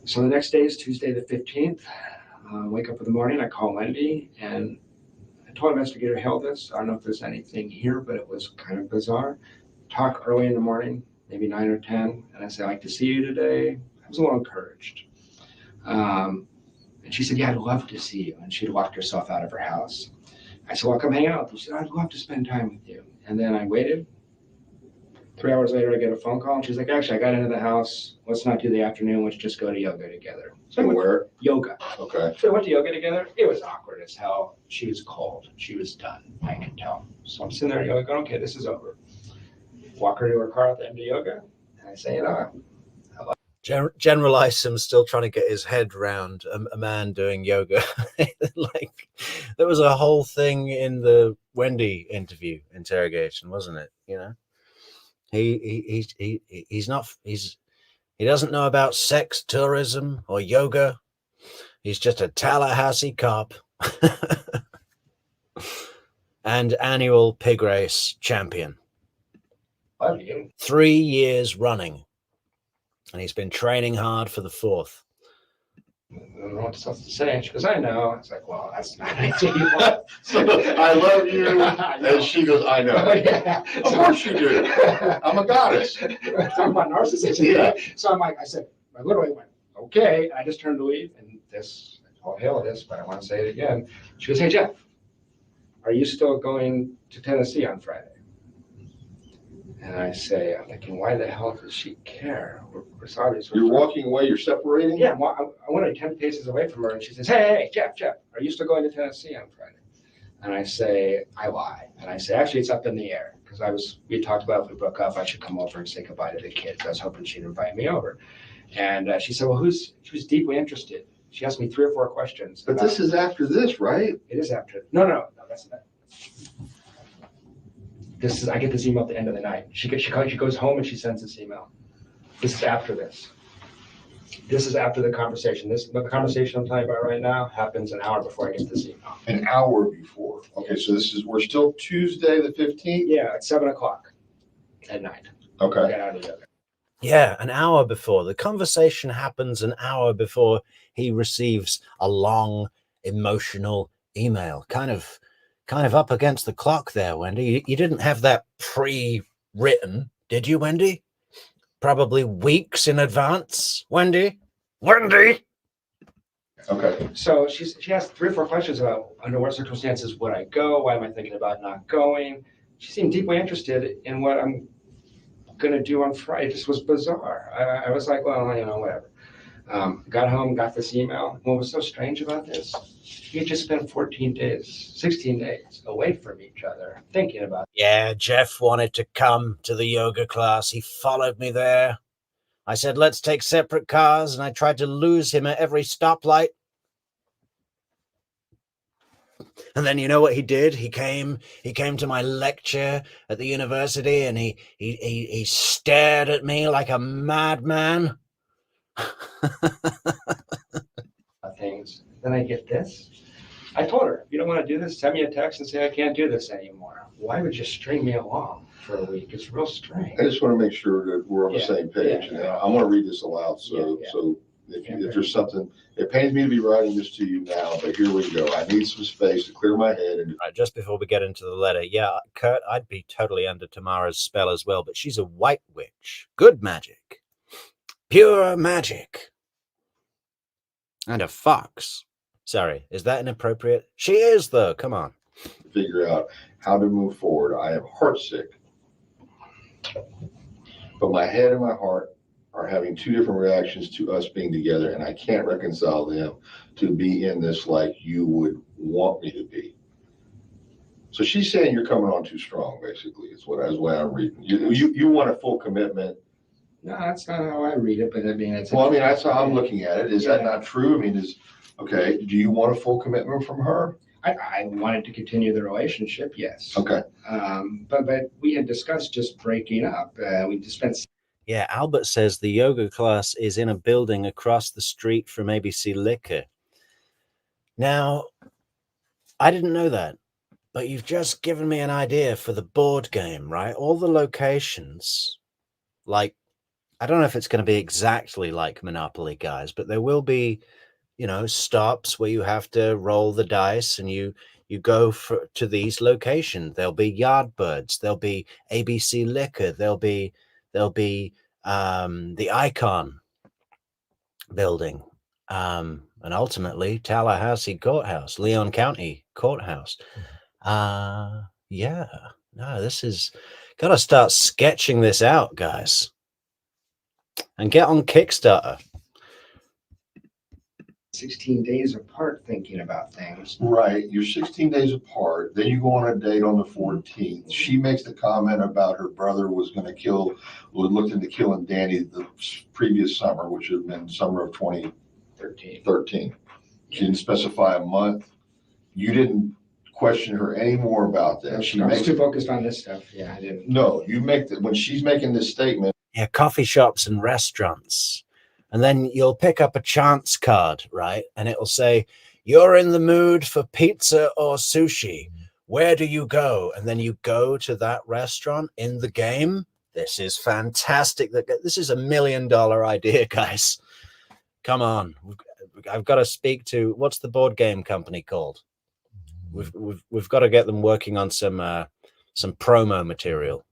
So the next day is Tuesday the 15th. Wake up in the morning, I call Wendi, and I told investigator Hill this. I don't know if there's anything here, but it was kind of bizarre. Talk early in the morning, maybe 9 or 10, and I said, I'd like to see you today. I was a little encouraged. And she said, yeah, I'd love to see you. And she'd walked herself out of her house. I said, well, come hang out with you. She said, I'd love to spend time with you. And then I waited. 3 hours later, I get a phone call, and she's like, actually, I got into the house. Let's not do the afternoon. Let's just go to yoga together. So where? Yoga. Okay. So I went to yoga together. It was awkward as hell. She was cold. She was done. I could tell. So I'm sitting there yoga going, okay, this is over. Walk her to her car at the end of yoga, and I say, General Isom's still trying to get his head around a man doing yoga. Like, there was a whole thing in the Wendi interrogation, wasn't it? You know, he doesn't know about sex, tourism, or yoga. He's just a Tallahassee cop and annual pig race champion. 3 years running. And he's been training hard for the 4th. I don't know what else to say. And she goes, I know. It's like, well, that's not an idea you want. So, I love you. And she goes, I know. Yeah. Of course you do. I'm a goddess. Talking about narcissism. Yeah. So I'm like, I said, I literally went, okay. I just turned to leave, and this, all hail this, but I want to say it again. She goes, hey, Jeff, are you still going to Tennessee on Friday? And I say, I'm thinking, why the hell does she care? You're walking away, you're separating? Yeah, well, I went 10 paces away from her, and she says, hey, Jeff, are you still going to Tennessee on Friday? And I say, I lie. And I say, actually, it's up in the air. Because we talked about if we broke up, I should come over and say goodbye to the kids. I was hoping she'd invite me over. And she said, well, she was deeply interested. She asked me 3 or 4 questions. But this is after this, right? It is after. No, that's not. I get this email at the end of the night. She goes home and she sends this email. This is after this. This is after the conversation. The conversation I'm telling you about right now happens an hour before I get this email. An hour before. Okay, so we're still Tuesday the 15th? Yeah, at 7:00 at night. Okay. Get out of there. Yeah, an hour before. The conversation happens an hour before he receives a long, emotional email. Kind of up against the clock there, Wendi. You didn't have that pre-written, did you, Wendi? Probably weeks in advance, Wendi. Wendi! Okay. So she asked 3 or 4 questions about under what circumstances would I go? Why am I thinking about not going? She seemed deeply interested in what I'm going to do on Friday. It just was bizarre. I was like, well, whatever. Got home, got this email. What was so strange about this? We had just spent 16 days away from each other, thinking about it. Yeah, Jeff wanted to come to the yoga class. He followed me there. I said, let's take separate cars, and I tried to lose him at every stoplight. And then you know what he did? He came to my lecture at the university, and he stared at me like a madman. Things. Then I get this. I told her, if you don't want to do this, send me a text and say I can't do this anymore. Why would you string me along for a week? It's real strange. I just want to make sure that we're on the same page. Yeah. And I want to read this aloud. So if there's something, it pains me to be writing this to you now, but here we go. I need some space to clear my head. And Right, just before we get into the letter, yeah, Kurt, I'd be totally under Tamara's spell as well, but she's a white witch. Good magic. Pure magic. And a fox. Sorry, is that inappropriate? She is, though. Come on. figure out how to move forward. I am heartsick, but my head and my heart are having two different reactions to us being together, and I can't reconcile them to be in this like you would want me to be. So she's saying you're coming on too strong, basically, is what I'm reading. You want a full commitment. No, that's not how I read it, but I mean, it's. Well, I mean, that's how I'm looking at it. Is that not true? I mean, okay, do you want a full commitment from her? I wanted to continue the relationship, yes. Okay. But we had discussed just breaking up. We just spent. Yeah, Albert says the yoga class is in a building across the street from ABC Liquor. Now, I didn't know that, but you've just given me an idea for the board game, right? All the locations, like, I don't know if it's going to be exactly like Monopoly, guys, but there will be, stops where you have to roll the dice and you go to these locations. There'll be Yardbirds, there'll be ABC Liquor, there'll be the Icon building, and ultimately Tallahassee Courthouse, Leon County Courthouse. Yeah, no, this is got to start sketching this out, guys, and get on Kickstarter. 16 days apart thinking about things. Right. You're 16 days apart. Then you go on a date on the 14th. She makes the comment about her brother was looked into killing Danny the previous summer, which had been summer of 2013. She didn't specify a month. You didn't question her any more about that. I was too focused on this stuff. Yeah, I didn't. No, when she's making this statement. Yeah, coffee shops and restaurants. And then you'll pick up a chance card, right? And it'll say, you're in the mood for pizza or sushi. Where do you go? And then you go to that restaurant in the game. This is fantastic. This is $1 million idea, guys. Come on. I've got to speak to, what's the board game company called? We've got to get them working on some promo material.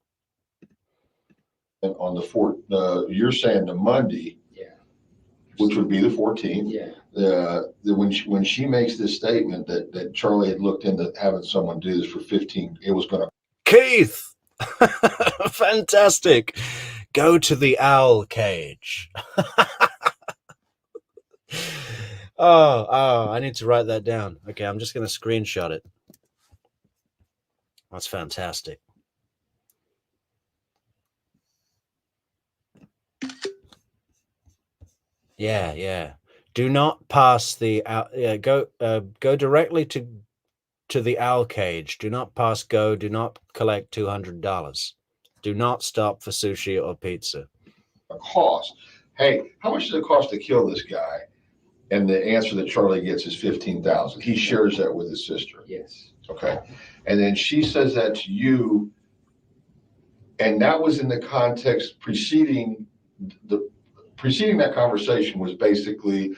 And on the you're saying the Monday, Yeah. which would be the 14th. Yeah. When she makes this statement that Charlie had looked into having someone do this for 15, it was going to. Keith, fantastic. Go to the owl cage. Oh, I need to write that down. Okay, I'm just going to screenshot it. That's fantastic. Yeah. Do not pass the go directly to the owl cage. Do not pass go. Do not collect $200. Do not stop for sushi or pizza. Cost. Hey, how much does it cost to kill this guy? And the answer that Charlie gets is $15,000. He shares that with his sister. Yes. Okay. And then she says that to you, and that was in the context preceding that conversation was basically,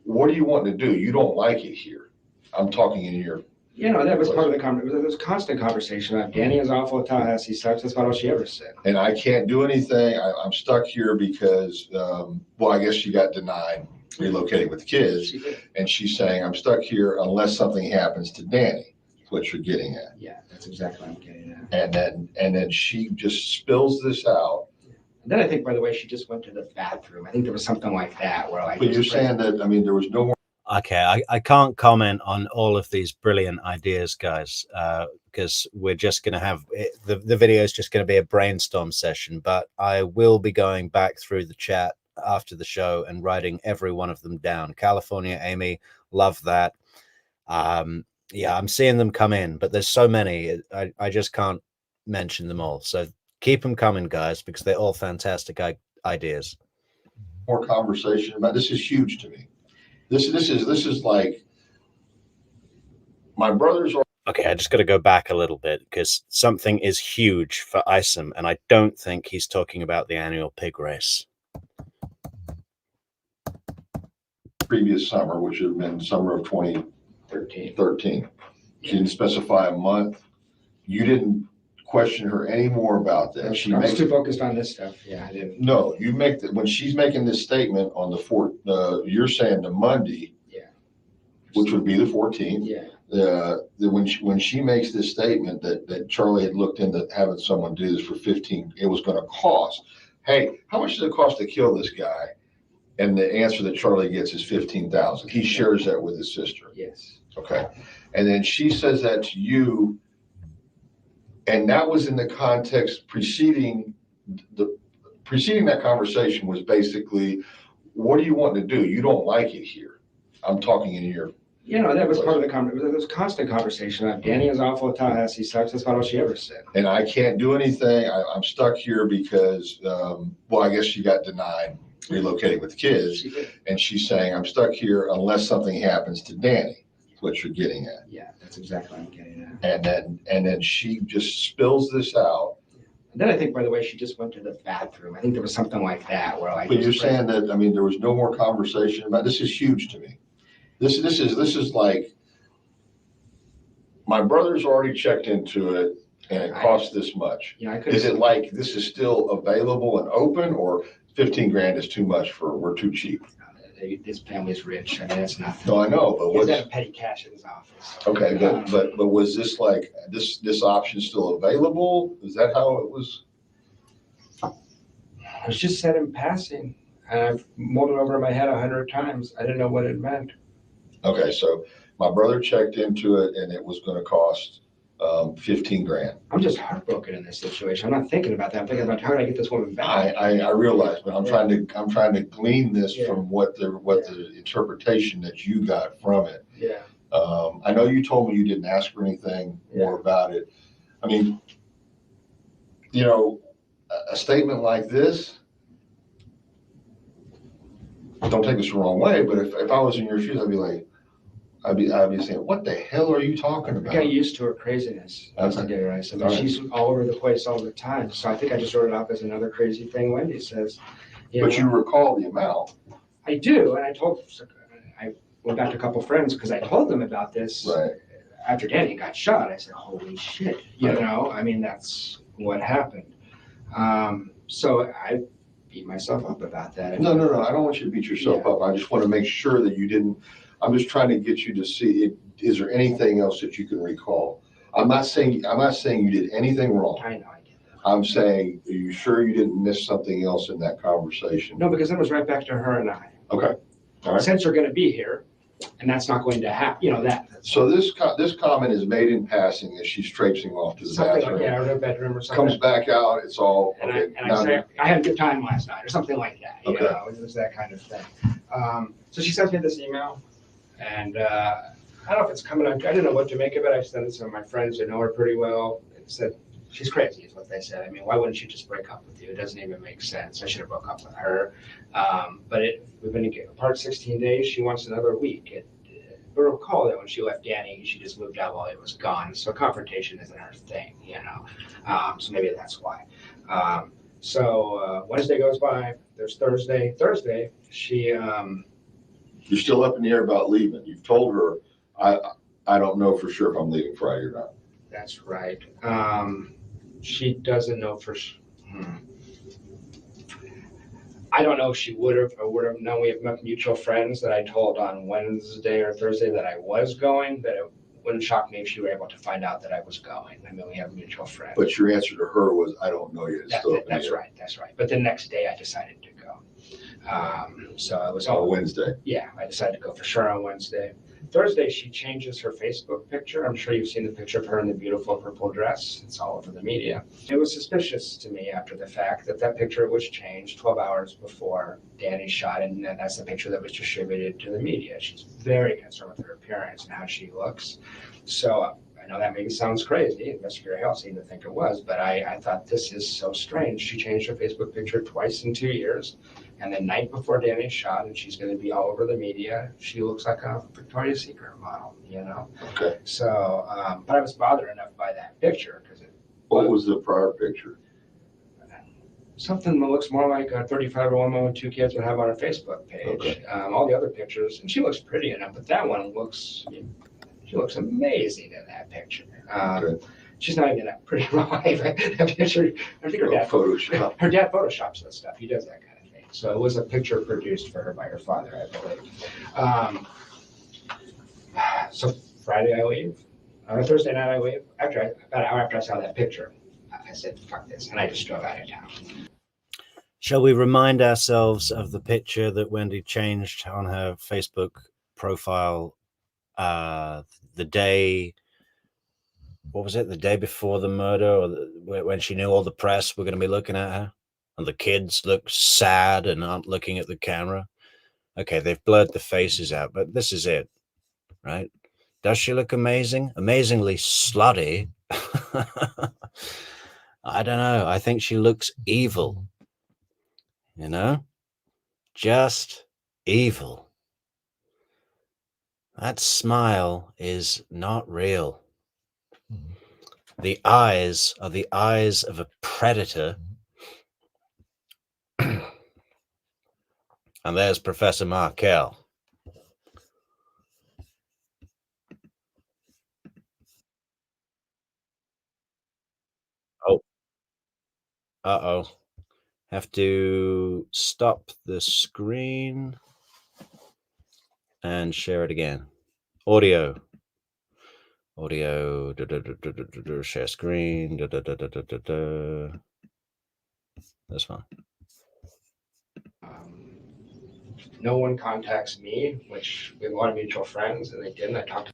what do you want to do? You don't like it here. I'm talking in your. That was part of the conversation. It was a constant conversation about Danny is awful, Tallahassee sucks. That's about all she ever said. And I can't do anything. I'm stuck here because, I guess she got denied relocating with the kids. And she's saying, I'm stuck here unless something happens to Danny. That's what you're getting at. Yeah, that's exactly what I'm getting at. And then she just spills this out. And then I think, by the way, she just went to the bathroom. I think there was something like that where like. But you're saying that, there was no more. Okay, I can't comment on all of these brilliant ideas, guys, because we're just going to have the video is just going to be a brainstorm session. But I will be going back through the chat after the show and writing every one of them down. California Amy, love that. Yeah, I'm seeing them come in, but there's so many. I just can't mention them all. So keep them coming, guys, because they're all fantastic ideas. More conversation about this is huge to me. This is like my brothers are. Okay, I just got to go back a little bit because something is huge for Isom, and I don't think he's talking about the annual pig race. Previous summer, which would have been summer of 2013. She didn't specify a month. You didn't question her any more about that. I was too focused on this stuff. Yeah, I didn't. No, you make that when she's making this statement on the 4th. You're saying the Monday. Yeah. Which would be the 14th. Yeah. When she makes this statement that Charlie had looked into having someone do this for 15, it was going to cost. Hey, how much does it cost to kill this guy? And the answer that Charlie gets is $15,000. He shares that with his sister. Yes. Okay. And then she says that to you, and that was in the context preceding that conversation was basically, what do you want to do? You don't like it here. I'm talking in your. That was part of the conversation. It was a constant conversation about Danny is awful, Tallahassee sucks. That's about all she ever said. And I can't do anything. I'm stuck here because, I guess she got denied relocating with the kids. And she's saying, I'm stuck here unless something happens to Danny. That's what you're getting at. Yeah, that's exactly what I'm getting at. And then she just spills this out. And then I think, by the way, she just went to the bathroom. I think there was something like that where like. But you're saying that, there was no more conversation about this is huge to me. This is like my brother's already checked into it and it costs this much. Is it like this is still available and open, or 15 grand is too much we're too cheap? His family's rich. I mean, that's nothing. No, I know, but he's got a petty cash in his office. Okay, but was this like this option still available? Is that how it was? It was just said in passing. And I've mulled it over in my head 100 times. I didn't know what it meant. Okay, so my brother checked into it and it was going to cost 15 grand. I'm just heartbroken in this situation. I'm not thinking about that. I'm thinking about how do I get this woman back. I realize, but I'm trying to glean this from what the interpretation that you got from it. Yeah. I know you told me you didn't ask for anything more about it. I mean, a statement like this, don't take this the wrong way, but if I was in your shoes, I'd be like, I'd be saying, what the hell are you talking about? I got used to her craziness. That's okay, right? So right. She's all over the place all the time. So I think I just wrote it off as another crazy thing Wendi says. But you recall the amount. I do, and I told went back to a couple friends because I told them about this Right. after Danny got shot. I said, holy shit, you know, I mean, that's what happened. So I beat myself up about that. No, I don't want you to beat yourself up. I just want to make sure that you didn't, I'm just trying to get you to see, is there anything else that you can recall? I'm not saying you did anything wrong. I know I did. I'm saying, are you sure you didn't miss something else in that conversation? No, because it was right back to her and I. Okay. All right. Since you're going to be here, and that's not going to happen, you know, that. So this comment is made in passing as she's traipsing off to the Something bathroom. like, her bedroom or something. Comes back out, it's all, And okay. I say, I had a good time last night, or something like that. You Okay. know, it was that kind of thing. So she sent me this email, and I don't know if it's coming on. I didn't know what to make of it. I sent it to my friends who know her pretty well. It said, she's crazy, is what they said. I mean, why wouldn't she just break up with you? It doesn't even make sense. I should have broke up with her. But we've been apart 16 days. She wants another week. But recall that when she left Danny, she just moved out while it was gone. So confrontation isn't her thing, you know. So maybe that's why. So Wednesday goes by. There's Thursday. Thursday, she. You're still up in the air about leaving. You've told her, I don't know for sure if I'm leaving Friday or not. That's right. She doesn't know for sure. I don't know if she would have or would have known. We have mutual friends that I told on Wednesday or Thursday that I was going, but it wouldn't shock me if she were able to find out that I was going. I mean, we have mutual friends. But your answer to her was, I don't know yet. That's right. That's right. But the next day I decided to go. So I was on Wednesday. Yeah, I decided to go for sure on Wednesday. Thursday, she changes her Facebook picture. I'm sure you've seen the picture of her in the beautiful purple dress. It's all over the media. It was suspicious to me after the fact that picture was changed 12 hours before Danny shot, and that's the picture that was distributed to the media. She's very concerned with her appearance and how she looks. So I know that maybe sounds crazy. Investigator Hale seemed to think it was, but I thought this is so strange. She changed her Facebook picture twice in 2 years. And the night before Danny's shot, and she's going to be all over the media, she looks like a Victoria's Secret model, you know? Okay. So, but I was bothered enough by that picture because what was the prior picture? Something that looks more like a 35-year-old woman with 2 kids would have on her Facebook page. Okay. All the other pictures, and she looks pretty enough, but that one she looks amazing in that picture. Okay. She's not even that pretty in real life. That picture, I think her dad photoshops that stuff. He does that kind of thing. So it was a picture produced for her by her father, I believe. So Friday I leave. On Thursday night I leave. About an hour after I saw that picture, I said, fuck this, and I just drove out of town. Shall we remind ourselves of the picture that Wendi changed on her Facebook profile the day, what was it, the day before the murder, or when she knew all the press were going to be looking at her and the kids look sad and aren't looking at the camera? Okay, they've blurred the faces out, but this is it, right? Does she look amazing? Amazingly slutty? I don't know. I think she looks evil, you know? Just evil. That smile is not real. The eyes are the eyes of a predator. And there's Professor Markel. Oh. Uh-oh. Have to stop the screen and share it again. Audio. Share screen. That's fine. No one contacts me, which we have a lot of mutual friends, and they didn't. I talked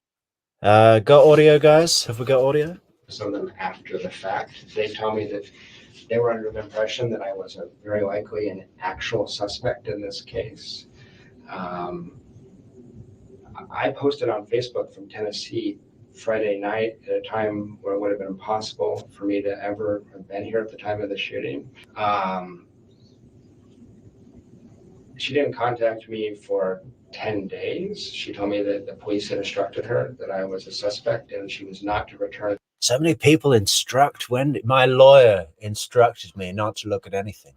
Got audio, guys? Have we got audio? to some of them after the fact. They tell me that they were under the impression that I was very likely an actual suspect in this case. I posted on Facebook from Tennessee Friday night at a time where it would have been impossible for me to ever have been here at the time of the shooting. She didn't contact me for 10 days. She told me that the police had instructed her that I was a suspect and she was not to return. So many people instruct Wendi. My lawyer instructed me not to look at anything.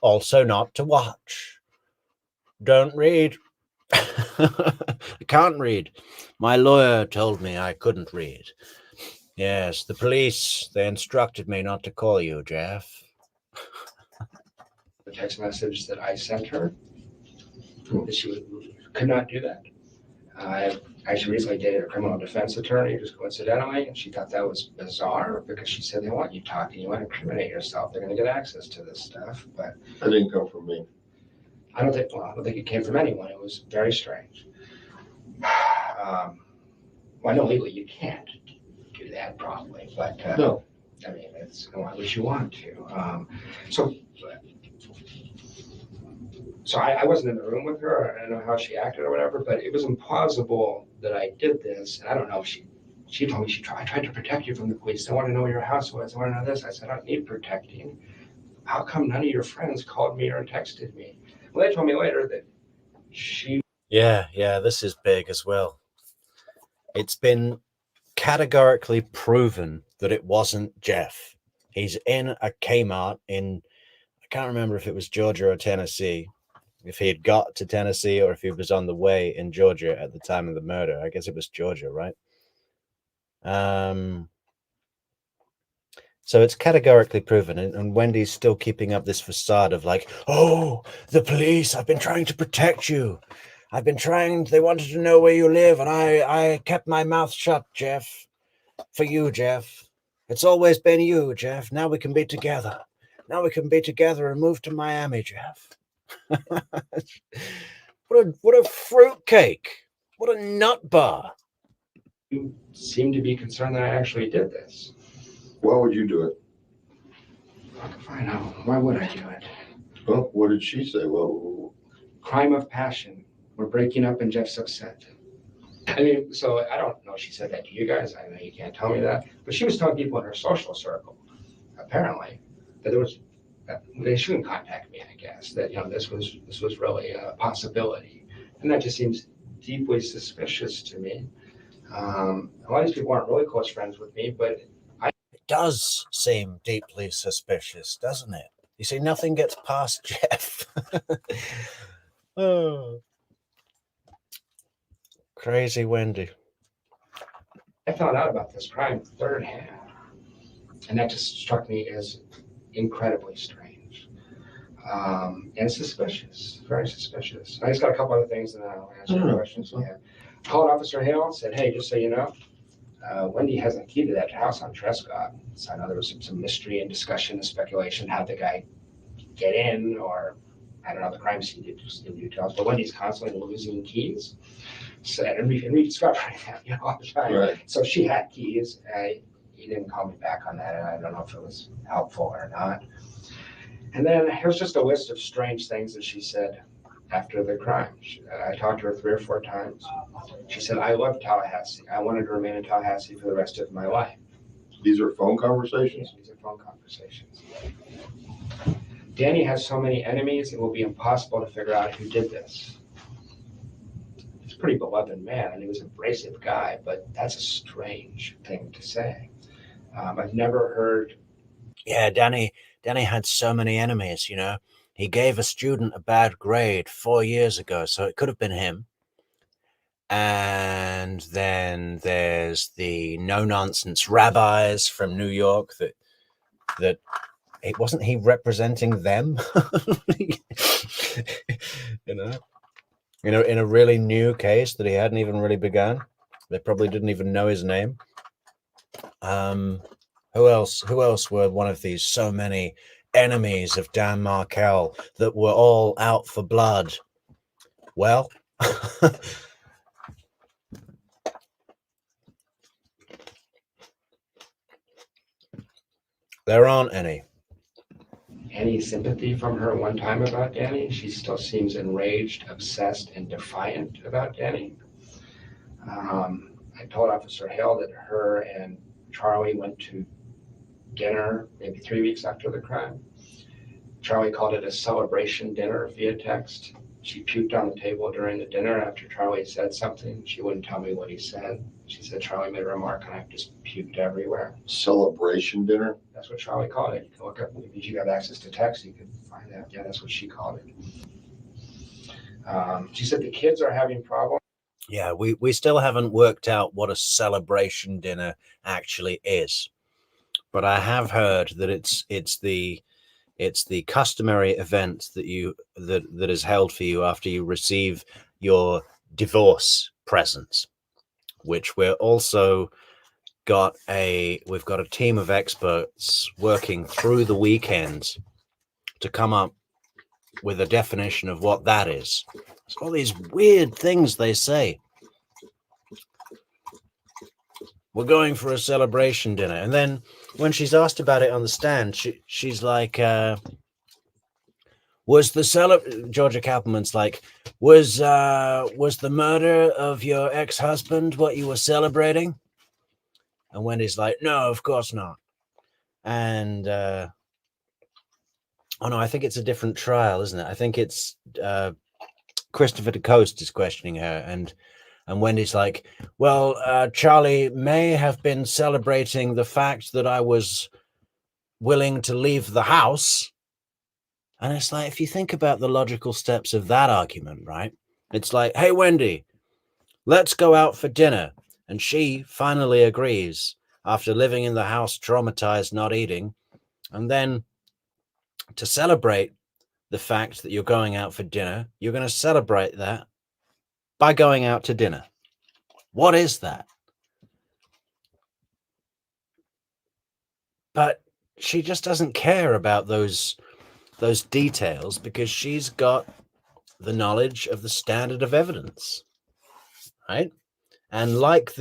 Also not to watch. Don't read. I can't read. My lawyer told me I couldn't read. Yes, the police, they instructed me not to call you, Jeff. The text message that I sent her, that she could not do that. I actually recently dated a criminal defense attorney, just coincidentally, and she thought that was bizarre because she said they want you talking, you want to incriminate yourself, they're going to get access to this stuff. But That didn't come from me. I don't think it came from anyone. It was very strange. Well, I know legally you can't do that probably, but No. I mean, it's why would you want to? So I wasn't in the room with her. I don't know how she acted or whatever, but it was implausible that I did this. And I don't know if she told me I tried to protect you from the police. I want to know where your house was. I want to know this. I said, I don't need protecting. How come none of your friends called me or texted me? Well, they told me later that she. Yeah, this is big as well. It's been categorically proven that it wasn't Jeff. He's in a Kmart in, I can't remember if it was Georgia or Tennessee, if he had got to Tennessee or if he was on the way in Georgia at the time of the murder. I guess it was Georgia, right? So it's categorically proven, and Wendy's still keeping up this facade of like, oh, the police, I've been trying to protect you. They wanted to know where you live, and I kept my mouth shut, Jeff. For you, Jeff. It's always been you, Jeff. Now we can be together. Now we can be together and move to Miami, Jeff. What a fruitcake. What a nut bar. You seem to be concerned that I actually did this. Why would you do it? I know. Why would I do it? Well, what did she say? Well, crime of passion. We're breaking up and Jeff's upset. I mean, so I don't know if she said that to you guys. I know you can't tell me that. But she was telling people in her social circle, apparently, that they shouldn't contact me, I guess, that, this was really a possibility. And that just seems deeply suspicious to me. A lot of these people aren't really close friends with me, but it does seem deeply suspicious, doesn't it? You see, nothing gets past Jeff. Oh. Crazy Wendy. I found out about this crime third hand. And that just struck me as incredibly strange. And suspicious, very suspicious. I just got a couple other things and then I'll answer your questions. Yeah. Called Officer Hale, said, hey, just so you know, Wendi hasn't keyed to that house on Trescott. So I know there was some mystery and discussion and speculation how the guy get in, or I don't know the crime scene details, but Wendy's constantly losing keys. So, and rediscovering them, all the time. Right. So she had keys. He didn't call me back on that, and I don't know if it was helpful or not. And then here's just a list of strange things that she said after the crime. I talked to her 3 or 4 times. She said, I love Tallahassee. I wanted to remain in Tallahassee for the rest of my life. These are phone conversations? These are phone conversations. Danny has so many enemies, it will be impossible to figure out who did this. He's a pretty beloved man, and he was an abrasive guy, but that's a strange thing to say. I've never heard. Yeah, Danny had so many enemies, He gave a student a bad grade 4 years ago, so it could have been him. And then there's the no-nonsense rabbis from New York that it wasn't he representing them, in a really new case that he hadn't even really begun. They probably didn't even know his name. Who else were one of these so many enemies of Dan Markel that were all out for blood? Well, there aren't any. Any sympathy from her one time about Danny. She still seems enraged, obsessed, and defiant about Danny. I told Officer Hale that her and Charlie went to dinner maybe 3 weeks after the crime. Charlie called it a celebration dinner via text. She puked on the table during the dinner after Charlie said something. She wouldn't tell me what he said. She said Charlie made a remark and I just puked everywhere. Celebration dinner? That's what Charlie called it. You can look up, if you have access to text, you can find out. Yeah, that's what she called it. She said the kids are having problems. Yeah, we still haven't worked out what a celebration dinner actually is, but I have heard that it's the customary event that is held for you after you receive your divorce presents, which we've got a team of experts working through the weekend to come up with a definition of what that is. It's all these weird things they say. We're going for a celebration dinner. And then when she's asked about it on the stand, she's like, Georgia Kappelman's like, was the murder of your ex-husband what you were celebrating? And Wendy's like, no, of course not. And oh no, I think it's a different trial, isn't it? I think it's Christopher DeCoste is questioning her, and Wendy's like, well, Charlie may have been celebrating the fact that I was willing to leave the house. And it's like, if you think about the logical steps of that argument, right? It's like, hey, Wendi, let's go out for dinner. And she finally agrees after living in the house, traumatized, not eating. And then to celebrate the fact that you're going out for dinner, you're going to celebrate that by going out to dinner. What is that? But she just doesn't care about those details because she's got the knowledge of the standard of evidence, right? And like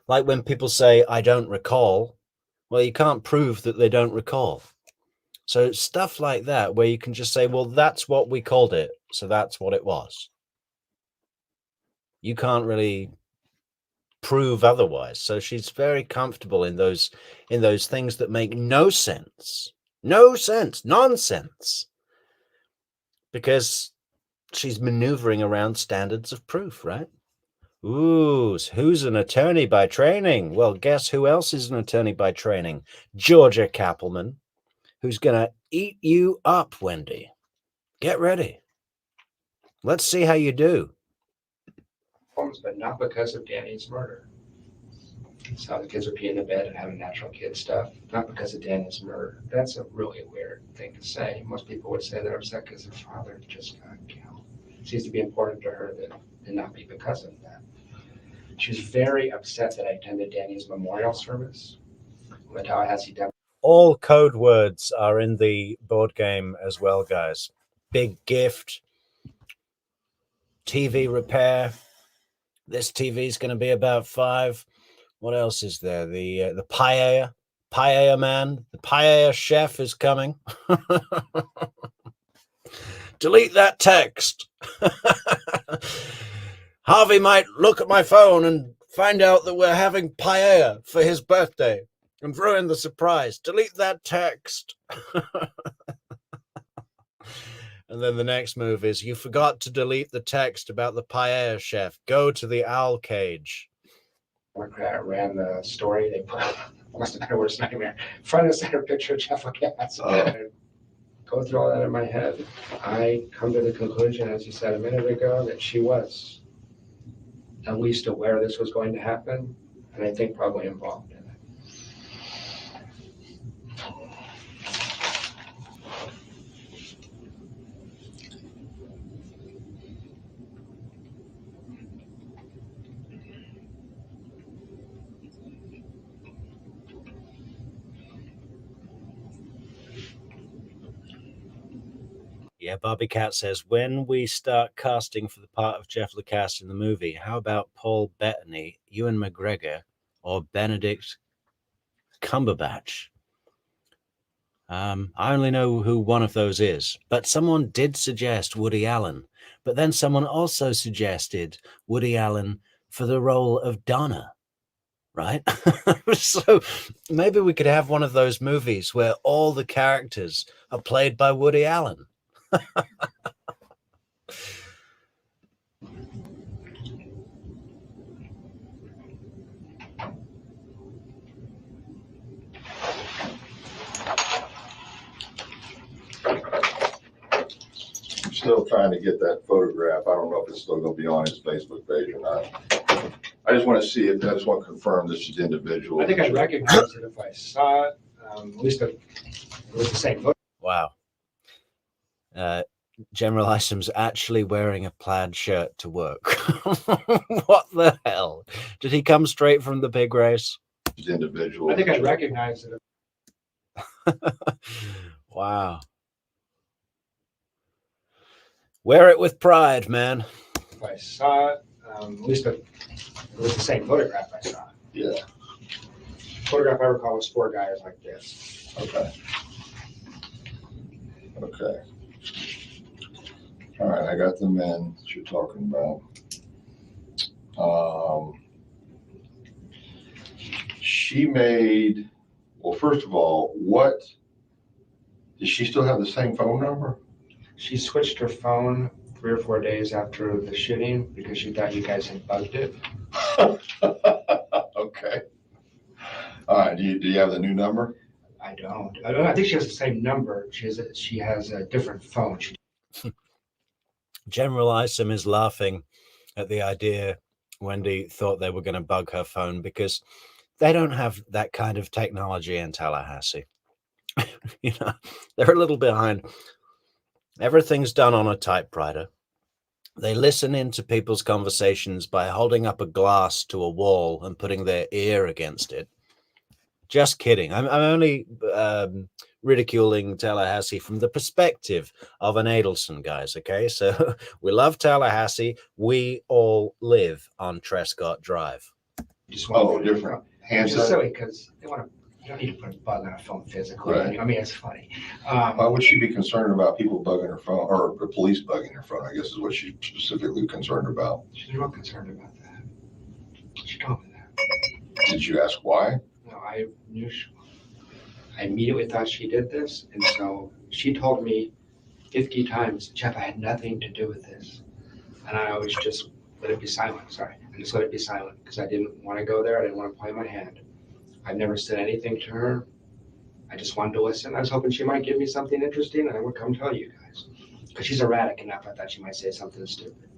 when people say I don't recall, well, you can't prove that they don't recall. So stuff like that, where you can just say, well, that's what we called it, so that's what it was. You can't really prove otherwise. So she's very comfortable in those things that make no sense, nonsense, because she's maneuvering around standards of proof, right? Ooh, who's an attorney by training? Well, guess who else is an attorney by training? Georgia Kappelman, who's gonna eat you up, Wendi. Get ready. Let's see how you do. But not because of Danny's murder. So the kids are peeing the bed and having natural kid stuff, not because of Danny's murder. That's a really weird thing to say. Most people would say they're upset because their father just got killed. It seems to be important to her that it not be because of that. She was very upset that I attended Danny's memorial service. The Tallahassee. All code words are in the board game as well, guys. Big gift, TV repair. This TV is going to be about 5. What else is there? The paella man, the paella chef is coming. Delete that text. Harvey might look at my phone and find out that we're having paella for his birthday and ruin the surprise. Delete that text. And then the next move is, you forgot to delete the text about the paella chef. Go to the owl cage. Democrat ran the story. They put must have been a worst nightmare. Front and center picture of Jeff Lacasse. Go through all that in my head. I come to the conclusion, as you said a minute ago, that she was at least aware this was going to happen, and I think probably involved in it. Yeah, Bobby Cat says, when we start casting for the part of Jeff Lacasse in the movie, how about Paul Bettany, Ewan McGregor, or Benedict Cumberbatch? I only know who one of those is, but someone did suggest Woody Allen. But then someone also suggested Woody Allen for the role of Donna, right? So maybe we could have one of those movies where all the characters are played by Woody Allen. still trying to get that photograph. I don't know if it's still gonna be on his Facebook page or not. I just want to see it. I just want to confirm this is the individual. I think I'd recognize it if I saw it, at least it was the same photo. Wow. General Isom's actually wearing a plaid shirt to work. What the hell? Did he come straight from the pig race? The individual. I think I'd recognize it. Wow. Wear it with pride, man. If I saw it, at least it was the same photograph I saw. Yeah. Photograph I recall was 4 guys like this. Okay. Okay. All right, I got the men that you're talking about. She made, well, first of all, does she still have the same phone number? She switched her phone 3 or 4 days after the shooting because she thought you guys had bugged it. Okay. All right, do you have the new number? I don't. I think she has the same number. She has a different phone. General Isom is laughing at the idea Wendi thought they were going to bug her phone because they don't have that kind of technology in Tallahassee. You know, they're a little behind. Everything's done on a typewriter. They listen into people's conversations by holding up a glass to a wall and putting their ear against it. Just kidding. I'm only ridiculing Tallahassee from the perspective of an Adelson, guys. Okay, so we love Tallahassee. We all live on Trescott Drive. Different. It's just silly because they want to. You don't need to put a bug on a phone physically. Right. I mean, it's funny. Why would she be concerned about people bugging her phone, or the police bugging her phone? I guess is what she's specifically concerned about. She's not concerned about that. She told me that. Did you ask why? No, I knew. I immediately thought she did this, and so she told me 50 times, Jeff, I had nothing to do with this, and I always just let it be silent. Sorry, I just let it be silent because I didn't want to go there. I didn't want to play my hand. I've never said anything to her. I just wanted to listen. I was hoping she might give me something interesting and I would come tell you guys. Because she's erratic enough, I thought she might say something stupid.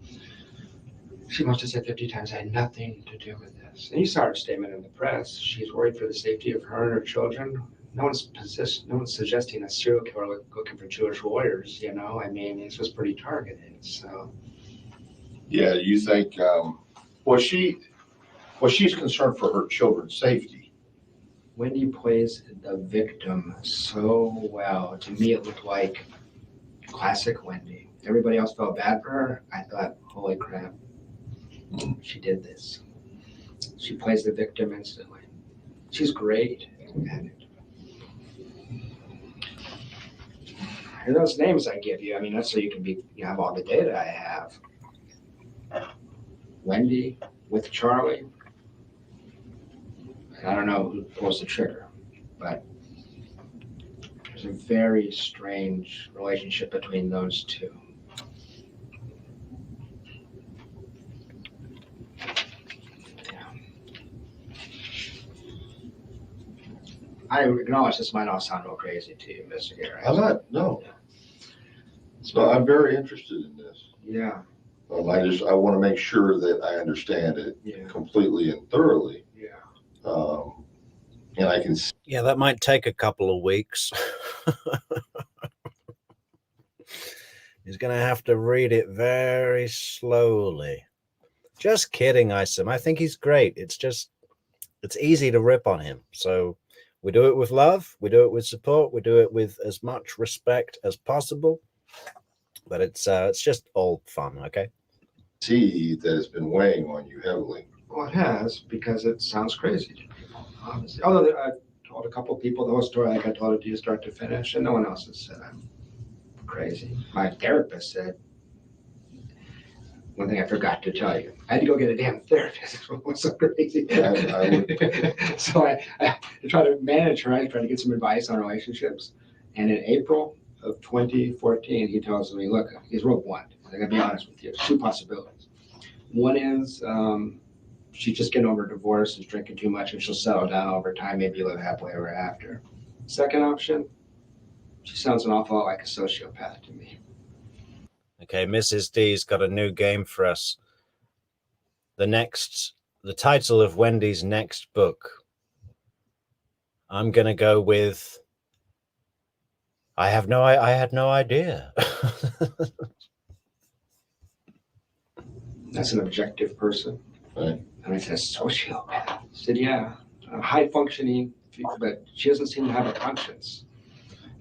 She must have said 50 times, I had nothing to do with this. And you saw her statement in the press. She's worried for the safety of her and her children. No one's suggesting a serial killer looking for Jewish warriors, you know? I mean, this was pretty targeted, so. Yeah, you think, she's concerned for her children's safety. Wendi plays the victim so well. To me, it looked like classic Wendi. Everybody else felt bad for her. I thought, holy crap, she did this. She plays the victim instantly. She's great at it. And those names I give you, I mean, that's so you have all the data I have. Wendi with Charlie. I don't know who pulls the trigger, but there's a very strange relationship between those two. Yeah. I acknowledge this might all sound real crazy to you, investigator. I'm not, no. Yeah. So I'm very interested in this. Yeah. I want to make sure that I understand it completely and thoroughly. And I can see. Yeah, that might take a couple of weeks. He's going to have to read it very slowly. Just kidding, Isom. I think he's great. It's easy to rip on him. So we do it with love. We do it with support. We do it with as much respect as possible. But it's just all fun, okay? See that it's been weighing on you heavily. Well, it has, because it sounds crazy to people, obviously. Although I told a couple people the whole story like I told it to you start to finish, and no one else has said I'm crazy. My therapist said, one thing I forgot to tell you, I had to go get a damn therapist. It was so crazy. So I tried to manage her. I tried to get some advice on relationships. And in April of 2014, he tells me, look, he's real blunt. I'm going to be honest with you. There's 2 possibilities. One is she's just getting over a divorce, is drinking too much, and she'll settle down over time, maybe live happily ever after. Second option, she sounds an awful lot like a sociopath to me. Okay, Mrs. D's got a new game for us. The title of Wendy's next book, I'm going to go with, I had no idea. That's an objective person. Right. And I said, sociopath. He said, yeah, high functioning, but she doesn't seem to have a conscience.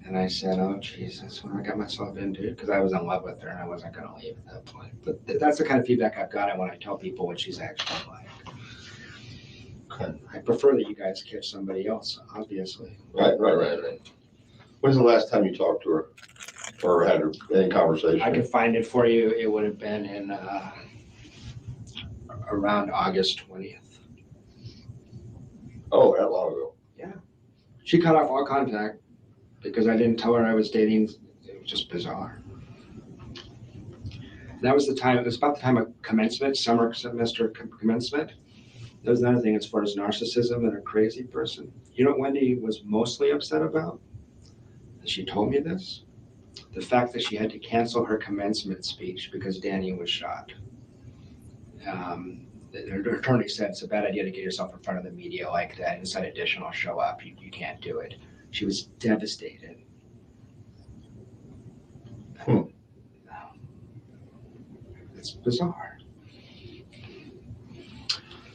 And I said, oh, Jesus, what I got myself into, because I was in love with her and I wasn't going to leave at that point. But that's the kind of feedback I've gotten when I tell people what she's actually like. Okay. I prefer that you guys catch somebody else, obviously. Right. When's the last time you talked to her or had any conversation? I could find it for you. It would have been in around August 20th. Oh, that long ago. Yeah. She cut off all contact because I didn't tell her I was dating. It was just bizarre. That was the time, it was about the time of commencement, summer semester commencement. That was another thing as far as narcissism and a crazy person. You know what Wendy was mostly upset about? And she told me this. The fact that she had to cancel her commencement speech because Danny was shot. Her attorney said it's a bad idea to get yourself in front of the media like that. Inside additional show up, you can't do it. She was devastated. It's bizarre.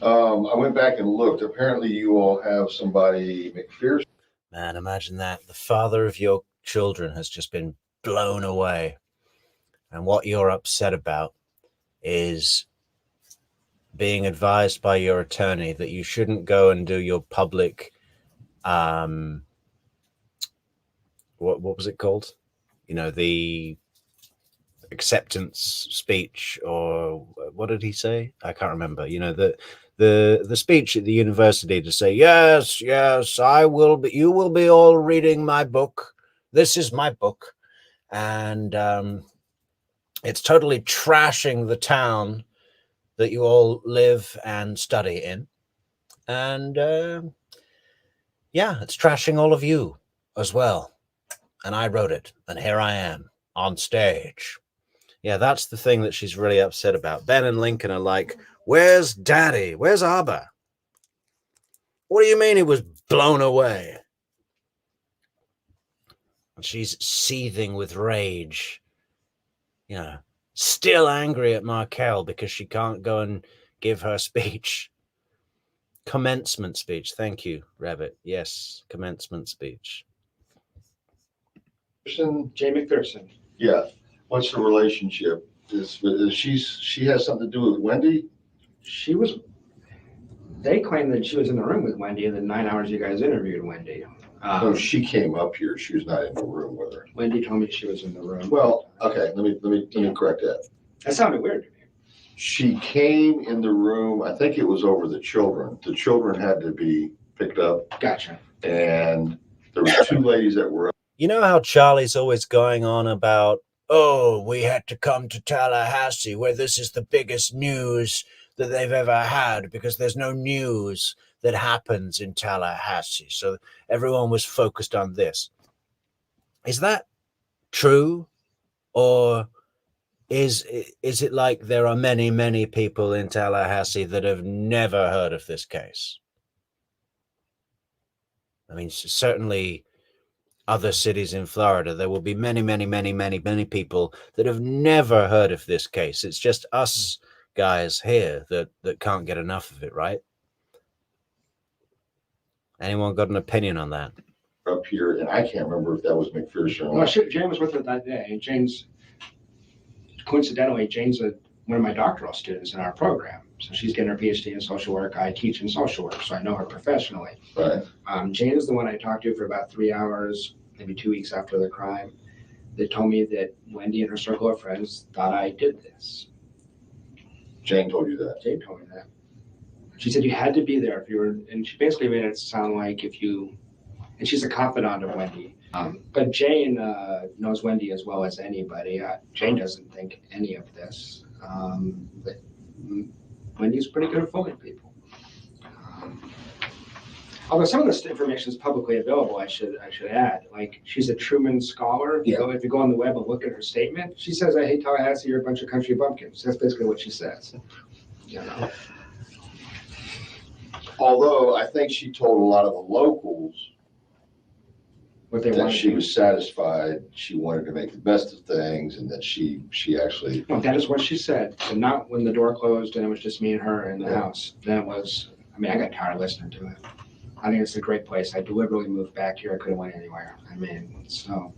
I went back and looked. Apparently you all have somebody, McPherson. Man, imagine that. The father of your children has just been blown away. And what you're upset about is being advised by your attorney that you shouldn't go and do your public, what was it called? You know, the acceptance speech, or what did he say? I can't remember. You know, the speech at the university to say, yes, I will be, you will be all reading my book. This is my book. And it's totally trashing the town that you all live and study in. And yeah, it's trashing all of you as well. And I wrote it, and here I am on stage. Yeah, that's the thing that she's really upset about. Ben and Lincoln are like, where's Daddy? Where's Abba? What do you mean he was blown away? And she's seething with rage. You know, still angry at Markel because she can't go and give her speech. Commencement speech. Thank you, Rabbit. Yes, commencement speech. Jay McPherson. Yeah. What's the relationship? She has something to do with Wendy? They claim that she was in the room with Wendy in the 9 hours you guys interviewed Wendy. No, she came up here. She was not in the room with her. Wendy told me she was in the room. Well, okay, let me correct that. That sounded weird to me. She came in the room, I think it was over the children. The children had to be picked up. Gotcha. And there were two ladies that were. You know how Charlie's always going on about, oh, we had to come to Tallahassee where this is the biggest news that they've ever had because there's no news that happens in Tallahassee. So everyone was focused on this. Is that true? Or is it like there are many, many people in Tallahassee that have never heard of this case? I mean, certainly other cities in Florida, there will be many, many, many, many, many people that have never heard of this case. It's just us guys here that can't get enough of it, right? Anyone got an opinion on that? Up here, and I can't remember if that was McPherson or Well, not. Jane was with her that day. And Jane's, coincidentally, Jane's one of my doctoral students in our program. So she's getting her PhD in social work. I teach in social work, so I know her professionally. Right. Jane is the one I talked to for about 3 hours, maybe 2 weeks after the crime. They told me that Wendy and her circle of friends thought I did this. Jane told you that. Jane told me that. She said you had to be there if you were, and she basically made it sound like if you, and she's a confidant of Wendy. But Jane knows Wendy as well as anybody. Jane doesn't think any of this. But Wendy's pretty good at fooling people. Although some of this information is publicly available, I should add. Like, she's a Truman Scholar. If you go on the web and look at her statement, she says, "I hate Tallahassee. You're a bunch of country bumpkins." That's basically what she says. You know. Although I think she told a lot of the locals What they that wanted she to. was satisfied, she wanted to make the best of things, and that she actually. No, that is what she said, and not when the door closed and it was just me and her in the house. That was, I mean, I got tired of listening to it. I think it's a great place. I deliberately moved back here. I could have went anywhere. I mean, so.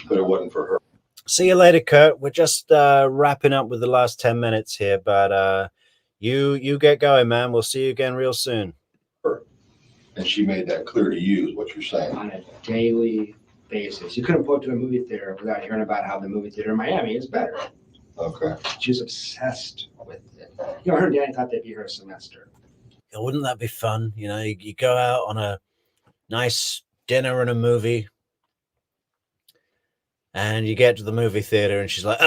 But it wasn't for her. See you later, Kurt. We're just wrapping up with the last 10 minutes here, but you get going, man. We'll see you again real soon. And she made that clear to you, is what you're saying. On a daily basis. You couldn't go to a movie theater without hearing about how the movie theater in Miami is better. Okay. She was obsessed with it. You know, her and Danny thought they'd be here a semester. Wouldn't that be fun? You know, you go out on a nice dinner and a movie, and you get to the movie theater, and she's like, you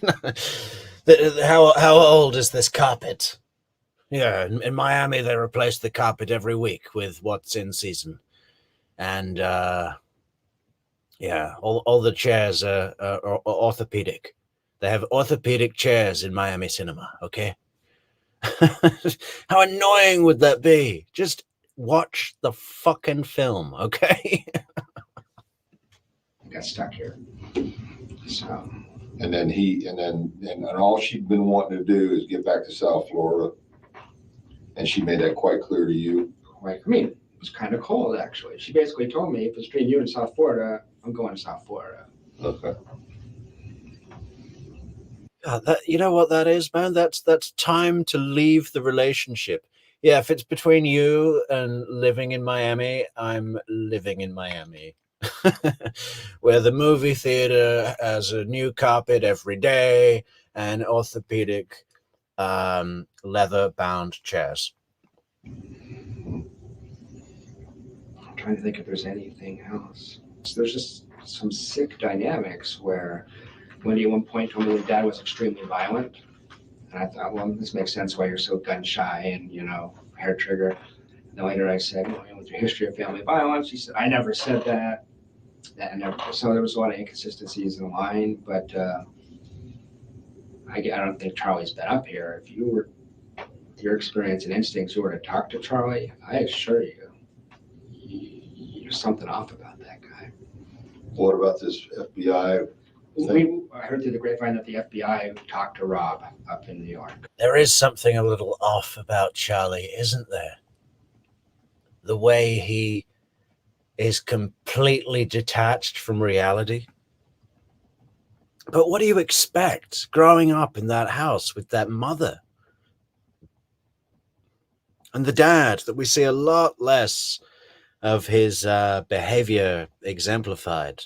know, how old is this carpet? Yeah, in Miami, they replace the carpet every week with what's in season. And, yeah, all the chairs are orthopedic. They have orthopedic chairs in Miami cinema, okay? How annoying would that be? Just watch the fucking film, okay? I got stuck here. So. And then and all she'd been wanting to do is get back to South Florida. And she made that quite clear to you. Like, I mean, it was kind of cold, actually. She basically told me, if it's between you and South Florida, I'm going to South Florida. Okay. You know what that is, man? That's time to leave the relationship. Yeah, if it's between you and living in Miami, I'm living in Miami. Where the movie theater has a new carpet every day and orthopedic leather-bound chairs. I'm trying to think if there's anything else. So there's just some sick dynamics where Wendi at one point told me that Dad was extremely violent. And I thought, well, this makes sense why you're so gun shy and, you know, hair trigger. And then later I said, well, with your history of family violence, she said, I never said that. So there was a lot of inconsistencies in the line, but I don't think Charlie's been up here. If you were, your experience and instincts, you were to talk to Charlie, I assure you, there's something off about that guy. What about this FBI thing? I heard through the grapevine that the FBI talked to Rob up in New York. There is something a little off about Charlie, isn't there? The way he is completely detached from reality. But what do you expect growing up in that house with that mother? And the dad, that we see a lot less of his behavior exemplified.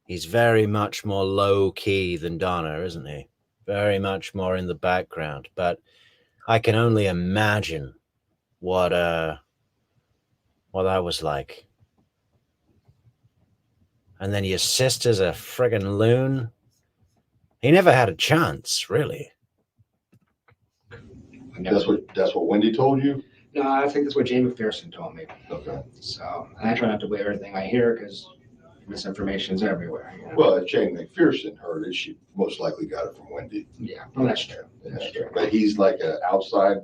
He's very much more low-key than Donna, isn't he? Very much more in the background. But I can only imagine what that was like. And then your sister's a friggin' loon. He never had a chance, really. That's what Wendi told you? No, I think that's what Jay McPherson told me. Okay. So, and I try not to believe everything I hear because misinformation's everywhere. You know? Well, if Jay McPherson heard it, she most likely got it from Wendi. Yeah, well, that's true. That's true. But he's like an outside,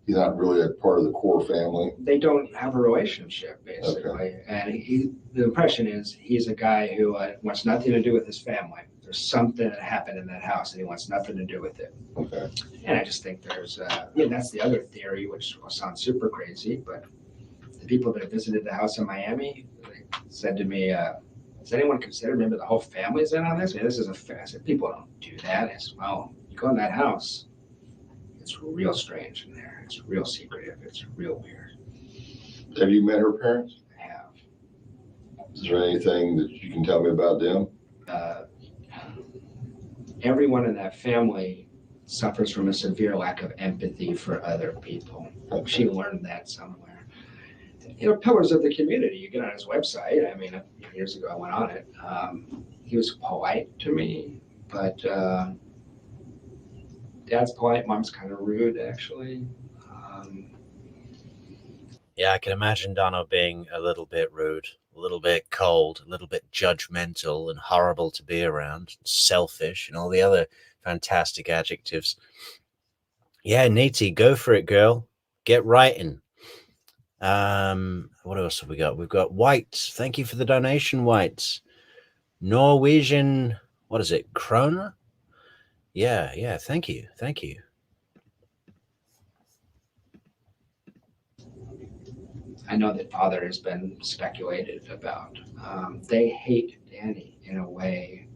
he's not really a part of the core family. They don't have a relationship, basically. Okay. And the impression is he's a guy who wants nothing to do with his family. There's something that happened in that house and he wants nothing to do with it. Okay. And I just think there's, that's the other theory, which will sound super crazy, but the people that have visited the house in Miami said to me, has anyone considered maybe the whole family's in on this? I mean, this is I said, people don't do that. I said, well, you go in that house, it's real strange in there. It's real secretive. It's real weird. Have you met her parents? I have. Is there anything that you can tell me about them? Everyone in that family suffers from a severe lack of empathy for other people. Okay. She learned that somewhere. You know, pillars of the community. You get on his website. I mean, years ago I went on it. He was polite to me, but Dad's polite, mom's kind of rude, actually. Yeah, I can imagine Donna being a little bit rude, a little bit cold, a little bit judgmental and horrible to be around, selfish, and all the other fantastic adjectives. Yeah, Neaty, go for it, girl. Get writing. What else have we got? We've got White. Thank you for the donation, White. Norwegian, what is it? Krona? Yeah. Thank you. I know that father has been speculated about. They hate Danny in a way.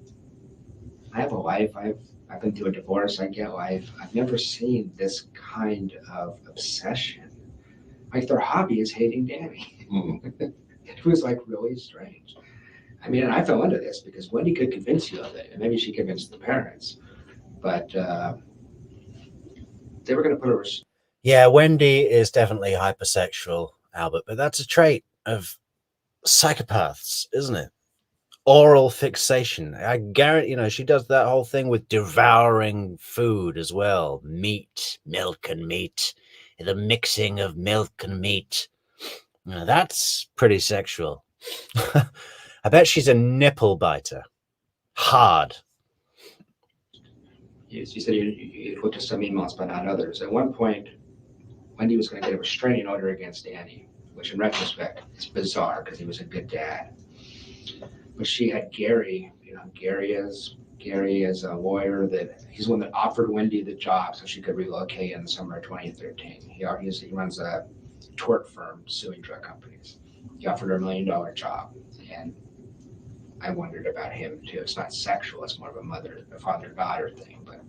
I have a wife. I've been through a divorce. I get life. I've never seen this kind of obsession. Like their hobby is hating Danny. It was like really strange. I mean, and I fell into this because Wendi could convince you of it, and maybe she convinced the parents, but they were going to put a. Yeah, Wendi is definitely hypersexual, Albert, but that's a trait of psychopaths, isn't it? Oral fixation. I guarantee, she does that whole thing with devouring food as well. Meat, milk and meat, the mixing of milk and meat. That's pretty sexual. I bet she's a nipple biter. Hard. You said you looked at some emails, but not others. At one point, Wendi was going to get a restraining order against Danny, which in retrospect is bizarre because he was a good dad. But she had Gary. Gary is a lawyer that he's the one that offered Wendi the job so she could relocate in the summer of 2013. He runs a tort firm suing drug companies. He offered her $1 million job, and I wondered about him too. It's not sexual; it's more of a father-daughter thing, but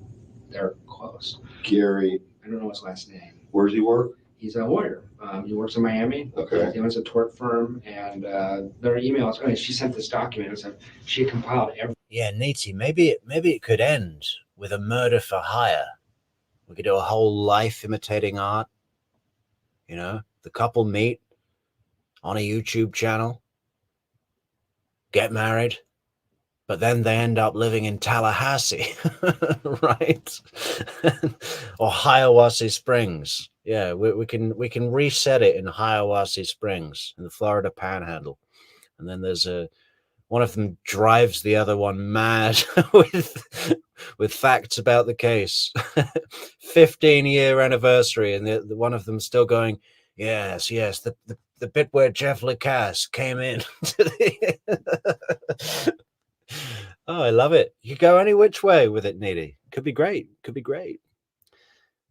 they're close. Gary, I don't know his last name. Where does he work? He's a lawyer. He works in Miami. Okay. He owns a tort firm, and their emails. She sent this document. So she compiled every. Yeah, Neaty. Maybe it could end with a murder for hire. We could do a whole life imitating art. The couple meet on a YouTube channel, get married, but then they end up living in Tallahassee, right? Or Hiawassee Springs. Yeah, we can reset it in Hiawassee Springs in the Florida Panhandle, and then there's one of them drives the other one mad with facts about the case. 15-year anniversary, and the one of them still going, yes, the bit where Jeff Lacasse came in. Oh, I love it. You go any which way with it, Needy. Could be great.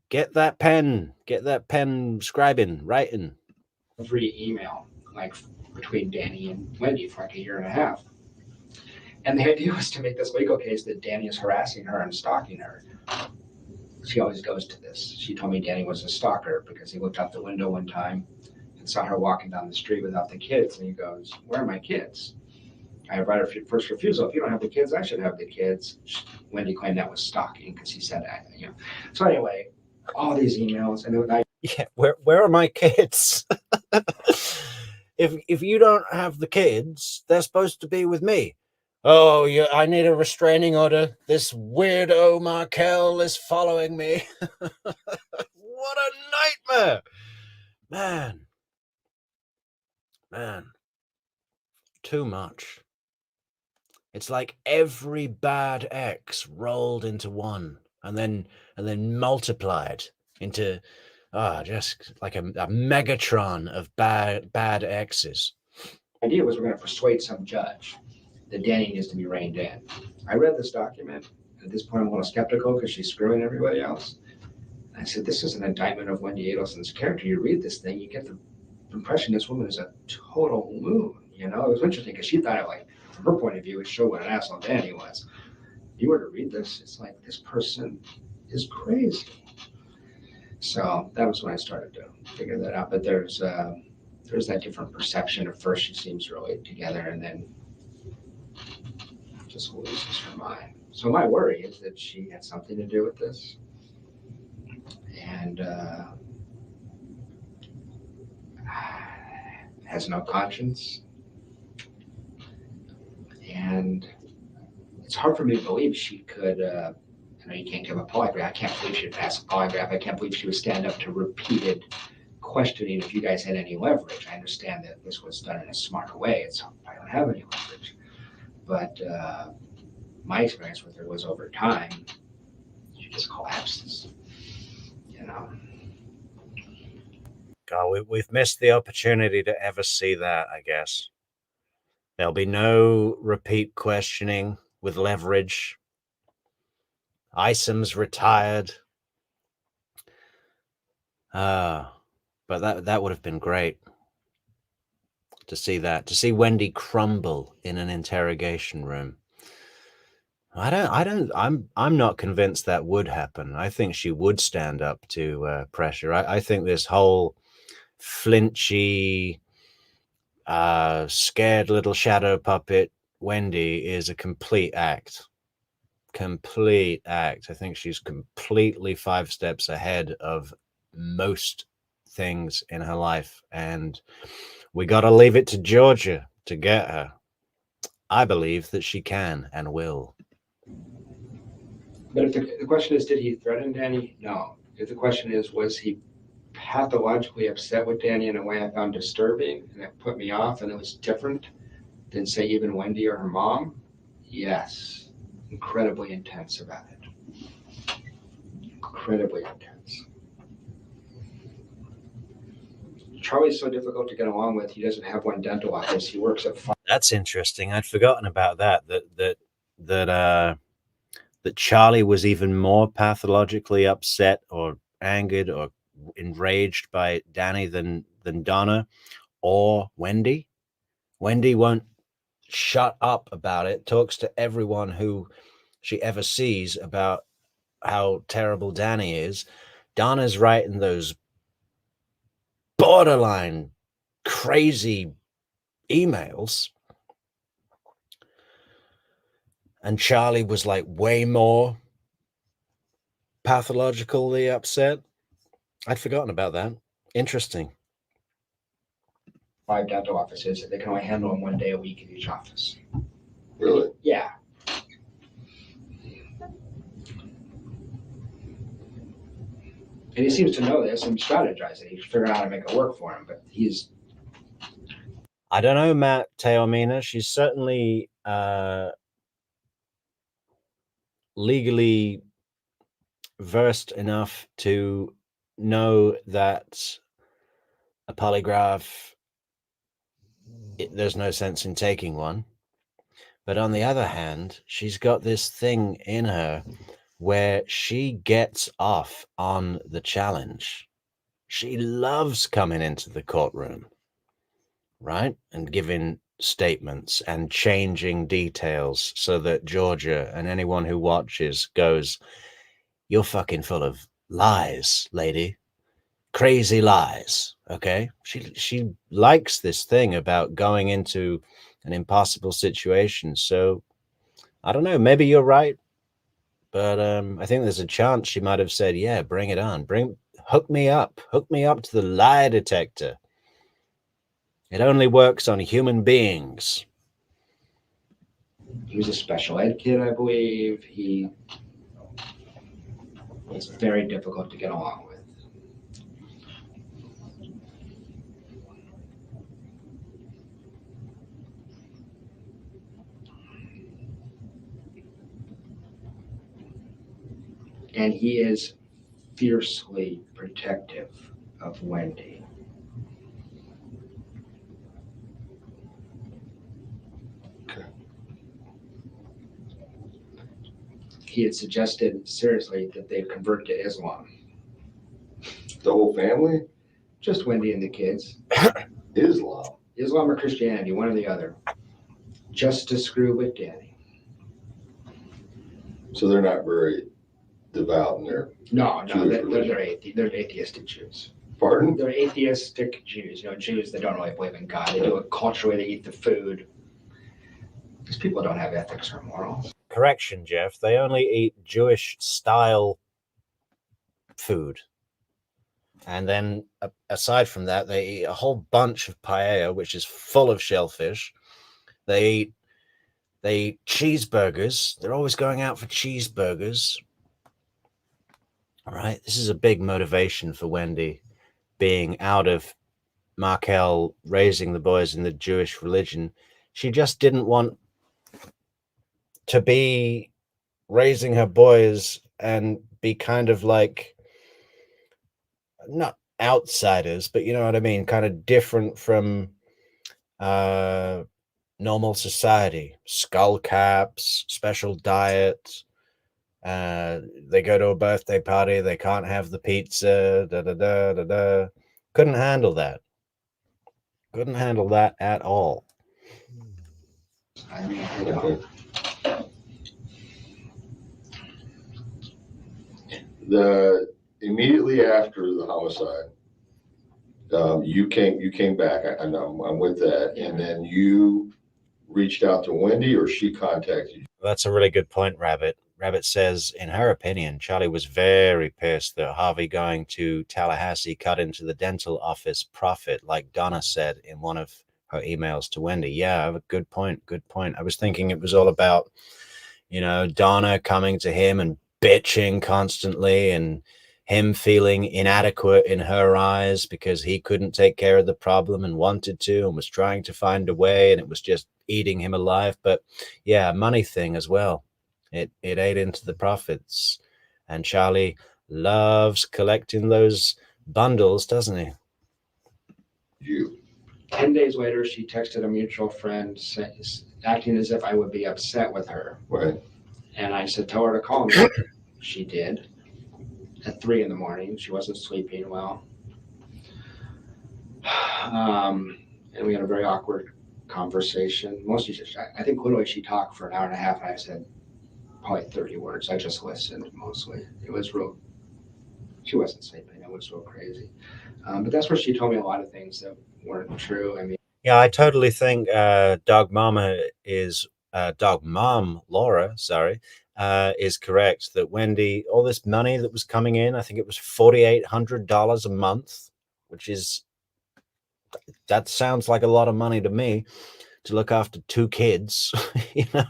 Get that pen scribing, writing. Every email, like between Danny and Wendi for like a year and a half. And the idea was to make this legal case that Danny is harassing her and stalking her. She always goes to this. She told me Danny was a stalker because he looked out the window one time and saw her walking down the street without the kids. And he goes, "Where are my kids? I have right of first refusal. If you don't have the kids, I should have the kids." Wendi claimed that was stalking because he said that. So anyway, all these emails, and yeah, where are my kids? If you don't have the kids, they're supposed to be with me. Oh, yeah, I need a restraining order. This weirdo Markel is following me. What a nightmare. Man. Too much. It's like every bad X rolled into one and then multiplied into just like a Megatron of bad X's. The idea was we're going to persuade some judge that Danny needs to be reined in. I read this document. At this point, I'm a little skeptical because she's screwing everybody else. I said, this is an indictment of Wendi Adelson's character. You read this thing, you get the impression this woman is a total loon. It was interesting because she thought, from her point of view, it showed what an asshole Danny was. If you were to read this, it's like this person is crazy. So that was when I started to figure that out. But there's that different perception. At first, she seems really together, and then just loses her mind. So my worry is that she had something to do with this, and has no conscience. And it's hard for me to believe she could, and You can't give a polygraph. I can't believe she'd pass a polygraph. I can't believe she would stand up to repeated questioning if you guys had any leverage. I understand that this was done in a smarter way. I don't have any leverage. But my experience with her was over time, she just collapses. God, we've missed the opportunity to ever see that, I guess. There'll be no repeat questioning with leverage. Isom's retired. But that would have been great to see that, to see Wendi crumble in an interrogation room. I'm not convinced that would happen. I think she would stand up to pressure. I think this whole flinchy, scared little shadow puppet Wendi is a complete act. I think she's completely 5 steps ahead of most things in her life, and we got to leave it to Georgia to get her. I believe that she can and will. But if the question is, did he threaten Danny? No. If the question is, was he pathologically upset with Danny in a way I found disturbing and that put me off and it was different than, say, even Wendi or her mom? Yes. Incredibly intense about it. Incredibly intense. Charlie's so difficult to get along with. He doesn't have one dental office. He works at 5. That's interesting. I'd forgotten about that. That Charlie was even more pathologically upset or angered or enraged by Danny than Donna or Wendi. Wendi won't shut up about it. Talks to everyone who she ever sees about how terrible Danny is. Donna's writing those borderline crazy emails, and Charlie was like way more pathologically upset. I'd forgotten about that. Interesting. 5 dental offices. They can only handle them 1 day a week in each office. Really? Yeah. And he seems to know this and strategizing. He's figuring out how to make it work for him, but I don't know, Matt Taormina. She's certainly legally versed enough to know that a polygraph, there's no sense in taking one. But on the other hand, she's got this thing in her where she gets off on the challenge. She loves coming into the courtroom, right? And giving statements and changing details so that Georgia and anyone who watches goes, "You're fucking full of lies, lady. Crazy lies." Okay? She likes this thing about going into an impossible situation. So I don't know, maybe you're right. But I think there's a chance she might have said, "Yeah, bring it on. Hook me up to the lie detector. It only works on human beings." he was a special ed kid, I believe. He was very difficult to get along with. And he is fiercely protective of Wendi. Okay. He had suggested seriously that they convert to Islam. The whole family? Just Wendi and the kids. Islam. Islam or Christianity, one or the other. Just to screw with Danny. So they're not very devout in their No, Jewish they're atheistic Jews. pardon? They're atheistic Jews, Jews that don't really believe in God. They do it culturally, they eat the food. These people don't have ethics or morals. Correction, Jeff. They only eat Jewish style food. And then aside from that, they eat a whole bunch of paella, which is full of shellfish. They eat cheeseburgers. They're always going out for cheeseburgers. All right. This is a big motivation for Wendi, being out of Markel raising the boys in the Jewish religion. She just didn't want to be raising her boys and be kind of like, not outsiders, but you know what I mean, kind of different from normal society. Skull caps, special diet. They go to a birthday party, they can't have the pizza. Da da da da da. Couldn't handle that. Couldn't handle that at all. I mean, you know, Immediately after the homicide, you came back. I know I'm with that, and then you reached out to Wendi, or she contacted you. That's a really good point, Rabbit. Rabbit says, in her opinion, Charlie was very pissed that Harvey going to Tallahassee cut into the dental office profit, like Donna said in one of her emails to Wendi. Yeah, good point. Good point. I was thinking it was all about, you know, Donna coming to him and bitching constantly, and him feeling inadequate in her eyes because he couldn't take care of the problem and wanted to and was trying to find a way, and it was just eating him alive. But yeah, money thing as well. It ate into the profits. And Charlie loves collecting those bundles, doesn't he? You. 10 days later, she texted a mutual friend acting as if I would be upset with her. Right. And I said, tell her to call me. She did. At 3 a.m. She wasn't sleeping well. And we had a very awkward conversation. Mostly, I think literally she talked for an hour and a half, and I said probably 30 words. I just listened mostly. It was real. She wasn't sleeping. It was real crazy. But that's where she told me a lot of things that weren't true. I mean, yeah, I totally think Dog Mom Laura, is correct that Wendi, all this money that was coming in, I think it was $4,800 a month, that sounds like a lot of money to me to look after 2 kids, you know.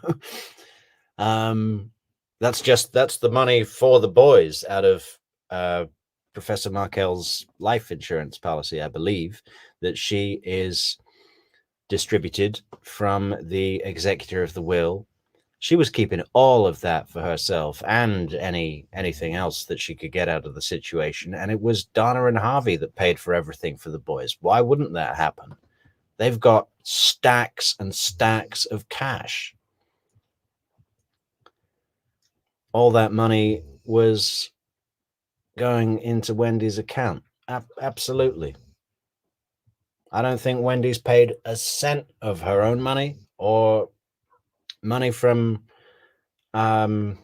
That's the money for the boys out of Professor Markel's life insurance policy, I believe, that she is distributed from the executor of the will. She was keeping all of that for herself and anything else that she could get out of the situation. And it was Donna and Harvey that paid for everything for the boys. Why wouldn't that happen? They've got stacks and stacks of cash. All that money was going into Wendi's account. Absolutely. I don't think Wendi's paid a cent of her own money or money from the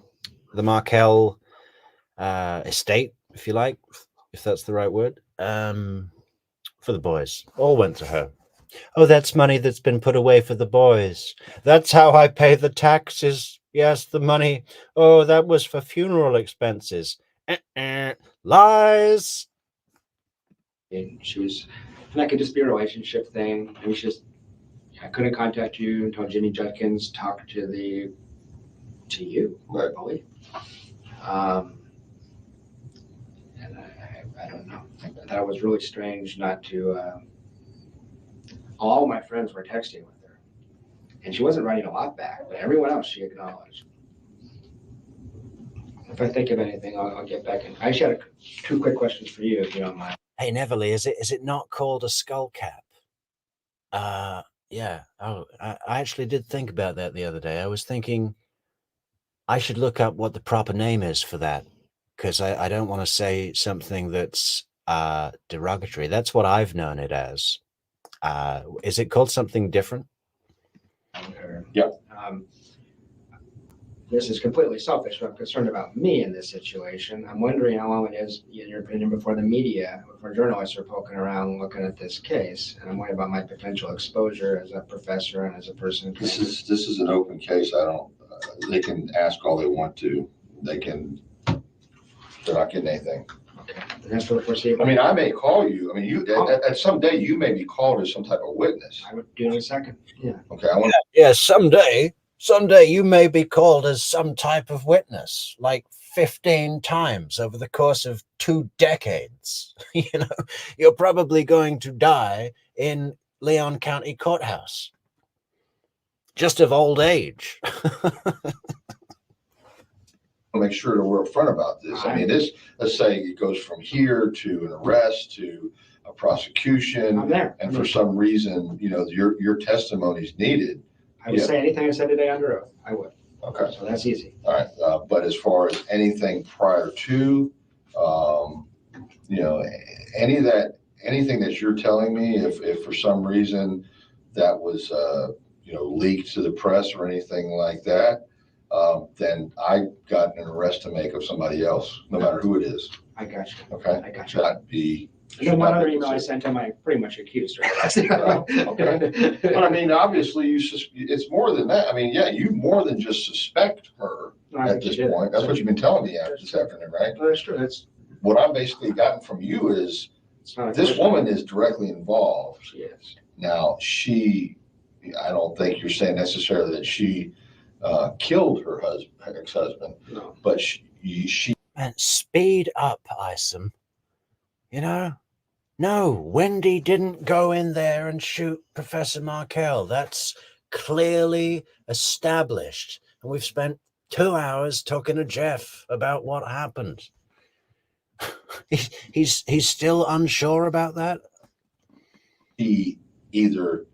Markel estate, if you like, if that's the right word, for the boys. All went to her. Oh, that's money that's been put away for the boys. That's how I pay the taxes. Yes, the money. Oh, that was for funeral expenses. Lies. and she was, and that could just be a relationship thing. It was just, I couldn't contact you until Jenny Judkins talked to you, Right. I believe. And I don't know. That was really strange not to. All my friends were texting with her, and she wasn't writing a lot back, but everyone else she acknowledged. If I think of anything, I'll get back in. I actually had 2 quick questions for you, if you don't mind. Hey, Neverly, is it not called a skull cap? Yeah. Oh, I actually did think about that the other day. I was thinking I should look up what the proper name is for that, because I don't want to say something that's derogatory. That's what I've known it as. Is it called something different? Yeah. This is completely selfish, but I'm concerned about me in this situation. I'm wondering how long it is, in your opinion, before the media, before journalists are poking around looking at this case. And I'm worried about my potential exposure as a professor and as a person. This is an open case. They can ask all they want to. They're not getting anything. Okay. And that's for the foreseeable. I mean, I may call you. I mean, at some day you may be called as some type of witness. I would do it in a second. Yeah. Okay. I want. Yeah, someday you may be called as some type of witness, like 15 times over the course of 2 decades. You're probably going to die in Leon County Courthouse, just of old age. Make sure that we're upfront about this. I mean, let's say it goes from here to an arrest to a prosecution. I'm there. And for some reason, your testimony is needed. I would say anything I said today under oath. I would. Okay. So that's easy. All right. But as far as anything prior to, anything that you're telling me, if for some reason that was, leaked to the press or anything like that, then I got an arrest to make of somebody else, no matter who it is. I got you. Okay. I got you. That'd be. And then one other email I sent him, I pretty much accused her. Okay. But I mean, obviously, it's more than that. I mean, yeah, you more than just suspect her at this point. That's what you've been telling me this afternoon, right? No, that's true. That's what I've basically gotten from you is this woman is directly involved. She is. Now, I don't think you're saying necessarily that she killed her ex-husband, no. But she Man, speed up, Isom. No, Wendi didn't go in there and shoot Professor Markel. That's clearly established. And we've spent 2 hours talking to Jeff about what happened. He's still unsure about that? He either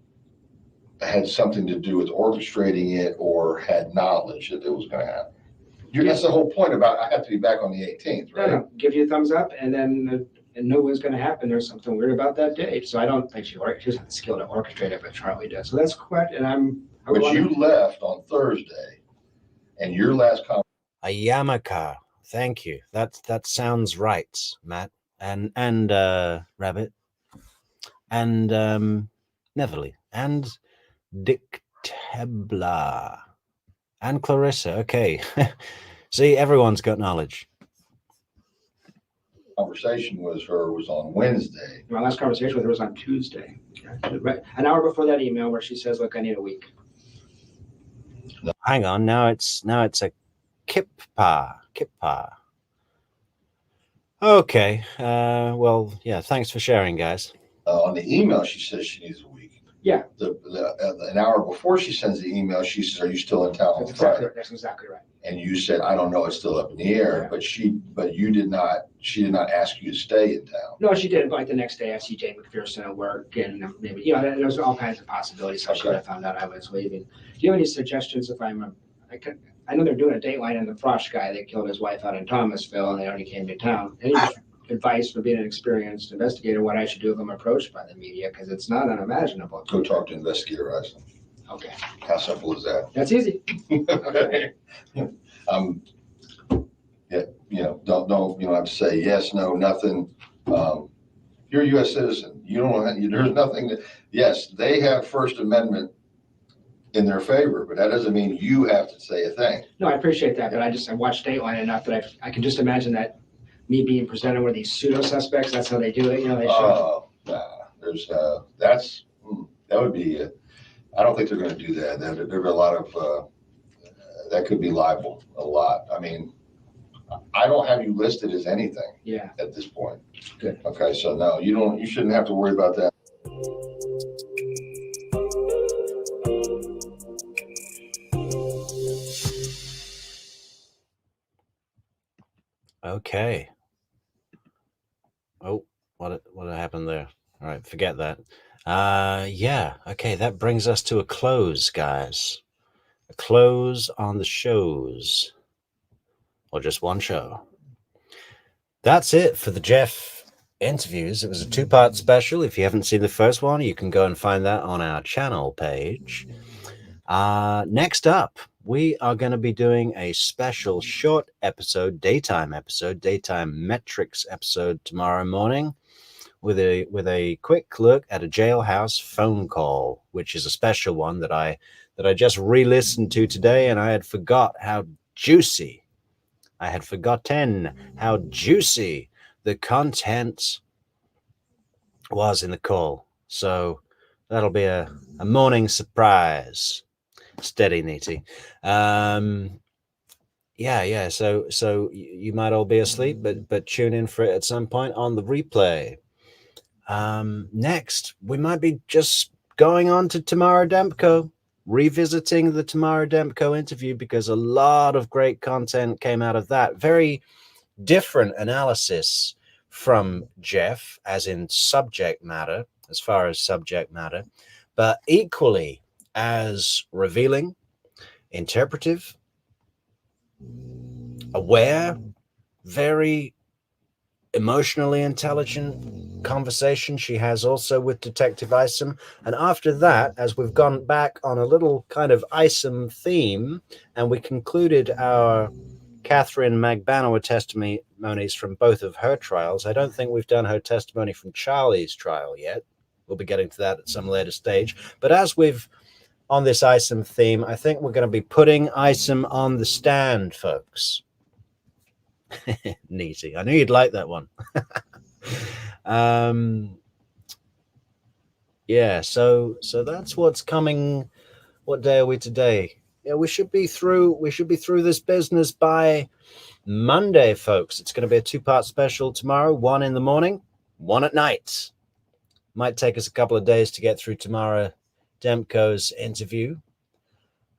had something to do with orchestrating it or had knowledge that it was going to happen. That's the whole point about I have to be back on the 18th, right? No, give you a thumbs up and then know what's going to happen. There's something weird about that date. So I don't think she doesn't have the skill to orchestrate it, but Charlie does. So that's correct. And But you left on Thursday and your last comment. A Yamaka. Thank you. That sounds right, Matt. And Rabbit. And Neverly. And Dick Tebla. And Clarissa. Okay. See, everyone's got knowledge. Conversation was on Wednesday. My last conversation with her was on Tuesday. An hour before that email where she says, look, I need a week. No. Hang on. Now it's a Kippa. Okay. Well, yeah, thanks for sharing, guys. On the email, she says she needs a week. Yeah. An hour before she sends the email, she says, are you still in town? That's exactly right. And you said, I don't know, it's still up in the air, Yeah. she did not ask you to stay in town. No, she did. Like the next day I see Jay McPherson at work and maybe, there was all kinds of possibilities. So she would have found out I was leaving. Do you have any suggestions if I know they're doing a dateline on the Frosch guy that killed his wife out in Thomasville and they only came to town. Any advice for being an experienced investigator, what I should do if I'm approached by the media? Because it's not unimaginable. Go talk to investigator Isom. Okay. How simple is that? That's easy. Okay. Don't have to say yes, no, nothing. You're a U.S. citizen. There's nothing yes, they have First Amendment in their favor, but that doesn't mean you have to say a thing. No, I appreciate that, but I watched Dateline enough that I can just imagine that me being presented with these pseudo suspects, that's how they do it. They show. That would be, I don't think they're going to do that. There's a lot of, that could be libel, a lot. I mean, I don't have you listed as anything. Yeah. At this point. Good. Okay, so no, you shouldn't have to worry about that. Okay. Oh, what happened there? All right, forget that. Yeah. Okay, that brings us to a close, guys. A close on the shows. Or just one show. That's it for the Jeff interviews. It was a 2-part special. If you haven't seen the first one, you can go and find that on our channel page. Next up, we are going to be doing a special short episode, daytime Metrix episode tomorrow morning with a quick look at a jailhouse phone call, which is a special one that I just re-listened to today, and I had forgotten how juicy the content was in the call. So that'll be a morning surprise. Steady, Neaty. Yeah. So you might all be asleep, but tune in for it at some point on the replay. Next, we might be just going on to Tamara Dempko, revisiting the Tamara Dempko interview, because a lot of great content came out of that. Very different analysis from Jeff, as in subject matter, as far as subject matter, but equally as revealing, interpretive, aware, very emotionally intelligent conversation she has also with Detective Isom. And after that, as we've gone back on a little kind of Isom theme, and we concluded our Catherine Magbanower testimonies from both of her trials. I don't think we've done her testimony from Charlie's trial yet. We'll be getting to that at some later stage. But as we've on this Isom theme, I think we're going to be putting Isom on the stand, folks. Neaty. I knew you'd like that one. Yeah, so that's what's coming. What day are we today? Yeah, we should be through this business by Monday, folks. It's going to be a two-part special tomorrow, one in the morning, one at night. Might take us a couple of days to get through Tamara Dempko's interview.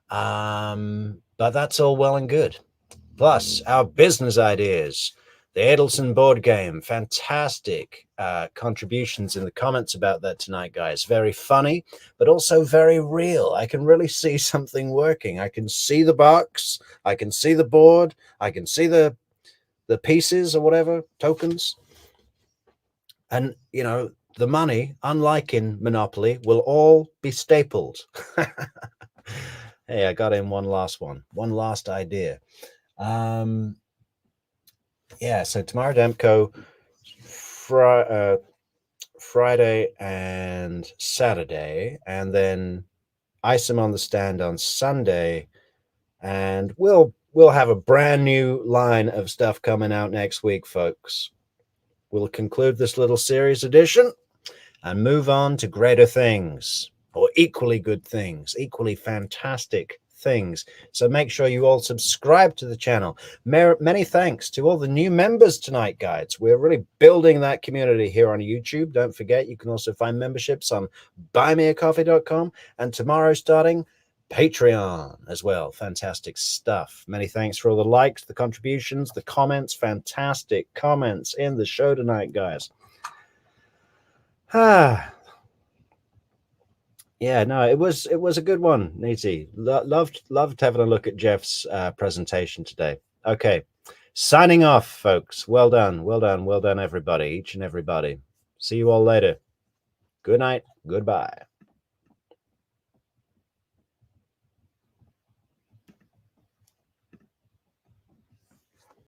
But that's all well and good. Plus, our business ideas, the Adelson board game, fantastic contributions in the comments about that tonight, guys. Very funny, but also very real. I can really see something working. I can see the box, I can see the board, I can see the pieces or whatever, tokens. And, you know, the money, unlike in Monopoly, will all be stapled. Hey, I got in one last idea. Yeah, so Tamara Dempko, Friday and Saturday, and then Isom on the stand on Sunday, and we'll have a brand new line of stuff coming out next week, folks. We'll conclude this little series edition and move on to greater things, or equally good things, equally fantastic things. So make sure you all subscribe to the channel. Many thanks to all the new members tonight, guys. We're really building that community here on YouTube. Don't forget, you can also find memberships on buymeacoffee.com, and tomorrow starting Patreon as well. Fantastic stuff. Many thanks for all the likes, the contributions, the comments. Fantastic comments in the show tonight, guys. Yeah, no, it was a good one, Neaty. Loved having a look at Jeff's presentation today. Okay, signing off, folks. Well done, everybody, each and everybody. See you all later. Good night. Goodbye.